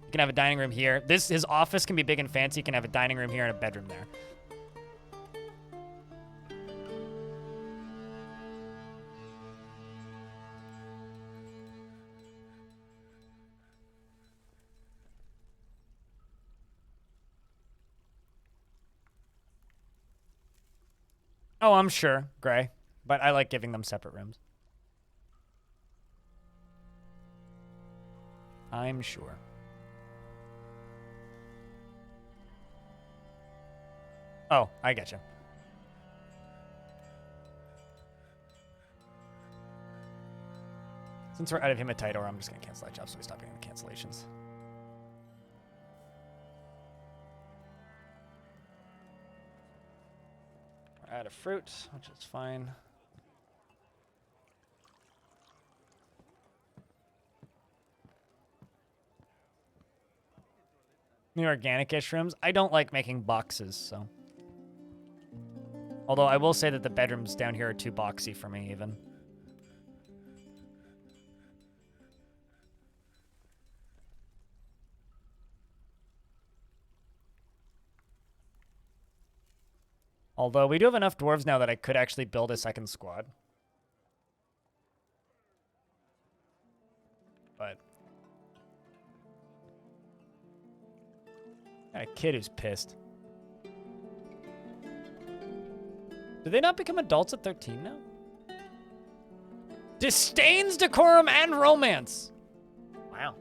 Speaker 1: You can have a dining room here. His office can be big and fancy. You can have a dining room here and a bedroom there. Oh, I'm sure, Gray. But I like giving them separate rooms. I'm sure. Oh, I get you. Since we're out of hematite ore, I'm just going to cancel that job so we stop getting the cancellations. We're out of fruit, which is fine. The organic-ish rooms. I don't like making boxes, so. Although I will say that the bedrooms down here are too boxy for me, even. Although we do have enough dwarves now that I could actually build a second squad. But got a kid who's pissed. Do they not become adults at 13 now? Disdains decorum and romance. Wow.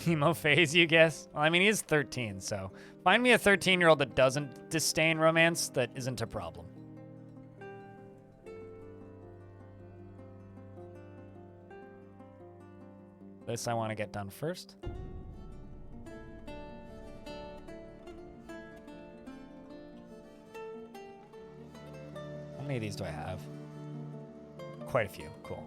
Speaker 1: Emo phase, you guess? Well, I mean, he's 13, so find me a 13-year-old that doesn't disdain romance that isn't a problem. This I want to get done first. How many of these do I have? Quite a few. Cool.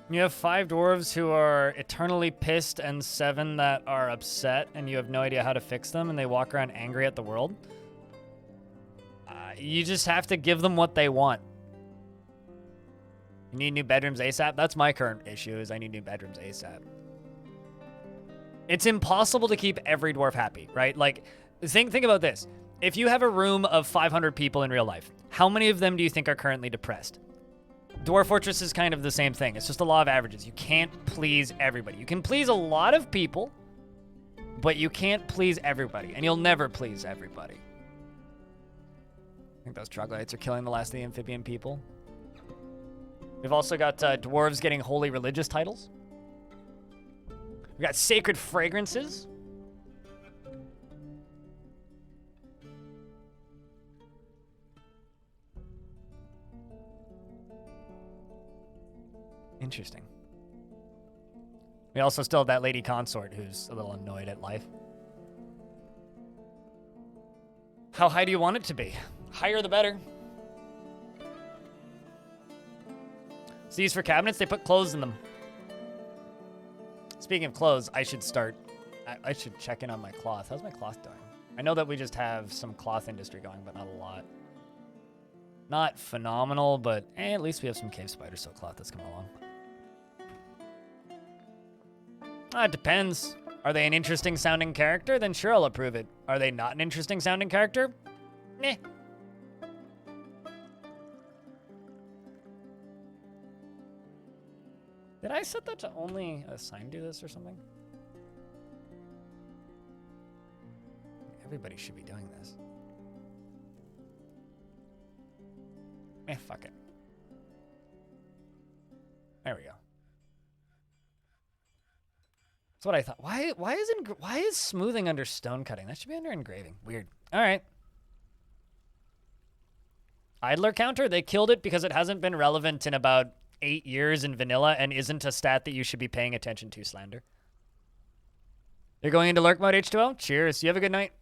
Speaker 1: You have 5 dwarves who are eternally pissed and 7 that are upset, and you have no idea how to fix them, and they walk around angry at the world. You just have to give them what they want. You need new bedrooms ASAP? That's my current issue, is I need new bedrooms ASAP. It's impossible to keep every dwarf happy, right? Like, think about this. If you have a room of 500 people in real life, how many of them do you think are currently depressed? Dwarf Fortress is kind of the same thing. It's just a law of averages. You can't please everybody. You can please a lot of people, but you can't please everybody, and you'll never please everybody. I think those troglodytes are killing the last of the amphibian people. We've also got dwarves getting holy religious titles. We got sacred fragrances. Interesting. We also still have that lady consort who's a little annoyed at life. How high do you want it to be? Higher the better. So these for cabinets, they put clothes in them. Speaking of clothes, I should start... I should check in on my cloth. How's my cloth doing? I know that we just have some cloth industry going, but not a lot. Not phenomenal, but at least we have some cave spider silk cloth that's coming along. It depends. Are they an interesting sounding character? Then sure, I'll approve it. Are they not an interesting sounding character? Meh. Did I set that to only assign do this or something? Everybody should be doing this. Fuck it. There we go. That's what I thought. Why is smoothing under stone cutting? That should be under engraving. Weird. All right. Idler counter, they killed it because it hasn't been relevant in about 8 years in vanilla and isn't a stat that you should be paying attention to, Slander. You're going into lurk mode, H2O? Cheers. You have a good night.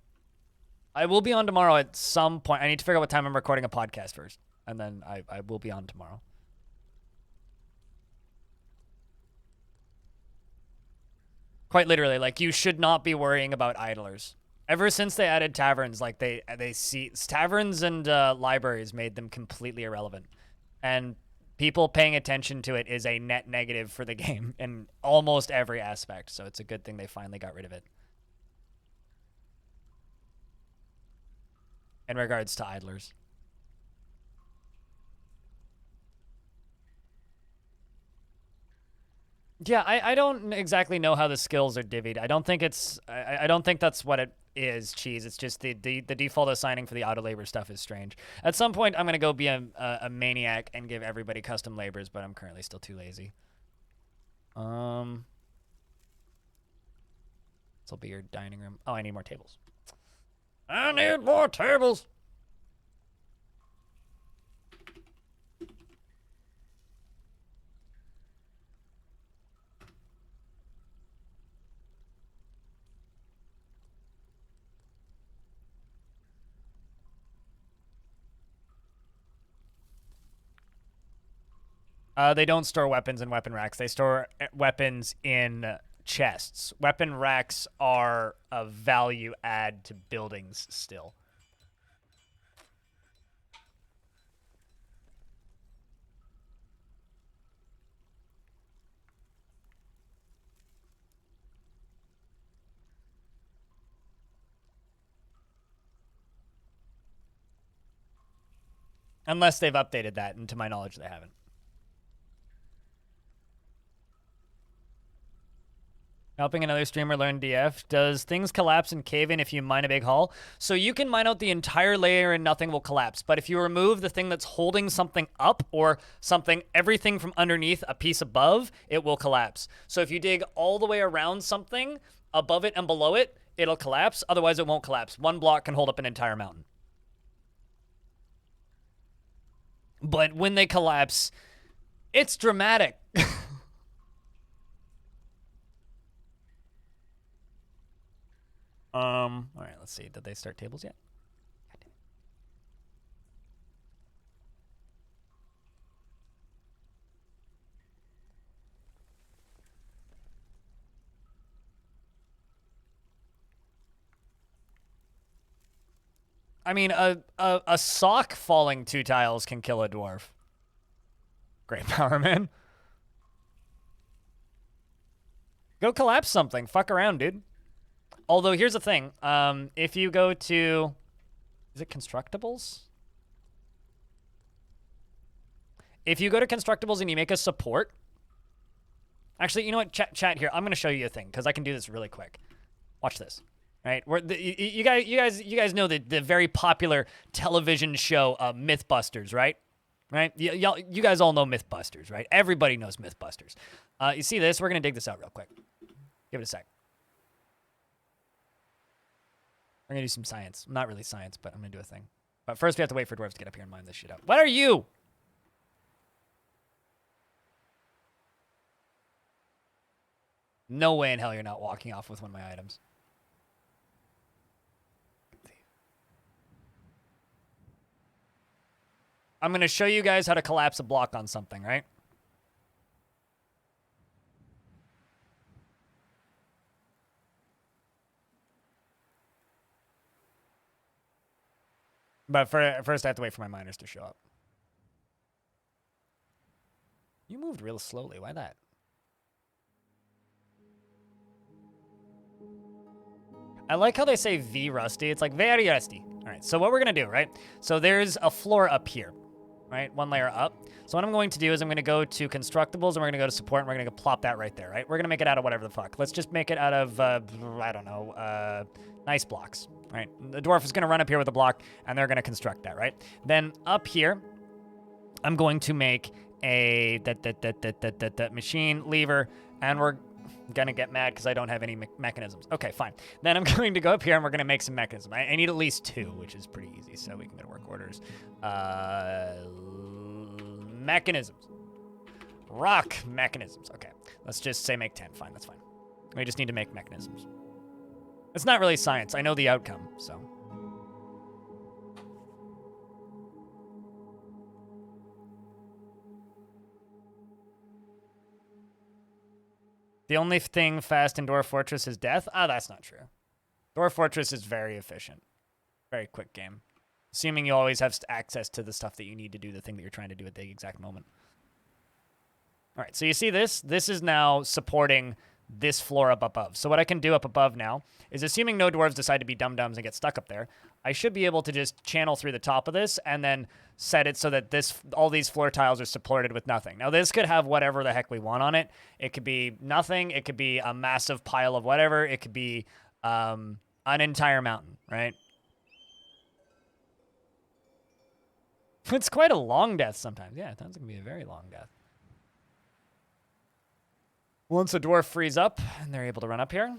Speaker 1: I will be on tomorrow at some point. I need to figure out what time I'm recording a podcast first. And then I will be on tomorrow. Quite literally, like, you should not be worrying about idlers. Ever since they added taverns, like, they see... Taverns and libraries made them completely irrelevant. And people paying attention to it is a net negative for the game in almost every aspect. So it's a good thing they finally got rid of it. In regards to idlers. Yeah, I don't exactly know how the skills are divvied. I don't think it's... I don't think that's what it is, Cheese. It's just the default assigning for the auto labor stuff is strange. At some point, I'm going to go be a maniac and give everybody custom labors, but I'm currently still too lazy. This will be your dining room. Oh, I need more tables. I need more tables! They don't store weapons in weapon racks. They store weapons in chests. Weapon racks are a value add to buildings still. Unless they've updated that, and to my knowledge, they haven't. Helping another streamer learn DF. Does things collapse in cave-in if you mine a big hole? So you can mine out the entire layer and nothing will collapse. But if you remove the thing that's holding something up or everything from underneath a piece above, it will collapse. So if you dig all the way around something, above it and below it, it'll collapse. Otherwise, it won't collapse. One block can hold up an entire mountain. But when they collapse, it's dramatic. All right, let's see. Did they start tables yet? I mean, a sock falling 2 tiles can kill a dwarf. Great power, man. Go collapse something. Fuck around, dude. Although, here's the thing. If you go to... Is it Constructables? If you go to Constructables and you make a support... Actually, you know what? Chat here. I'm going to show you a thing, because I can do this really quick. Watch this. Right? You guys know the very popular television show Mythbusters, right? Right? You guys all know Mythbusters, right? Everybody knows Mythbusters. You see this? We're going to dig this out real quick. Give it a sec. We're going to do some science. Not really science, but I'm going to do a thing. But first, we have to wait for dwarves to get up here and mine this shit out. What are you? No way in hell you're not walking off with one of my items. I'm going to show you guys how to collapse a block on something, right? But first I have to wait for my miners to show up. You moved real slowly. Why that? I like how they say V rusty. It's like very rusty. All right, so what we're going to do, right? So there's a floor up here, right? One layer up. So what I'm going to do is I'm going to go to constructibles and we're going to go to support and we're going to plop that right there, right? We're going to make it out of whatever the fuck. Let's just make it out of, I don't know, nice blocks, right? The dwarf is going to run up here with a block and they're going to construct that, right? Then up here, I'm going to make a machine lever and we're gonna get mad because I don't have any mechanisms. Okay, fine. Then I'm going to go up here and we're gonna make some mechanisms. I need at least 2, which is pretty easy, so we can go to work orders. Mechanisms. Rock mechanisms. Okay, let's just say make 10. Fine, that's fine. We just need to make mechanisms. It's not really science. I know the outcome, so. The only thing fast in Dwarf Fortress is death? Ah, that's not true. Dwarf Fortress is very efficient. Very quick game. Assuming you always have access to the stuff that you need to do the thing that you're trying to do at the exact moment. All right, so you see this? This is now supporting this floor up above. So what I can do up above now is, assuming no dwarves decide to be dum-dums and get stuck up there, I should be able to just channel through the top of this and then set it so that all these floor tiles are supported with nothing. Now this could have whatever the heck we want on it. It could be nothing. It could be a massive pile of whatever. It could be an entire mountain, right? It's quite a long death sometimes. Yeah, it sounds like it can be a very long death. Once a dwarf frees up and they're able to run up here,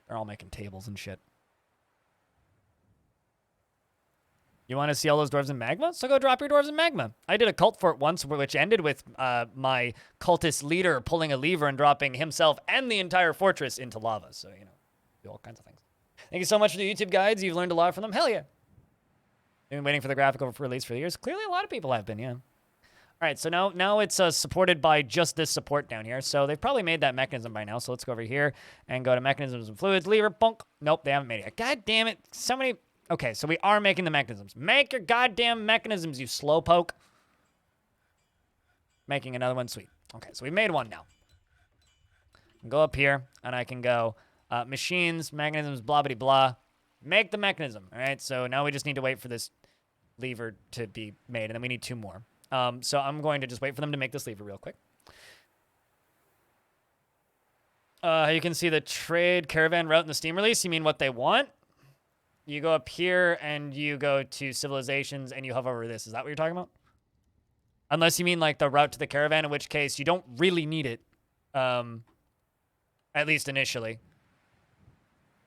Speaker 1: they're all making tables and shit. You want to see all those dwarves in magma? So go drop your dwarves in magma. I did a cult fort once which ended with my cultist leader pulling a lever and dropping himself and the entire fortress into lava. So, you know, do all kinds of things. Thank you so much for the YouTube guides. You've learned a lot from them. Hell yeah. Been waiting for the graphical release for years. Clearly a lot of people have been, yeah. All right, so now it's supported by just this support down here. So they've probably made that mechanism by now. So let's go over here and go to mechanisms and fluids. Lever, bonk. Nope, they haven't made it yet. God damn it. So many. Okay, so we are making the mechanisms. Make your goddamn mechanisms, you slowpoke. Making another one, sweet. Okay, so we made one now. Go up here, and I can go machines, mechanisms, blah, blah, blah. Make the mechanism, all right? So now we just need to wait for this lever to be made, and then we need 2 more. So I'm going to just wait for them to make this lever real quick. You can see the trade caravan route in the Steam release. You mean what they want? You go up here and you go to civilizations and you hover over this. Is that what you're talking about? Unless you mean like the route to the caravan, in which case you don't really need it. At least initially.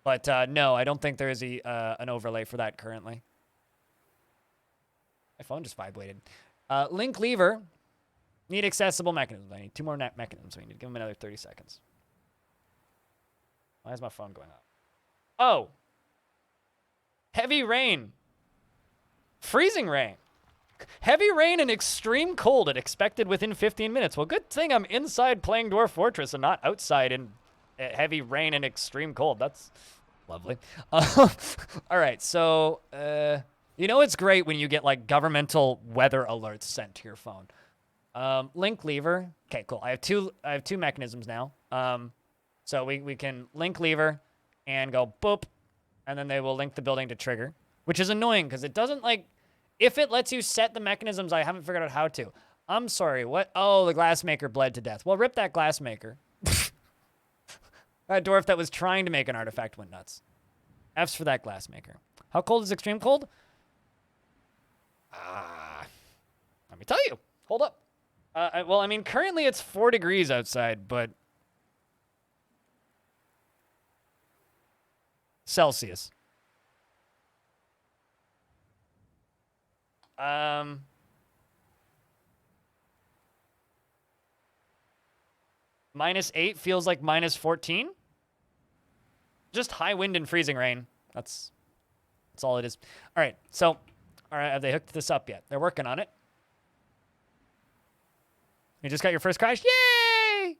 Speaker 1: But no, I don't think there is an overlay for that currently. My phone just vibrated. Link lever. Need accessible mechanisms. I need 2 more mechanisms. So we need to give them another 30 seconds. Why is my phone going off? Oh. Heavy rain. Freezing rain. Heavy rain and extreme cold expected within 15 minutes. Well, good thing I'm inside playing Dwarf Fortress and not outside in heavy rain and extreme cold. That's lovely. All right, so you know it's great when you get like governmental weather alerts sent to your phone. Link lever. Okay, cool. I have two mechanisms now. So we can link lever and go boop, and then they will link the building to trigger, which is annoying because it doesn't like. If it lets you set the mechanisms, I haven't figured out how to. I'm sorry, what? Oh, the glassmaker bled to death. Well, rip that glassmaker. That dwarf that was trying to make an artifact went nuts. F's for that glassmaker. How cold is extreme cold? Let me tell you. Hold up. Well, I mean, currently it's 4 degrees outside, but Celsius. -8 feels like -14. Just high wind and freezing rain. That's all it is. All right, so, all right, have they hooked this up yet? They're working on it. You just got your first crash? Yay!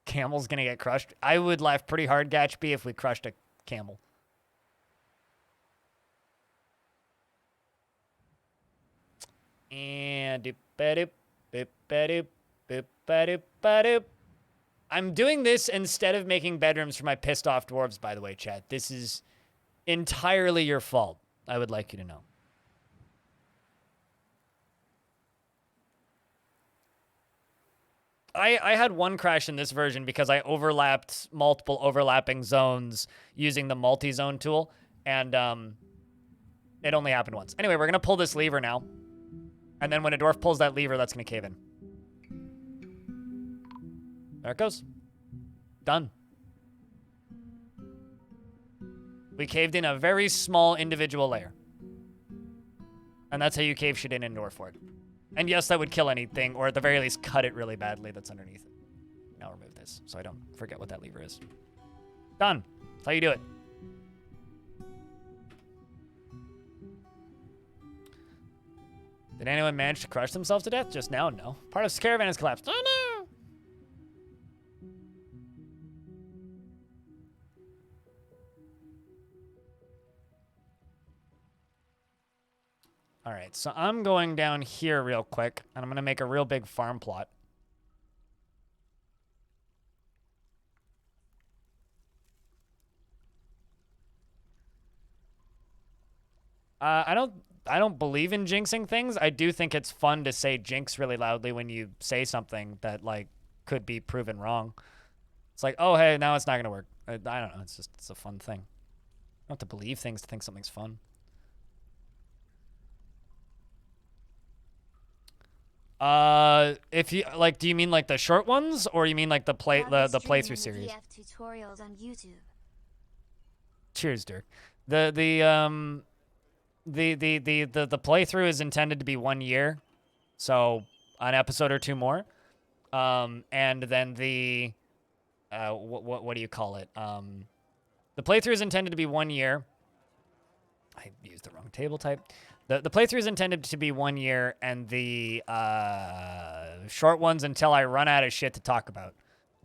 Speaker 1: Camel's gonna get crushed. I would laugh pretty hard, Gatchby, if we crushed a camel. And doop-a-doop, boop-a-doop, boop-a-doop-a-doop. I'm doing this instead of making bedrooms for my pissed off dwarves, by the way, chat. This is entirely your fault. I would like you to know. I had one crash in this version because I overlapped multiple overlapping zones using the multi-zone tool, and it only happened once. Anyway, we're going to pull this lever now, and then when a dwarf pulls that lever, that's going to cave in. There it goes. Done. We caved in a very small individual layer. And that's how you cave shit in Dwarf Fortress. And yes, that would kill anything, or at the very least, cut it really badly that's underneath it. Now remove this, so I don't forget what that lever is. Done. That's how you do it. Did anyone manage to crush themselves to death just now? No. Part of this caravan has collapsed. Oh, no! All right, so I'm going down here real quick, and I'm going to make a real big farm plot. I don't believe in jinxing things. I do think it's fun to say jinx really loudly when you say something that, like, could be proven wrong. It's like, oh, hey, now it's not going to work. I don't know. It's a fun thing. You don't have to believe things to think something's fun. If you like, do you mean like the short ones, or you mean like the playthrough series?
Speaker 2: Tutorials on YouTube.
Speaker 1: Cheers, Dirk. The playthrough is intended to be 1 year, so an episode or two more, and then the what do you call it? The playthrough is intended to be 1 year. I used the wrong table type. The playthrough is intended to be 1 year, and the short ones until I run out of shit to talk about.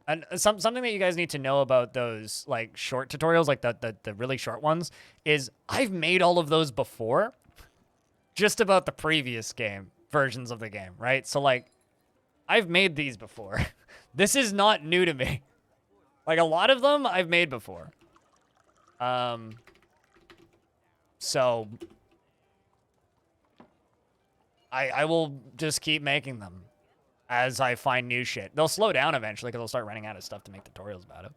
Speaker 1: And something that you guys need to know about those like short tutorials, like the really short ones, is I've made all of those before, just about the previous game versions of the game, right? So like, I've made these before. This is not new to me. Like a lot of them I've made before. So I will just keep making them as I find new shit. They'll slow down eventually because I'll start running out of stuff to make tutorials about it.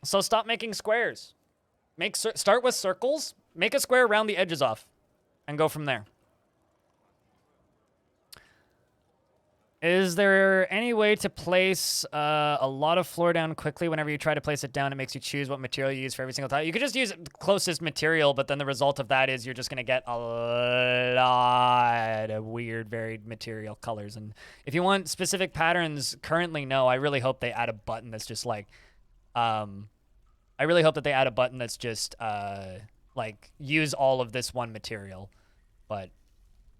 Speaker 1: So stop making squares. Start with circles. Make a square, round the edges off, and go from there. Is there any way to place a lot of floor down quickly? Whenever you try to place it down, it makes you choose what material you use for every single time. You could just use the closest material, but then the result of that is you're just going to get a lot of weird, varied material colors. And if you want specific patterns, currently, no. I really hope they add a button that's just like... I really hope that they add a button that's just, like, use all of this one material. But...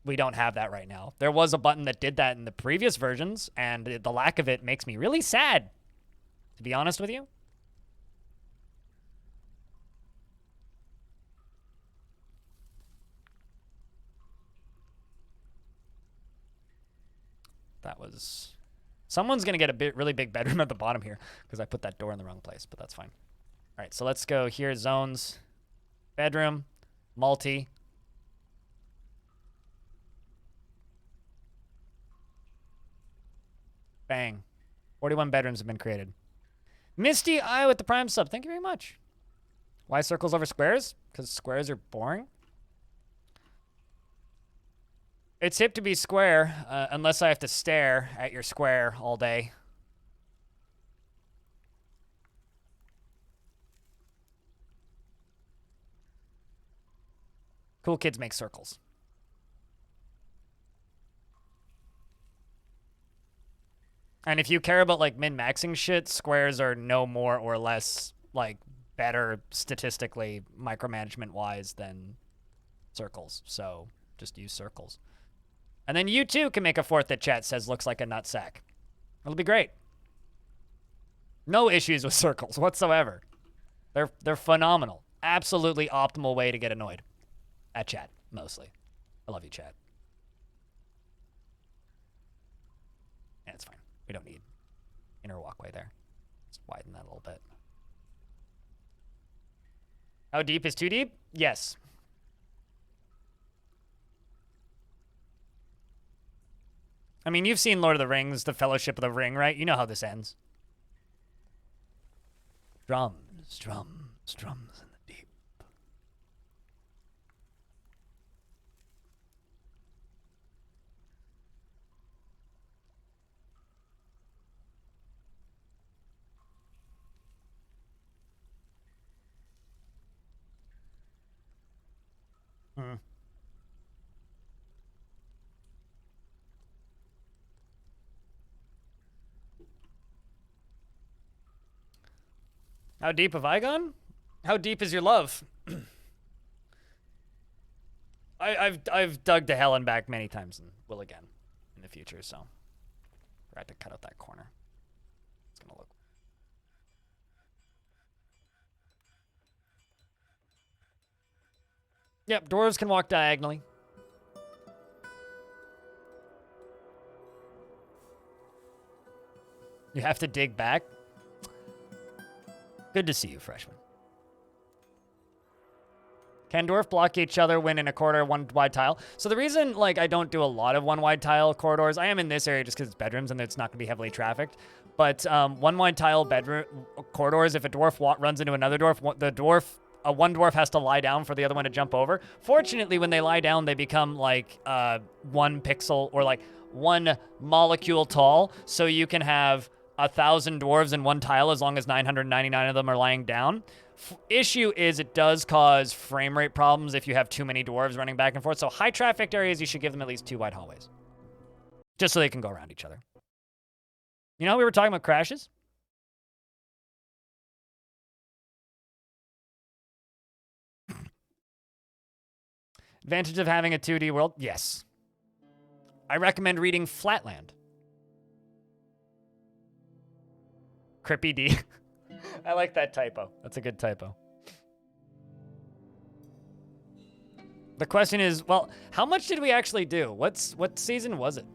Speaker 1: we don't have that right now. There was a button that did that in the previous versions, and the lack of it makes me really sad, to be honest with you. That was... someone's going to get a really big bedroom at the bottom here, because I put that door in the wrong place, but that's fine. All right, so let's go here, zones, bedroom, multi... bang. 41 bedrooms have been created. Misty Eye with the Prime sub. Thank you very much. Why circles over squares? Because squares are boring. It's hip to be square, unless I have to stare at your square all day. Cool kids make circles. And if you care about like min-maxing shit, squares are no more or less like better statistically micromanagement wise than circles. So just use circles. And then you too can make a fort that chat says looks like a nutsack. It'll be great. No issues with circles whatsoever. They're phenomenal. Absolutely optimal way to get annoyed at chat mostly. I love you, chat. Yeah, it's fine. We don't need inner walkway there. Let's widen that a little bit. How deep is too deep? Yes. I mean, you've seen Lord of the Rings, the Fellowship of the Ring, right? You know how this ends. Drums, drums, drums in the deep. Hmm. How deep have I gone? How deep is your love? I've dug to hell and back many times and will again in the future, so I had to cut out that corner. It's gonna look. Yep, dwarves can walk diagonally. You have to dig back. Good to see you, freshman. Can dwarf block each other when in a corridor one wide tile? So the reason like I don't do a lot of one wide tile corridors, I am in this area just because it's bedrooms and it's not going to be heavily trafficked. But one wide tile bedroom corridors, if a dwarf runs into another dwarf, one dwarf has to lie down for the other one to jump over. Fortunately, when they lie down, they become like 1 pixel or like 1 molecule tall. So you can have 1,000 dwarves in one tile as long as 999 of them are lying down. Issue is it does cause frame rate problems if you have too many dwarves running back and forth. So high trafficked areas, you should give them at least 2 wide hallways. Just so they can go around each other. You know how we were talking about crashes? Advantage of having a 2D world? Yes. I recommend reading Flatland. Crippy D. I like that typo. That's a good typo. The question is, well, how much did we actually do? What season was it?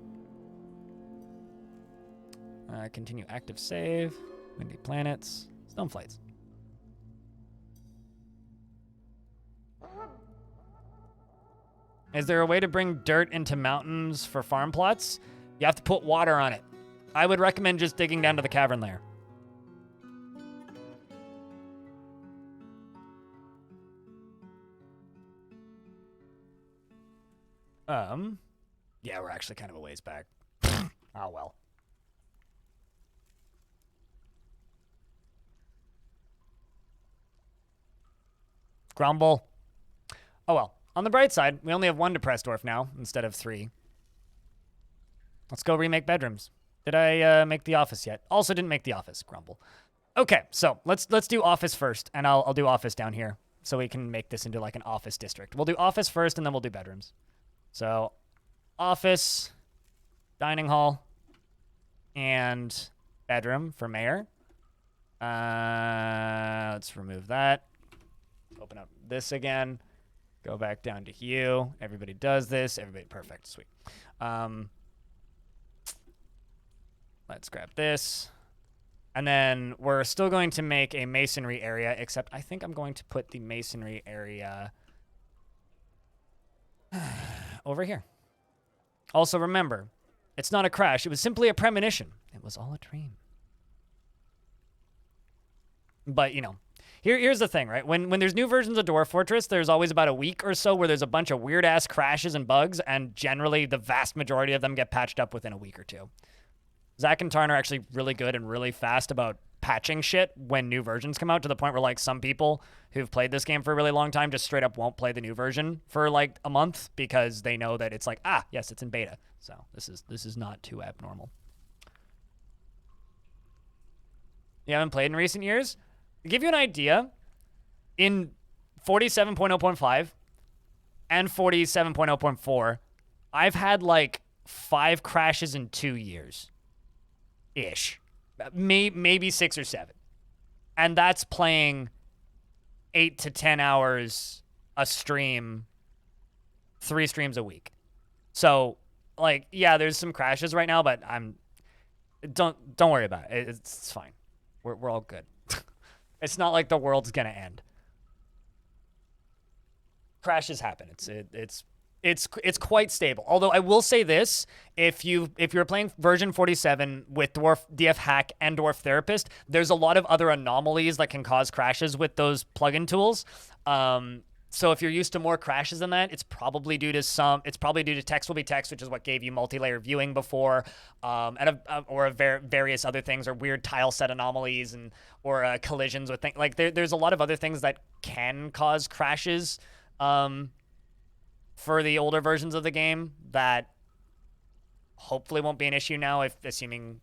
Speaker 1: Continue active save. Windy planets. Stoneflights. Is there a way to bring dirt into mountains for farm plots? You have to put water on it. I would recommend just digging down to the cavern layer. Yeah, we're actually kind of a ways back. Oh, well. Grumble. Oh, well. On the bright side, we only have 1 depressed dwarf now instead of 3. Let's go remake bedrooms. Did I make the office yet? Also didn't make the office. Grumble. Okay, so let's do office first, and I'll do office down here so we can make this into like an office district. We'll do office first, and then we'll do bedrooms. So, office, dining hall, and bedroom for mayor. Let's remove that. Open up this again. Go back down to Hue. Everybody does this. Everybody, perfect, sweet. Let's grab this. And then we're still going to make a masonry area, except I think I'm going to put the masonry area over here. Also remember, it's not a crash. It was simply a premonition. It was all a dream. But, you know, here's the thing, right? When there's new versions of Dwarf Fortress, there's always about a week or so where there's a bunch of weird-ass crashes and bugs, and generally the vast majority of them get patched up within a week or 2. Zach and Tarn are actually really good and really fast about patching shit when new versions come out, to the point where like some people who've played this game for a really long time just straight up won't play the new version for like a month because they know that it's like, yes, it's in beta. So this is not too abnormal. You haven't played in recent years? To give you an idea, in 47.0.5 and 47.0.4, I've had like 5 crashes in 2 years. Ish. Maybe 6 or 7. And that's playing 8 to 10 hours a stream, 3 streams a week. So, like, yeah, there's some crashes right now, but don't worry about it. It's fine. We're all good. It's not like the world's gonna end. Crashes happen. It's quite stable. Although I will say this, if you're playing version 47 with DF Hack and Dwarf Therapist, there's a lot of other anomalies that can cause crashes with those plugin tools. So if you're used to more crashes than that, it's probably due to text will be text, which is what gave you multi-layer viewing before, or various other things, or weird tile set anomalies, or collisions with things. Like there's a lot of other things that can cause crashes for the older versions of the game that hopefully won't be an issue now, assuming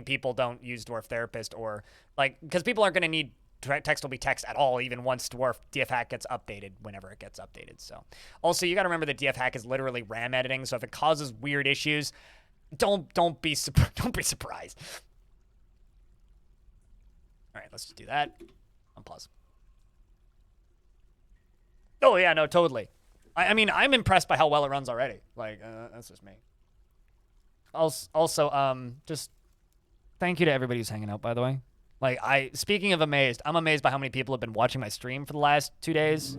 Speaker 1: people don't use Dwarf Therapist, or like, because people aren't going to need text will be text at all, even once DF Hack gets updated, whenever it gets updated. So also, you got to remember that DF Hack is literally RAM editing, so if it causes weird issues, don't be surprised. All right, let's just do that. Unpause. Oh yeah, no, totally. I mean, I'm impressed by how well it runs already. Like, that's just me. Also, just thank you to everybody who's hanging out, by the way. Like, speaking of amazed, I'm amazed by how many people have been watching my stream for the last 2 days.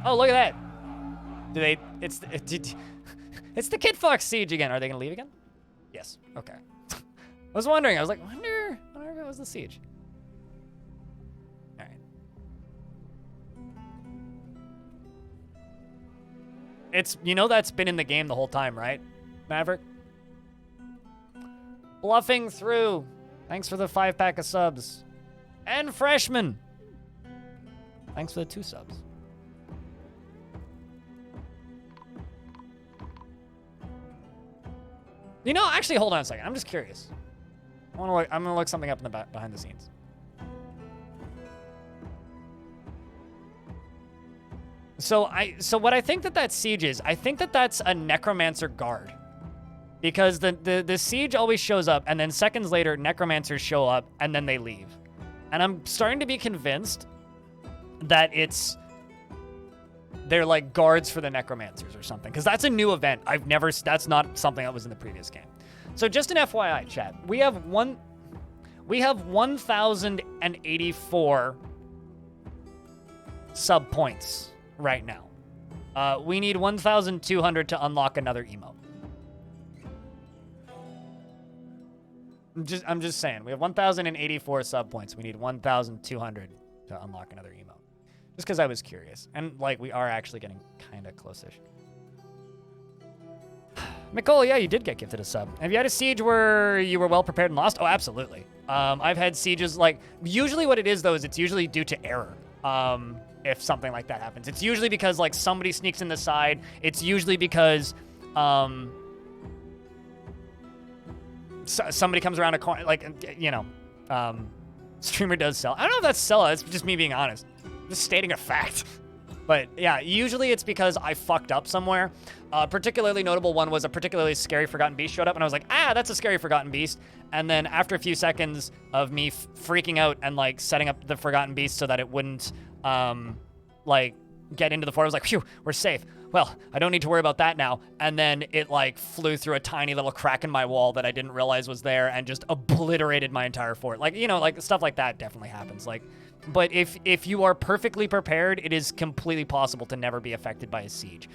Speaker 1: Oh, look at that. It's the Kid Fox Siege again. Are they gonna leave again? Yes. Okay. I was wondering. I was like, wonder if it was the Siege. All right. That's been in the game the whole time, right, Maverick? Bluffing through. Thanks for the 5-pack of subs. And Freshman. Thanks for the 2 subs. Actually, hold on a second. I'm just curious. I'm gonna look something up in the behind the scenes. So what I think that siege is, I think that's a necromancer guard. Because the siege always shows up, and then seconds later, necromancers show up, and then they leave. And I'm starting to be convinced that they're like guards for the necromancers or something. Because that's a new event. That's not something that was in the previous game. So just an FYI, chat. We have 1,084 sub points right now. We need 1,200 to unlock another emote. I'm just saying, we have 1,084 sub points. We need 1,200 to unlock another emote. Just because I was curious. And, like, we are actually getting kind of close-ish. Nicole, yeah, you did get gifted a sub. Have you had a siege where you were well prepared and lost? Oh, absolutely. I've had sieges, like, usually what it is, though, is it's usually due to error. If something like that happens. It's usually because, like, somebody sneaks in the side. It's usually because, somebody comes around a corner, like, streamer does sell. I don't know if that's sell. It's just me being honest. I'm just stating a fact. But yeah, usually it's because I fucked up somewhere. Particularly notable one was a particularly scary Forgotten Beast showed up, and I was like, that's a scary Forgotten Beast. And then after a few seconds of me freaking out and like setting up the Forgotten Beast so that it wouldn't like get into the fort, I was like, phew, we're safe. Well, I don't need to worry about that now. And then it like flew through a tiny little crack in my wall that I didn't realize was there and just obliterated my entire fort. Like, like stuff like that definitely happens. Like, but if you are perfectly prepared, it is completely possible to never be affected by a siege.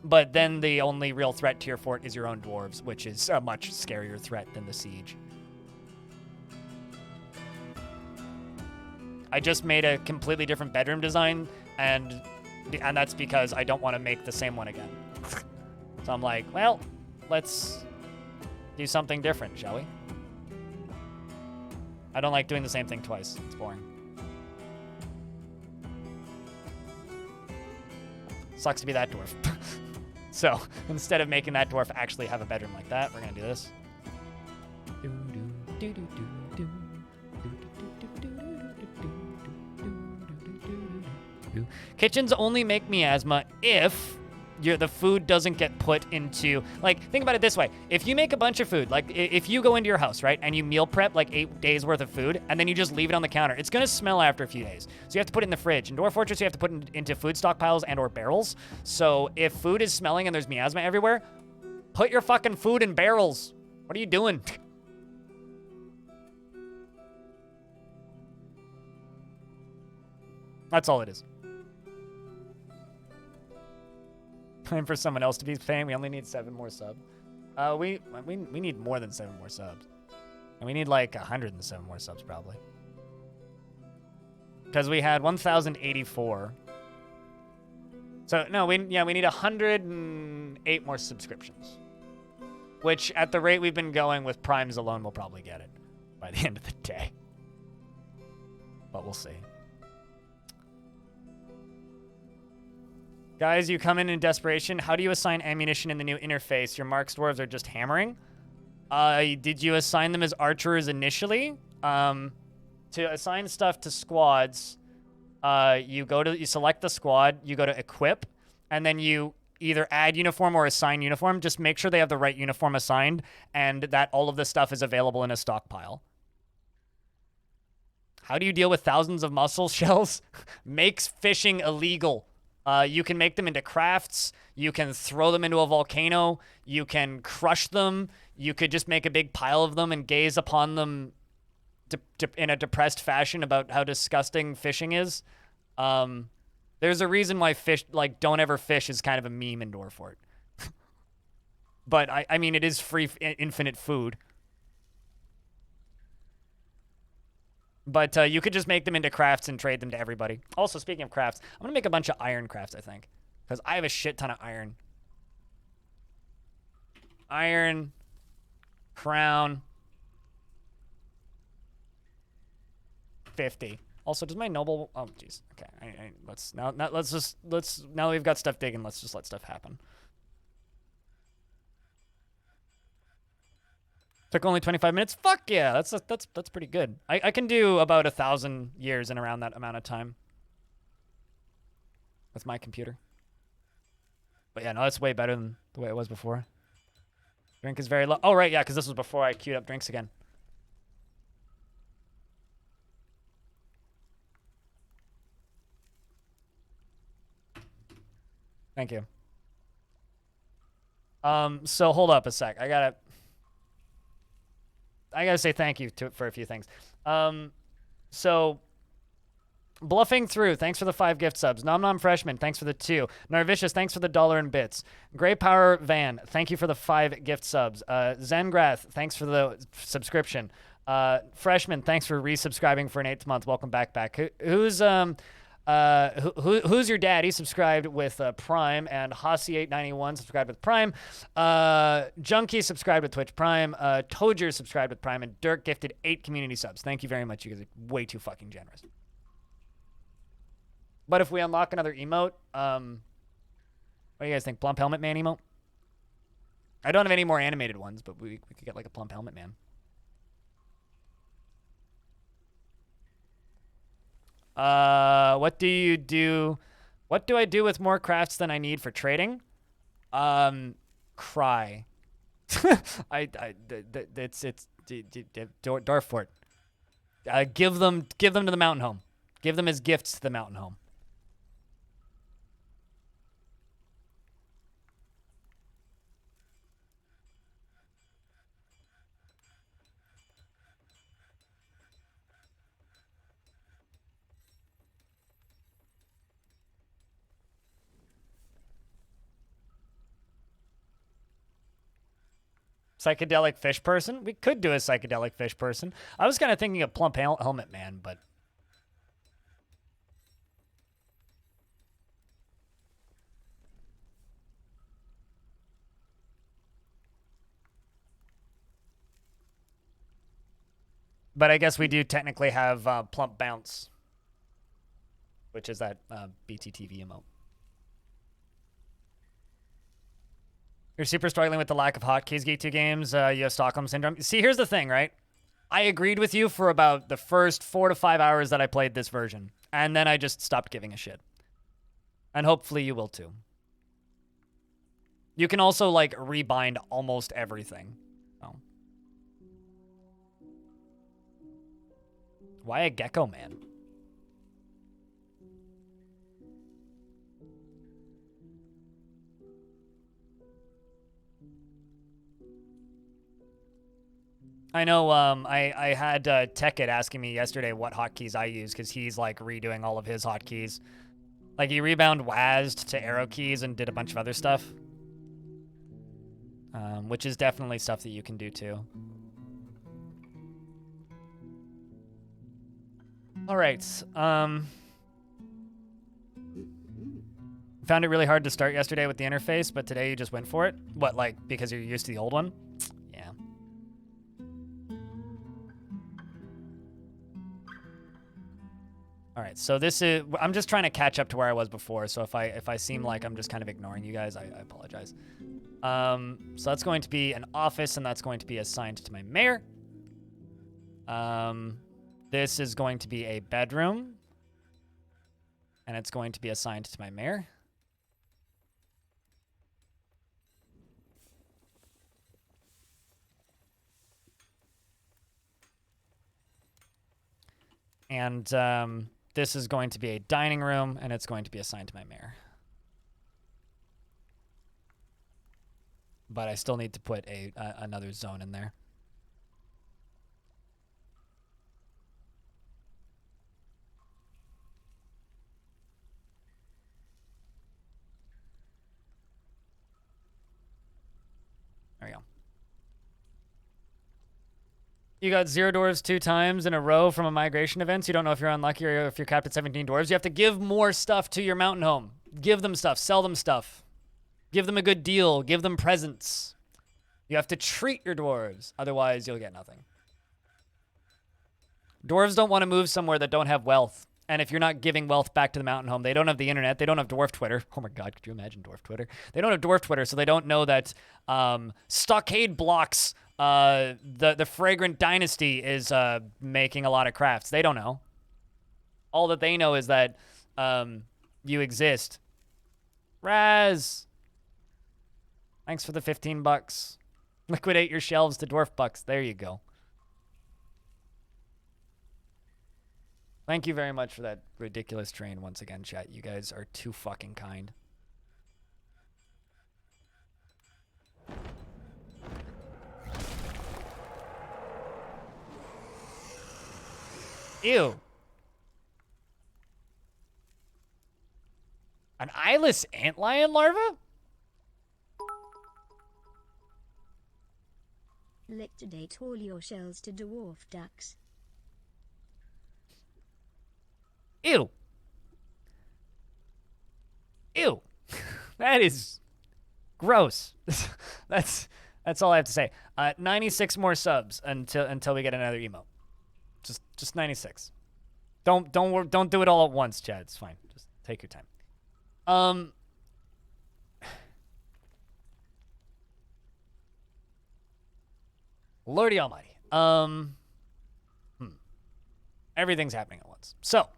Speaker 1: But then the only real threat to your fort is your own dwarves, which is a much scarier threat than the siege. I just made a completely different bedroom design, and that's because I don't want to make the same one again. So I'm like, well, let's do something different, shall we? I don't like doing the same thing twice. It's boring. Sucks to be that dwarf. So instead of making that dwarf actually have a bedroom like that, we're gonna do this. Kitchens only make miasma if the food doesn't get put into, like, think about it this way. If you make a bunch of food, like if you go into your house, right, and you meal prep like 8 days worth of food, and then you just leave it on the counter, it's gonna smell after a few days. So you have to put it in the fridge. In Dwarf Fortress, you have to put it into food stockpiles and or barrels. So if food is smelling and there's miasma everywhere, put your fucking food in barrels. What are you doing? That's all it is. Time for someone else to be paying. We only need 7 more subs. We need more than 7 more subs. And we need like 107 more subs probably. Because we had 1,084. So no, we need 108 more subscriptions. Which at the rate we've been going with Primes alone, we'll probably get it by the end of the day. But we'll see. Guys, you come in desperation. How do you assign ammunition in the new interface? Your Marks dwarves are just hammering. Did you assign them as archers initially? To assign stuff to squads, you select the squad, you go to equip, and then you either add uniform or assign uniform. Just make sure they have the right uniform assigned and that all of the stuff is available in a stockpile. How do you deal with thousands of mussel shells? Makes fishing illegal. You can make them into crafts. You can throw them into a volcano. You can crush them. You could just make a big pile of them and gaze upon them in a depressed fashion about how disgusting fishing is. There's a reason why fish, like, don't ever fish is kind of a meme in Dwarf Fort. But, I mean, it is free, infinite food. But you could just make them into crafts and trade them to everybody. Also, speaking of crafts, I'm going to make a bunch of iron crafts, I think. Because I have a shit ton of iron. Iron. Crown. 50. Also, does my noble... Oh, jeez. Okay. Now that we've got stuff digging, let's just let stuff happen. Took only 25 minutes? Fuck yeah, that's pretty good. I can do about 1,000 years in around that amount of time. With my computer. But yeah, no, that's way better than the way it was before. Drink is very low. Oh, right, yeah, because this was before I queued up drinks again. Thank you. So hold up a sec. I gotta say thank you for a few things. So Bluffing Through, thanks for the 5 gift subs. Nom Nom Freshman, thanks for the 2. Narvicious, thanks for the $1 in bits. Grey Power Van, thank you for the 5 gift subs. Zengrath, thanks for the subscription. Freshman, thanks for resubscribing for an 8th month. Welcome back. Who's your daddy subscribed with Prime, and Hossie891 subscribed with Prime. Junkie subscribed with Twitch Prime. Toadger subscribed with Prime, and Dirk gifted 8 community subs. Thank you very much. You guys are way too fucking generous. But if we unlock another emote, what do you guys think? Plump Helmet Man emote? I don't have any more animated ones, but we could get like a Plump Helmet Man. What do you do? What do I do with more crafts than I need for trading? Cry. It's Dwarf Fort. Give them to the mountain home. Give them as gifts to the mountain home. Psychedelic fish person? We could do a psychedelic fish person. I was kind of thinking of Plump Helmet Man, but... But I guess we do technically have Plump Bounce, which is that BTTV emote. You're super struggling with the lack of hotkeys, Geek 2 games. You have Stockholm Syndrome. See, here's the thing, right? I agreed with you for about the first 4 to 5 hours that I played this version. And then I just stopped giving a shit. And hopefully you will too. You can also, like, rebind almost everything. Oh. Why a gecko man? I know I had Tekit asking me yesterday what hotkeys I use because he's like redoing all of his hotkeys. Like he rebound WASD to arrow keys and did a bunch of other stuff. Which is definitely stuff that you can do too. All right. Found it really hard to start yesterday with the interface, but today you just went for it? What, like, because you're used to the old one? Yeah. All right, so this is, I'm just trying to catch up to where I was before, so if I seem like I'm just kind of ignoring you guys, I apologize. So that's going to be an office, and that's going to be assigned to my mayor. This is going to be a bedroom, and it's going to be assigned to my mayor. And this is going to be a dining room, and it's going to be assigned to my mayor. But I still need to put another zone in there. There we go. You got 0 dwarves 2 times in a row from a migration event, so you don't know if you're unlucky or if you're capped at 17 dwarves. You have to give more stuff to your mountain home. Give them stuff. Sell them stuff. Give them a good deal. Give them presents. You have to treat your dwarves. Otherwise, you'll get nothing. Dwarves don't want to move somewhere that don't have wealth. And if you're not giving wealth back to the mountain home, they don't have the internet. They don't have dwarf Twitter. Oh my God, could you imagine dwarf Twitter? They don't have dwarf Twitter, so they don't know that stockade blocks, the Fragrant Dynasty is making a lot of crafts. They don't know. All that they know is that you exist. Raz! Thanks for the 15 bucks. Liquidate your shelves to dwarf bucks. There you go. Thank you very much for that ridiculous train once again, chat. You guys are too fucking kind. Ew. An eyeless antlion larva?
Speaker 3: Liquidate all your shells to dwarf ducks.
Speaker 1: Ew. Ew. That is gross. That's all I have to say. 96 more subs until we get another emote. Just 96. Don't do it all at once, Chad. It's fine. Just take your time. Lordy Almighty. Everything's happening at once. So,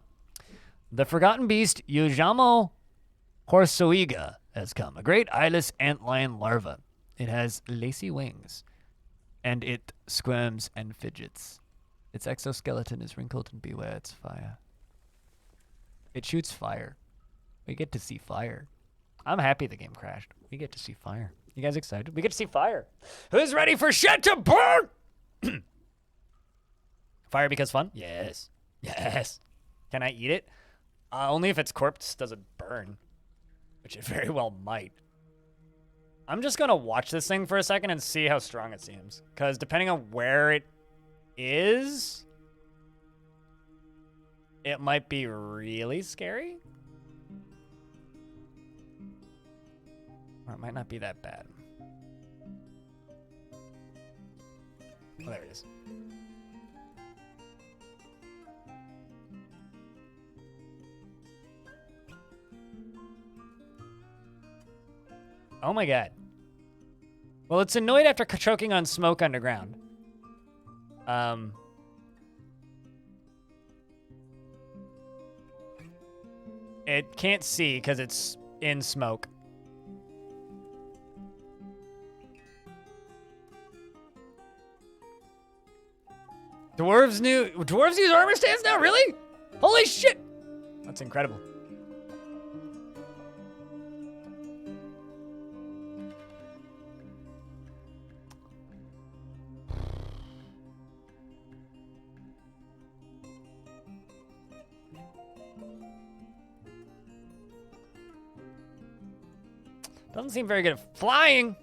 Speaker 1: the Forgotten Beast Yojamo horsoiga has come. A great eyeless antlion larva. It has lacy wings, and it squirms and fidgets. Its exoskeleton is wrinkled, and beware its fire. It shoots fire. We get to see fire. I'm happy the game crashed. We get to see fire. You guys excited? We get to see fire. Who's ready for shit to burn? Fire because fun? Yes. Yes. Can I eat it? Only if its corpse doesn't burn, which it very well might. I'm just going to watch this thing for a second and see how strong it seems. Because depending on where it is, it might be really scary. Or it might not be that bad. Oh, there it is. Oh my god. Well, it's annoyed after choking on smoke underground. It can't see because it's in smoke. Dwarves use armor stands now? Really? Holy shit! That's incredible. Doesn't seem very good at flying.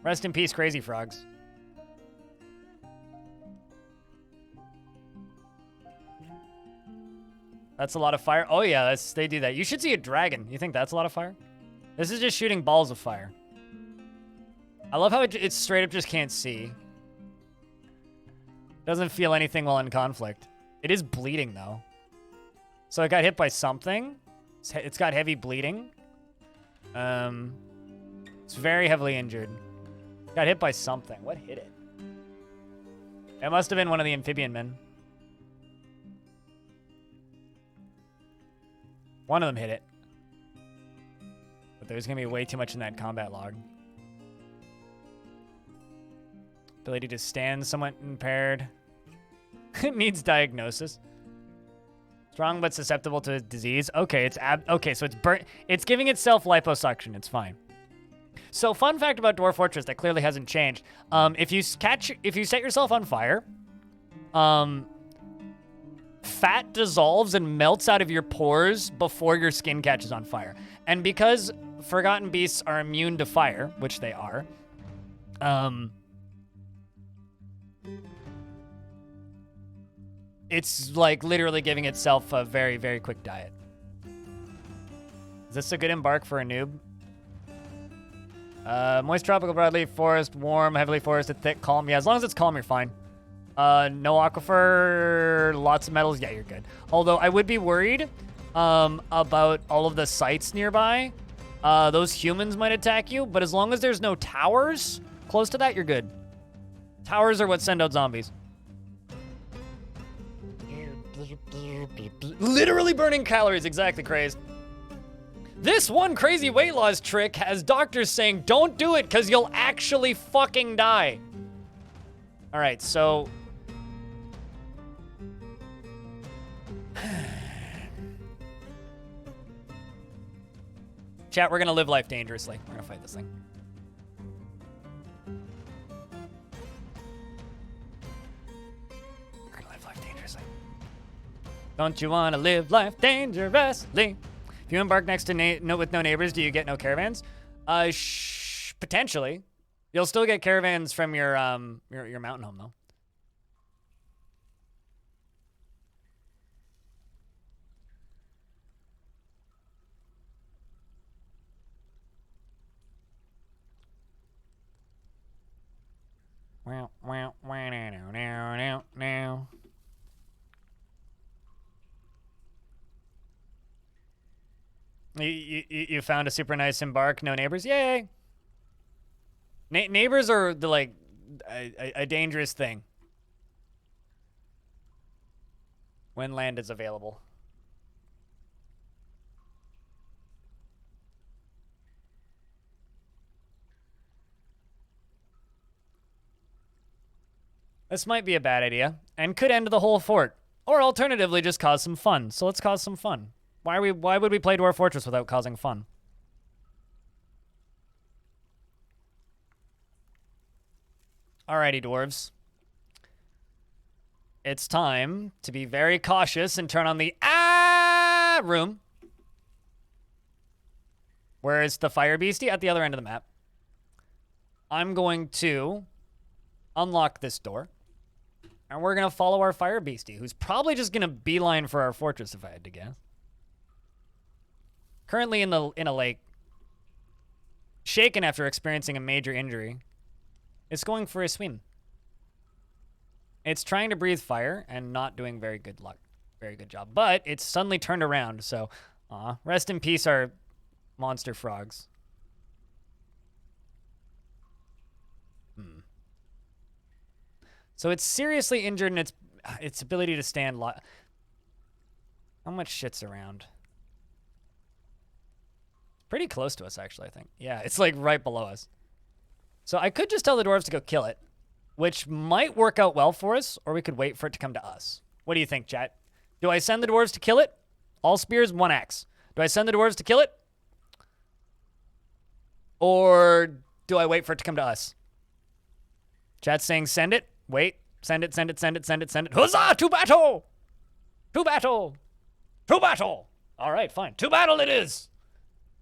Speaker 1: Rest in peace, crazy frogs. That's a lot of fire. Oh yeah, they do that. You should see a dragon. You think that's a lot of fire? This is just shooting balls of fire. I love how it's straight up just can't see. Doesn't feel anything while in conflict. It is bleeding though. So it got hit by something. It's got heavy bleeding. It's very heavily injured. Got hit by something. What hit it? It must have been one of the amphibian men. One of them hit it. But there's going to be way too much in that combat log. Ability to stand somewhat impaired. It needs diagnosis. Strong but susceptible to disease. Okay, okay, so it's burnt. It's giving itself liposuction. It's fine. So, fun fact about Dwarf Fortress that clearly hasn't changed. If you set yourself on fire, fat dissolves and melts out of your pores before your skin catches on fire. And because forgotten beasts are immune to fire, which they are, it's like literally giving itself a very, very quick diet. Is this a good embark for a noob? Moist tropical broadleaf forest, warm, heavily forested, thick, calm. Yeah, as long as it's calm, you're fine. No aquifer, lots of metals. Yeah, you're good. Although I would be worried about all of the sites nearby. Those humans might attack you, but as long as there's no towers close to that, you're good. Towers are what send out zombies. Literally burning calories, exactly, crazed. This one crazy weight loss trick has doctors saying don't do it because you'll actually fucking die. All right, so... Chat, we're gonna live life dangerously. We're gonna fight this thing. We're gonna live life dangerously. Don't you wanna live life dangerously? If you embark next to with no neighbors, do you get no caravans? Potentially. You'll still get caravans from your mountain home though. Now. You found a super nice embark, no neighbors? Yay! Neighbors are a dangerous thing when land is available. This might be a bad idea and could end the whole fort, or alternatively just cause some fun. So let's cause some fun. Why would we play Dwarf Fortress without causing fun? Alrighty, dwarves. It's time to be very cautious and turn on the room. Where is the fire beastie? At the other end of the map. I'm going to unlock this door. And we're going to follow our fire beastie, who's probably just going to beeline for our fortress, if I had to guess. Currently in a lake. Shaken after experiencing a major injury. It's going for a swim. It's trying to breathe fire and not doing very good job. But it's suddenly turned around, so rest in peace our monster frogs. So it's seriously injured in its ability to stand. How much shit's around? Pretty close to us, actually, I think. Yeah, it's like right below us. So I could just tell the dwarves to go kill it, which might work out well for us, or we could wait for it to come to us. What do you think, chat? Do I send the dwarves to kill it? All spears, 1 axe. Do I send the dwarves to kill it? Or do I wait for it to come to us? Chat's saying send it. Wait. Send it, send it, send it, send it, send it. Huzzah! To battle! To battle! To battle! All right, fine. To battle it is!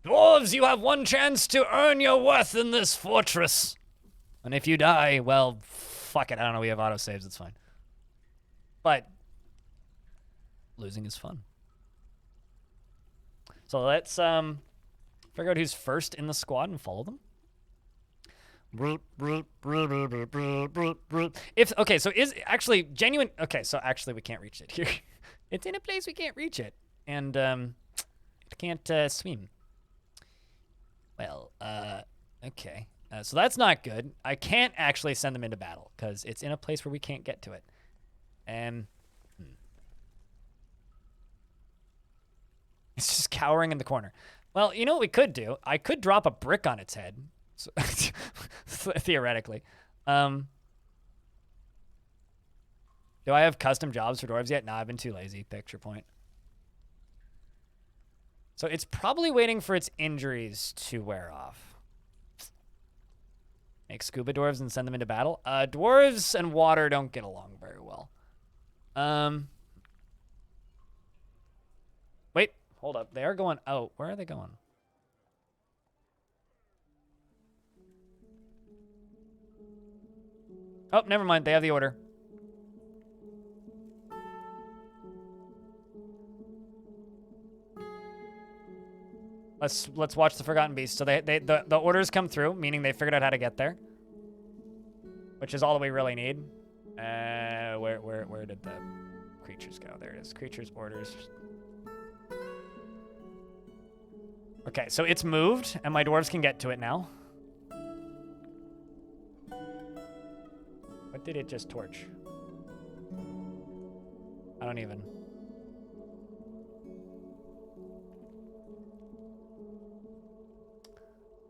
Speaker 1: Dwarves, you have 1 chance to earn your worth in this fortress. And if you die, well, fuck it. I don't know. We have autosaves. It's fine. But losing is fun. So let's figure out who's first in the squad and follow them. Okay, so is actually genuine. Okay, so actually we can't reach it here. It's in a place we can't reach it, and it can't swim. Well, okay. So that's not good. I can't actually send them into battle because it's in a place where we can't get to it. It's just cowering in the corner. Well, you know what we could do? I could drop a brick on its head, so theoretically. Do I have custom jobs for dwarves yet? No, I've been too lazy. Picture point. So it's probably waiting for its injuries to wear off. Make scuba dwarves and send them into battle. Dwarves and water don't get along very well. Wait, hold up. They are going out. Where are they going? Oh, never mind. They have the order. Let's watch the Forgotten Beast. So the orders come through, meaning they figured out how to get there, which is all that we really need. Where did the creatures go? There it is. Creatures orders. Okay, so it's moved, and my dwarves can get to it now. What did it just torch? I don't even.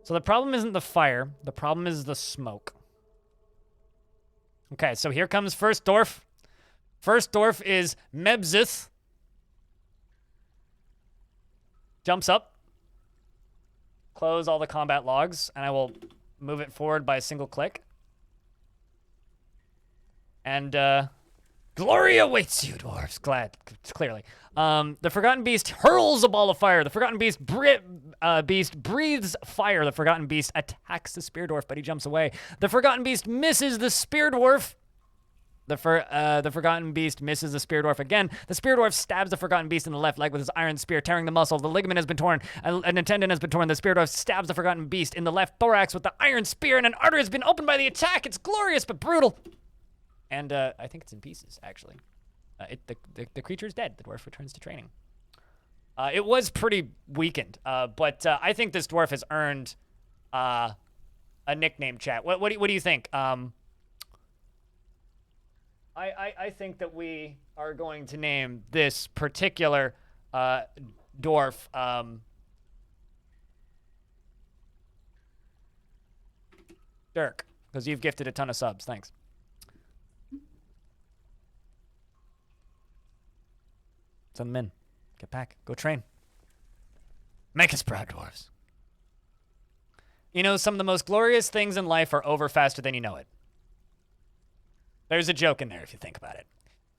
Speaker 1: So the problem isn't the fire. The problem is the smoke. Okay, so here comes first dwarf. First dwarf is Mebzith. Jumps up. Close all the combat logs, and I will move it forward by a single click. And glory awaits you, dwarves. Glad, clearly. The Forgotten Beast hurls a ball of fire. The Forgotten Beast breathes fire. The Forgotten Beast attacks the Spear Dwarf, but he jumps away. The Forgotten Beast misses the Spear Dwarf. The Forgotten Beast misses the Spear Dwarf again. The Spear Dwarf stabs the Forgotten Beast in the left leg with his iron spear, tearing the muscle. The ligament has been torn, and a tendon has been torn. The Spear Dwarf stabs the Forgotten Beast in the left thorax with the iron spear, and an artery has been opened by the attack. It's glorious but brutal. And I think it's in pieces, actually. The creature is dead. The dwarf returns to training. It was pretty weakened, but I think this dwarf has earned a nickname, chat. What do you think? I think that we are going to name this particular dwarf Dirk, because you've gifted a ton of subs. Thanks. Send them in. Get back. Go train. Make us proud, dwarves. You know, some of the most glorious things in life are over faster than you know it. There's a joke in there if you think about it.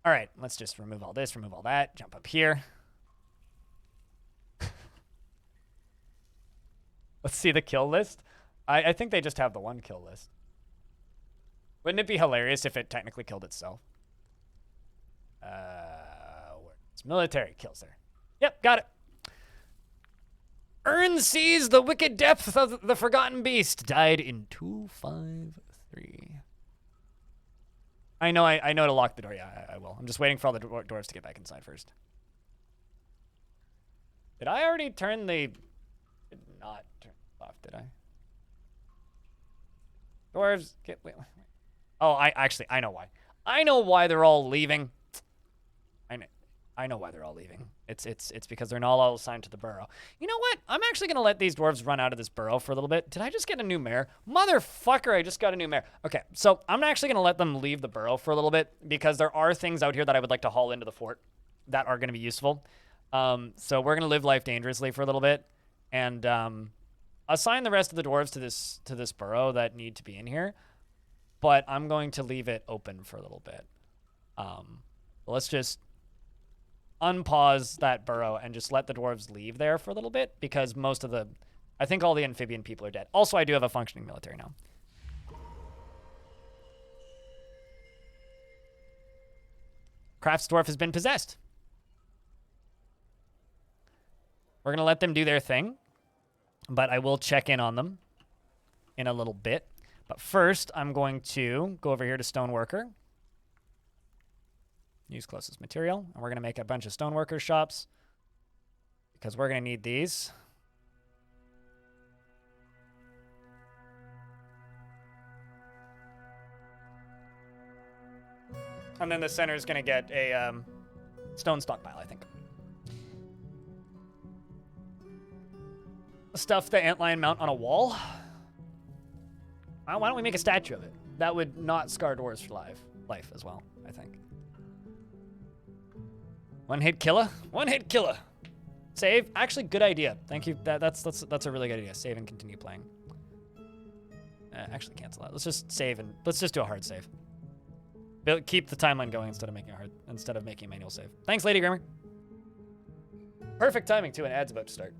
Speaker 1: All right, let's just remove all this, remove all that, jump up here. Let's see the kill list. I think they just have the one kill list. Wouldn't it be hilarious if it technically killed itself? It's military kills there. Yep, got it. Urn sees the wicked depth of the Forgotten Beast. Died in 253. I know to lock the door. Yeah, I will. I'm just waiting for all the dwarves to get back inside first. Did I already turn the... Did not turn it off, did I? Dwarves, get... Wait. Oh, I know why. I know why they're all leaving. I know why they're all leaving. It's because they're not all assigned to the burrow. You know what? I'm actually gonna let these dwarves run out of this burrow for a little bit. Did I just get a new mare? Motherfucker, I just got a new mare. Okay, so I'm actually gonna let them leave the burrow for a little bit because there are things out here that I would like to haul into the fort that are gonna be useful. So we're gonna live life dangerously for a little bit and assign the rest of the dwarves to this burrow that need to be in here. But I'm going to leave it open for a little bit. Let's just unpause that burrow and just let the dwarves leave there for a little bit because I think all the amphibian people are dead. Also, I do have a functioning military now. Kraft's dwarf has been possessed. We're going to let them do their thing, but I will check in on them in a little bit. But first, I'm going to go over here to Stoneworker. Use closest material. And we're going to make a bunch of Stoneworker shops because we're going to need these. And then the center is going to get a stone stockpile, I think. Stuff the antlion mount on a wall. Why don't we make a statue of it? That would not scar dwarves for life as well, I think. One hit killer. One hit killer. Save. Actually, good idea. Thank you. That's a really good idea. Save and continue playing. Actually, cancel that. Let's just save and let's just do a hard save. Keep the timeline going instead of making a manual save. Thanks, Lady Grimmer. Perfect timing too. An ad's about to start.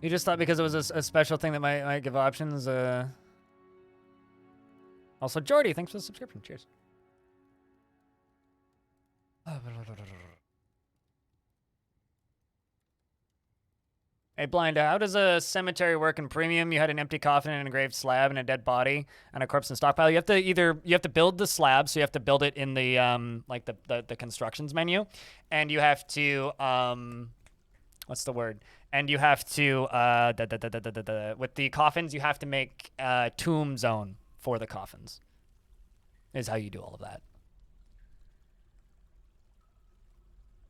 Speaker 1: You just thought because it was a special thing that might give options. Also, Jordy, thanks for the subscription. Cheers. Hey, Blind, how does a cemetery work in Premium? You had an empty coffin, an engraved slab, and a dead body, and a corpse in stockpile. You have to build the slab, so you have to build it in the like the constructions menu, and you have to what's the word? And you have to, with the coffins, you have to make a tomb zone for the coffins. Is how you do all of that.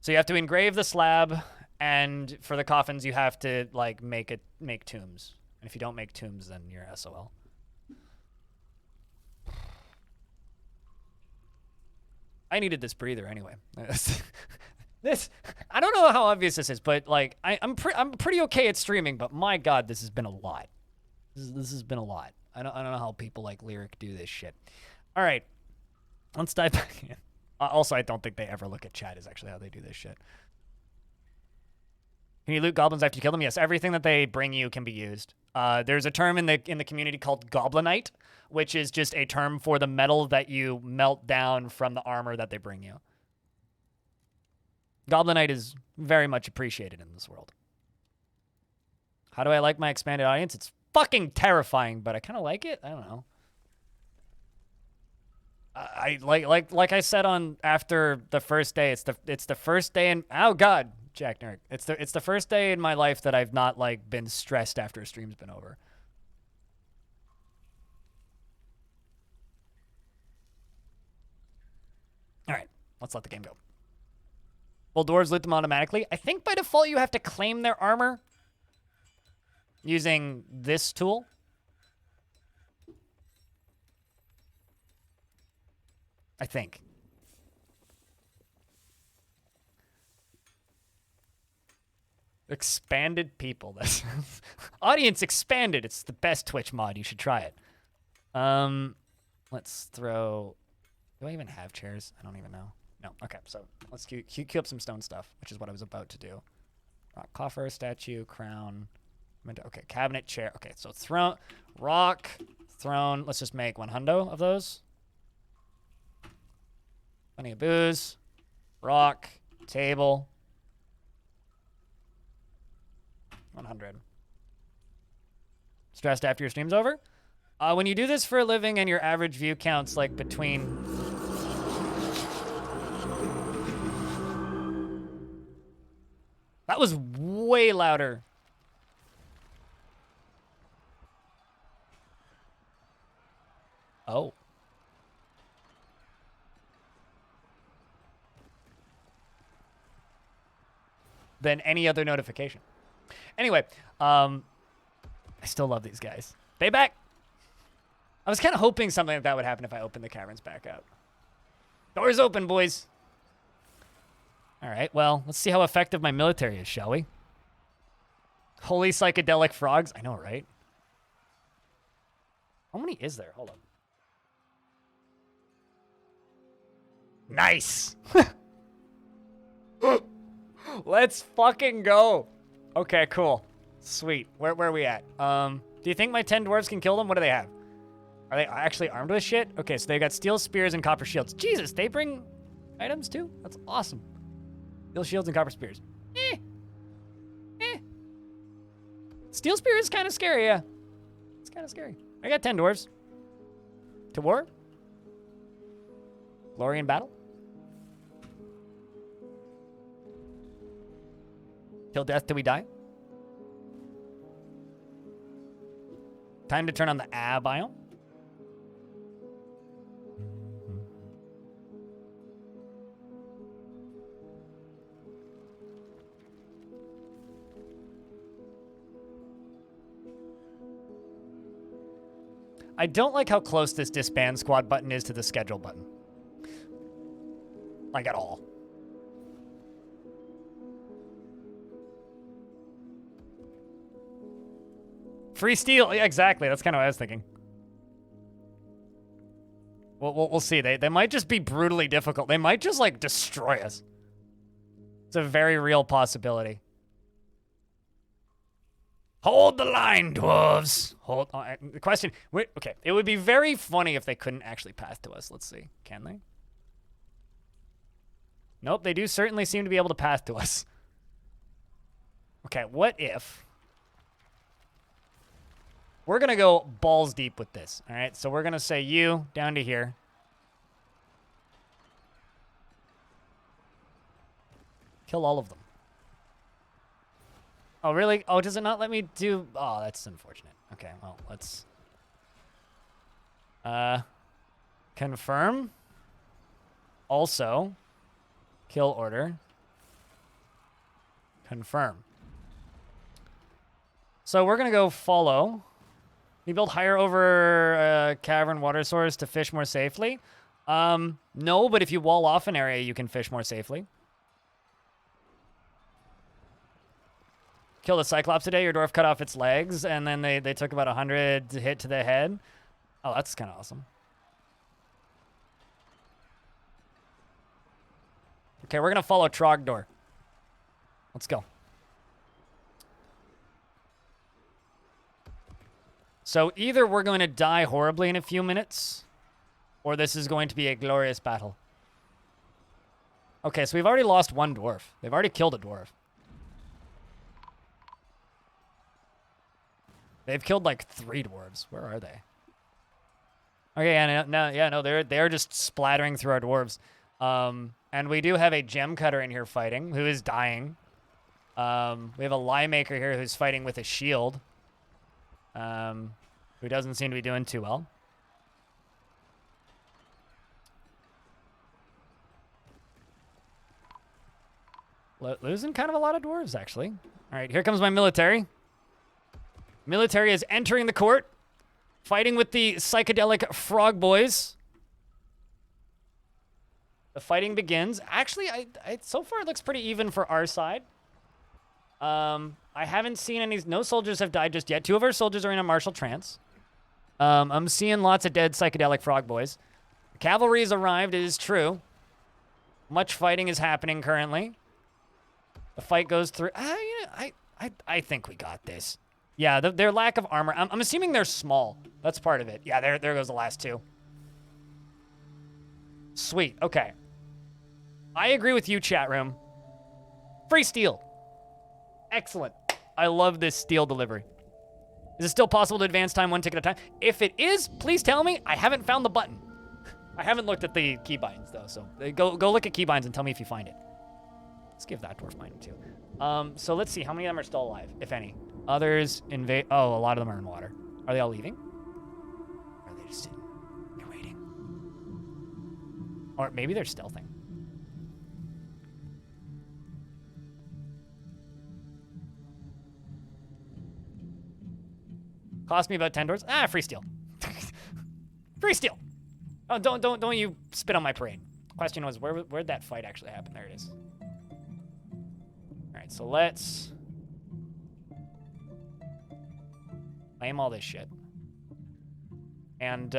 Speaker 1: So you have to engrave the slab, and for the coffins, you have to like make tombs. And if you don't make tombs, then you're SOL. I needed this breather anyway. I don't know how obvious this is, but like I'm pretty okay at streaming, but my God, this has been a lot. This has been a lot. I don't know how people like Lyric do this shit. All right, let's dive back in. Also, I don't think they ever look at chat is actually how they do this shit. Can you loot goblins after you kill them? Yes, everything that they bring you can be used. There's a term in the community called goblinite, which is just a term for the metal that you melt down from the armor that they bring you. Goblinite is very much appreciated in this world. How do I like my expanded audience? It's fucking terrifying, but I kind of like it. I don't know. I like I said on after the first day. It's the first day in oh God, Jack Nerd. It's the first day in my life that I've not like been stressed after a stream's been over. All right, let's let the game go. Will dwarves loot them automatically? I think by default you have to claim their armor using this tool. I think. Expanded people. That's audience expanded. It's the best Twitch mod. You should try it. Let's throw. Do I even have chairs? I don't even know. No. Okay, so let's queue up some stone stuff, which is what I was about to do. Rock coffer, statue, crown. Okay, cabinet, chair. Okay, so throne, rock, throne. Let's just make 100 of those. Plenty of booze. Rock, table. 100. Stressed after your stream's over? When you do this for a living and your average view count's like between... That was way louder. Oh. Than any other notification. Anyway, I still love these guys. They back. I was kind of hoping something like that would happen if I opened the caverns back up. Doors open, boys. All right, well, let's see how effective my military is, shall we? Holy psychedelic frogs. I know, right? How many is there? Hold on. Nice. Let's fucking go. Okay, cool. Sweet. Where are we at? Do you think my 10 dwarves can kill them? What do they have? Are they actually armed with shit? Okay, so they got steel spears and copper shields. Jesus, they bring items too? That's awesome. Steel shields and copper spears. Steel spear is kind of scary, yeah. It's kind of scary. I got 10 dwarves. To war? Glory in battle? Till death till we die? Time to turn on the A biome. I don't like how close this disband squad button is to the schedule button. Like at all. Free steel. Yeah, exactly. That's kind of what I was thinking. We'll see. They might just be brutally difficult. They might just, like, destroy us. It's a very real possibility. Hold the line, dwarves. Hold on. The question... Wait, okay. It would be very funny if they couldn't actually path to us. Let's see. Can they? Nope. They do certainly seem to be able to path to us. Okay. What if... We're going to go balls deep with this, all right? So we're going to say you down to here. Kill all of them. Oh, really? Oh, does it not let me do... Oh, that's unfortunate. Okay, well, let's... Confirm. Also, kill order. Confirm. So we're going to go follow... You build higher over cavern water source to fish more safely? No, but if you wall off an area, you can fish more safely. Killed a Cyclops today. Your dwarf cut off its legs, and then they took about 100 to hit to the head. Oh, that's kind of awesome. Okay, we're going to follow Trogdor. Let's go. So either we're going to die horribly in a few minutes, or this is going to be a glorious battle. Okay, so we've already lost one dwarf. They've already killed a dwarf. They've killed like 3 dwarves. Where are they? Okay, no, they're just splattering through our dwarves. And we do have a gem cutter in here fighting, who is dying. We have a lie maker here who's fighting with a shield. Who doesn't seem to be doing too well. Losing kind of a lot of dwarves, actually. All right, here comes my military. Military is entering the court, fighting with the psychedelic frog boys. The fighting begins. Actually, so far it looks pretty even for our side. I haven't seen any... No soldiers have died just yet. 2 of our soldiers are in a martial trance. I'm seeing lots of dead psychedelic frog boys. Cavalry has arrived, it is true. Much fighting is happening currently. The fight goes through... I think we got this. Yeah, their lack of armor... I'm assuming they're small. That's part of it. Yeah, there goes the last 2. Sweet, okay. I agree with you, chat room. Free steel. Excellent. I love this steel delivery. Is it still possible to advance time one tick at a time? If it is, please tell me. I haven't found the button. I haven't looked at the keybinds though, so go look at keybinds and tell me if you find it. Let's give that dwarf mine too. So let's see how many of them are still alive, if any. Others invade. Oh, a lot of them are in water. Are they all leaving? Or are they just sitting? They're waiting. Or maybe they're stealthing. Cost me about 10 doors. Ah, free steal. Free steal. Oh, don't you spit on my parade. Question was, where'd that fight actually happen? There it is. All right, so let's claim all this shit. And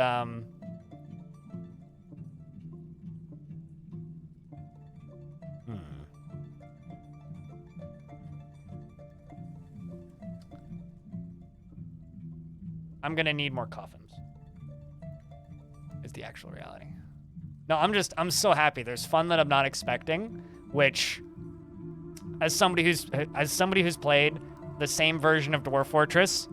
Speaker 1: I'm gonna need more coffins. Is the actual reality. No, I'm so happy. There's fun that I'm not expecting, which as somebody who's played the same version of Dwarf Fortress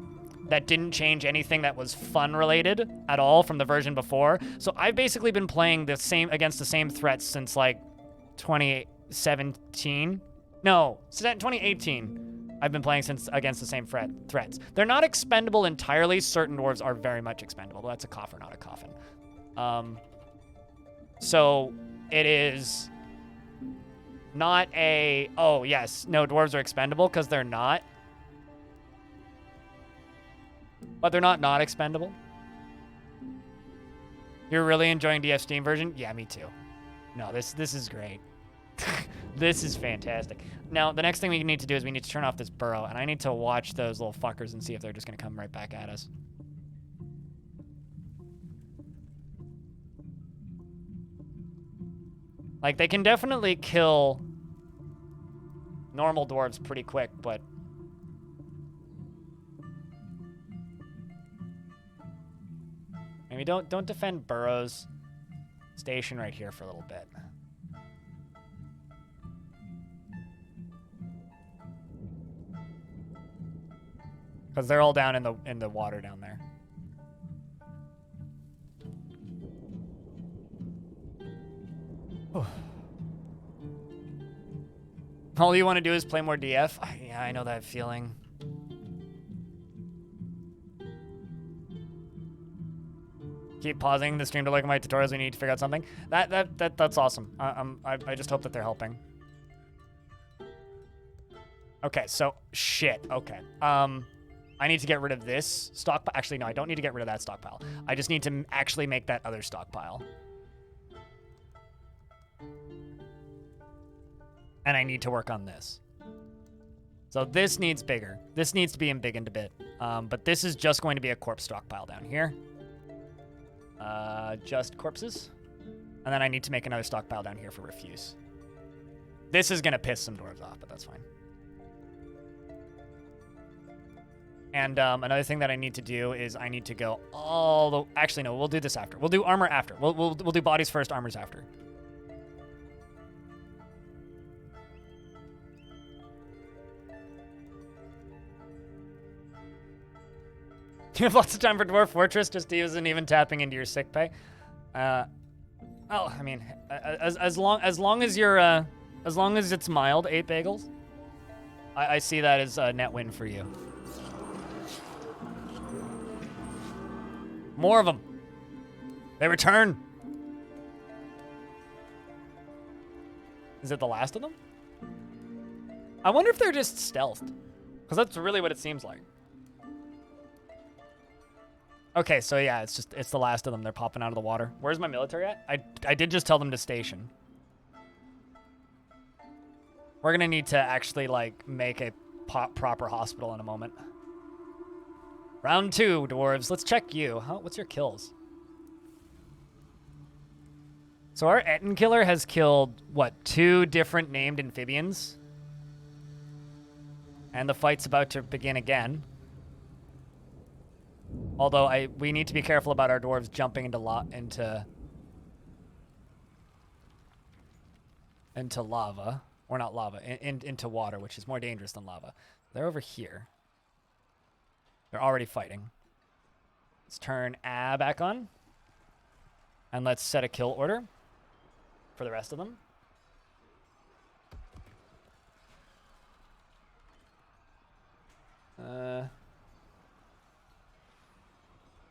Speaker 1: that didn't change anything that was fun related at all from the version before. So I've basically been playing against the same threats since like 2017. No, 2018. I've been playing against the same threats. They're not expendable entirely. Certain dwarves are very much expendable. That's a coffer, not a coffin. So it is not a, oh yes, no, dwarves are expendable because they're not. But they're not expendable. You're really enjoying DF Steam version? Yeah, me too. No, this is great. This is fantastic. Now, the next thing we need to do is we need to turn off this burrow, and I need to watch those little fuckers and see if they're just going to come right back at us. Like, they can definitely kill normal dwarves pretty quick, but maybe don't defend burrows. Station right here for a little bit. Because they're all down in the water down there. All you want to do is play more DF? Yeah, I know that feeling. Keep pausing the stream to look at my tutorials when you need to figure out something. That's awesome. I just hope that they're helping. Okay, so shit. Okay. I need to get rid of this stockpile. Actually, no, I don't need to get rid of that stockpile. I just need to actually make that other stockpile. And I need to work on this. So this needs bigger. This needs to be embiggened a bit. But this is just going to be a corpse stockpile down here. Just corpses. And then I need to make another stockpile down here for refuse. This is going to piss some dwarves off, but that's fine. And another thing that I need to do is I need to go all the... Actually, no, we'll do this after. We'll do armor after. We'll do bodies first, armors after. You have lots of time for Dwarf Fortress, just isn't even tapping into your sick pay. Well, I mean, as long as you're as long as it's mild, 8 bagels, I see that as a net win for you. More of them. They return. Is it the last of them? I wonder if they're just stealthed, because that's really what it seems like. Okay, so yeah, it's the last of them. They're popping out of the water. Where's my military at? I did just tell them to station. We're gonna need to actually like make a proper hospital in a moment. Round 2, dwarves. Let's check you. What's your kills? So our Etten killer has killed what, 2 different named amphibians, and the fight's about to begin again. Although we need to be careful about our dwarves jumping into lava Or not lava, into water, which is more dangerous than lava. They're over here. They're already fighting. Let's turn A back on. And let's set a kill order for the rest of them.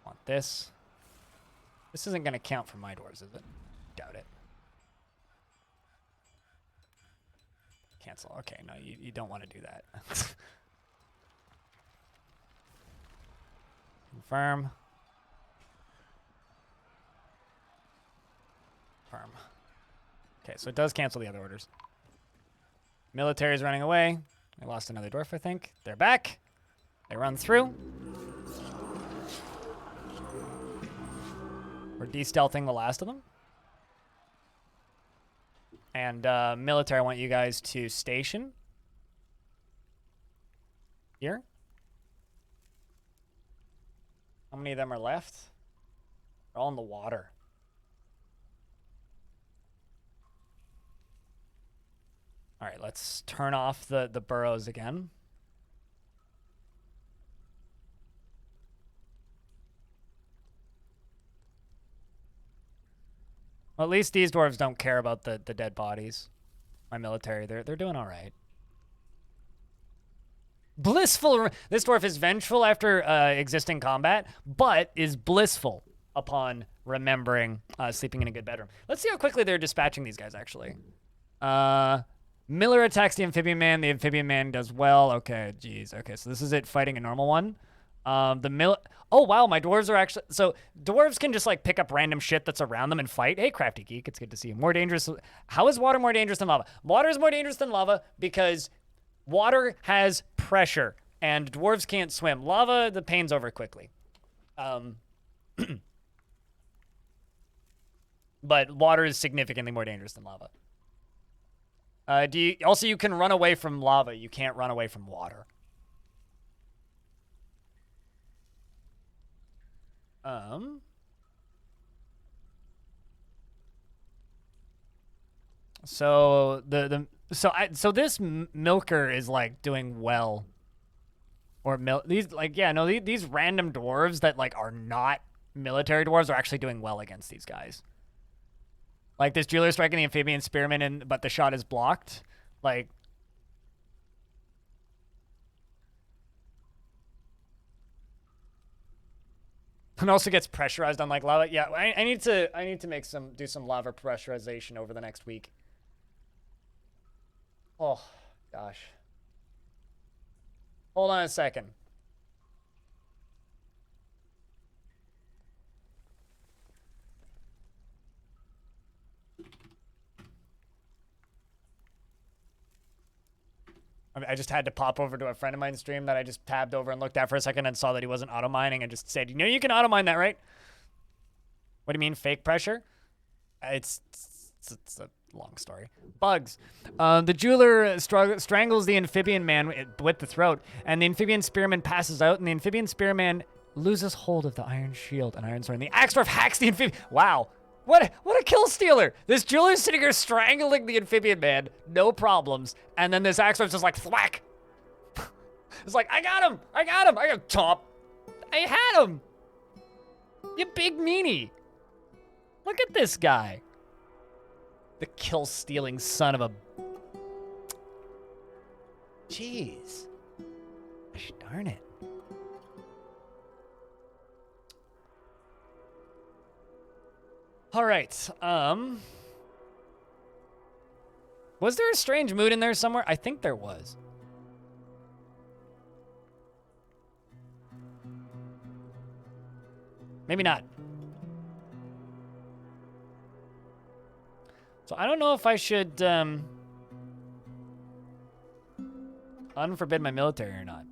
Speaker 1: Want this. This isn't going to count for my dwarves, is it? Doubt it. Cancel. Okay, no, you don't want to do that. Confirm. Confirm. Okay, so it does cancel the other orders. Military's running away. They lost another dwarf, I think. They're back. They run through. We're de-stealthing the last of them. And military, I want you guys to station here. How many of them are left? They're all in the water. All right, let's turn off the burrows again. Well, at least these dwarves don't care about the dead bodies. My military, they're doing all right. Blissful. This dwarf is vengeful after existing combat, but is blissful upon remembering sleeping in a good bedroom. Let's see how quickly they're dispatching these guys, actually. Miller attacks the amphibian man. The amphibian man does well. Okay, geez. Okay, so this is it fighting a normal one. Oh, wow, my dwarves are actually... So, dwarves can just, like, pick up random shit that's around them and fight. Hey, Crafty Geek, it's good to see you. More dangerous... How is water more dangerous than lava? Water is more dangerous than lava because water has pressure, and dwarves can't swim. Lava, the pain's over quickly. But water is significantly more dangerous than lava. Also, you can run away from lava. You can't run away from water. So so this milker is like doing well, or these these random dwarves that like are not military dwarves are actually doing well against these guys. Like this jeweler striking the amphibian spearman, but the shot is blocked. Like. And also gets pressurized on like lava. Yeah, I need to do some lava pressurization over the next week. Oh gosh. Hold on a second. I just had to pop over to a friend of mine's stream that I just tabbed over and looked at for a second and saw that he wasn't auto mining and just said, "You know, you can auto mine that, right?" What do you mean, fake pressure? It's a long story. Bugs. The jeweler strangles the amphibian man with the throat, and the amphibian spearman passes out, and the amphibian spearman loses hold of the iron shield and iron sword. And the axe dwarf hacks the amphibian. Wow. What a kill stealer! This jeweler's sitting here strangling the amphibian man, no problems, and then this axe dwarf's just like thwack. It's like, I got him, I got top. I had him. You big meanie. Look at this guy. The kill stealing son of a. Jeez. Gosh darn it. All right. Was there a strange mood in there somewhere? I think there was. Maybe not. So I don't know if I should unforbid my military or not.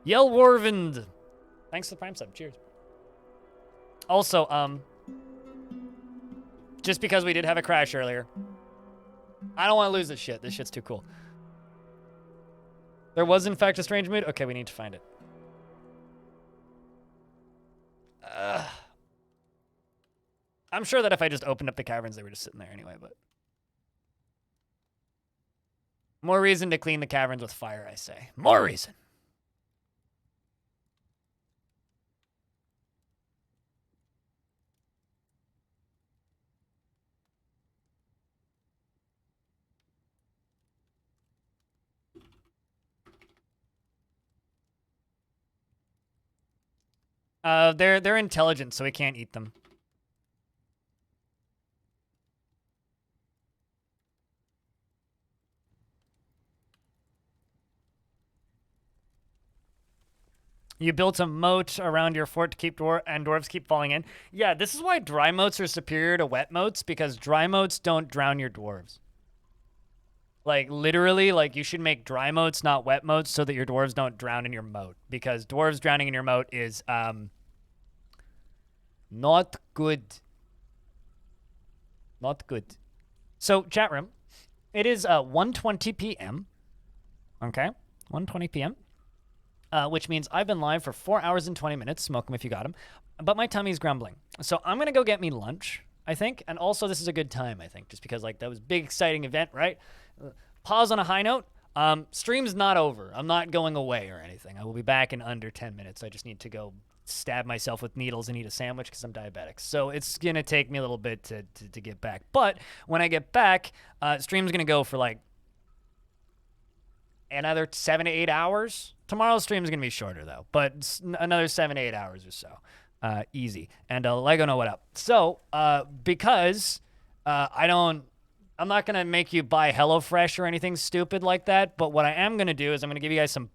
Speaker 1: Yell Warvind. Thanks for the prime sub. Cheers. Also, just because we did have a crash earlier, I don't want to lose this shit. This shit's too cool. There was, in fact, a strange mood. Okay, we need to find it. I'm sure that if I just opened up the caverns, they were just sitting there anyway, but. More reason to clean the caverns with fire, I say. More reason. They're intelligent, so we can't eat them. You built a moat around your fort to keep dwarves keep falling in. Yeah, this is why dry moats are superior to wet moats, because dry moats don't drown your dwarves. Like, literally, like, you should make dry moats, not wet moats, so that your dwarves don't drown in your moat. Because dwarves drowning in your moat is, not good. Not good. So, chat room, it is 1:20 p.m. Okay? 1:20 p.m. Which means I've been live for 4 hours and 20 minutes. Smoke 'em if you got 'em. But my tummy's grumbling. So I'm going to go get me lunch, I think. And also, this is a good time, I think, just because, like, that was a big, exciting event, right? Pause on a high note. Stream's not over. I'm not going away or anything. I will be back in under 10 minutes. I just need to go stab myself with needles and eat a sandwich because I'm diabetic. So it's going to take me a little bit to get back. But when I get back, stream's going to go for, like, another 7 to 8 hours. Tomorrow's stream is going to be shorter, though, but another 7 to 8 hours or so. Easy. And Lego know what up. So, because I'm not going to make you buy HelloFresh or anything stupid like that, but what I am going to do is I'm going to give you guys some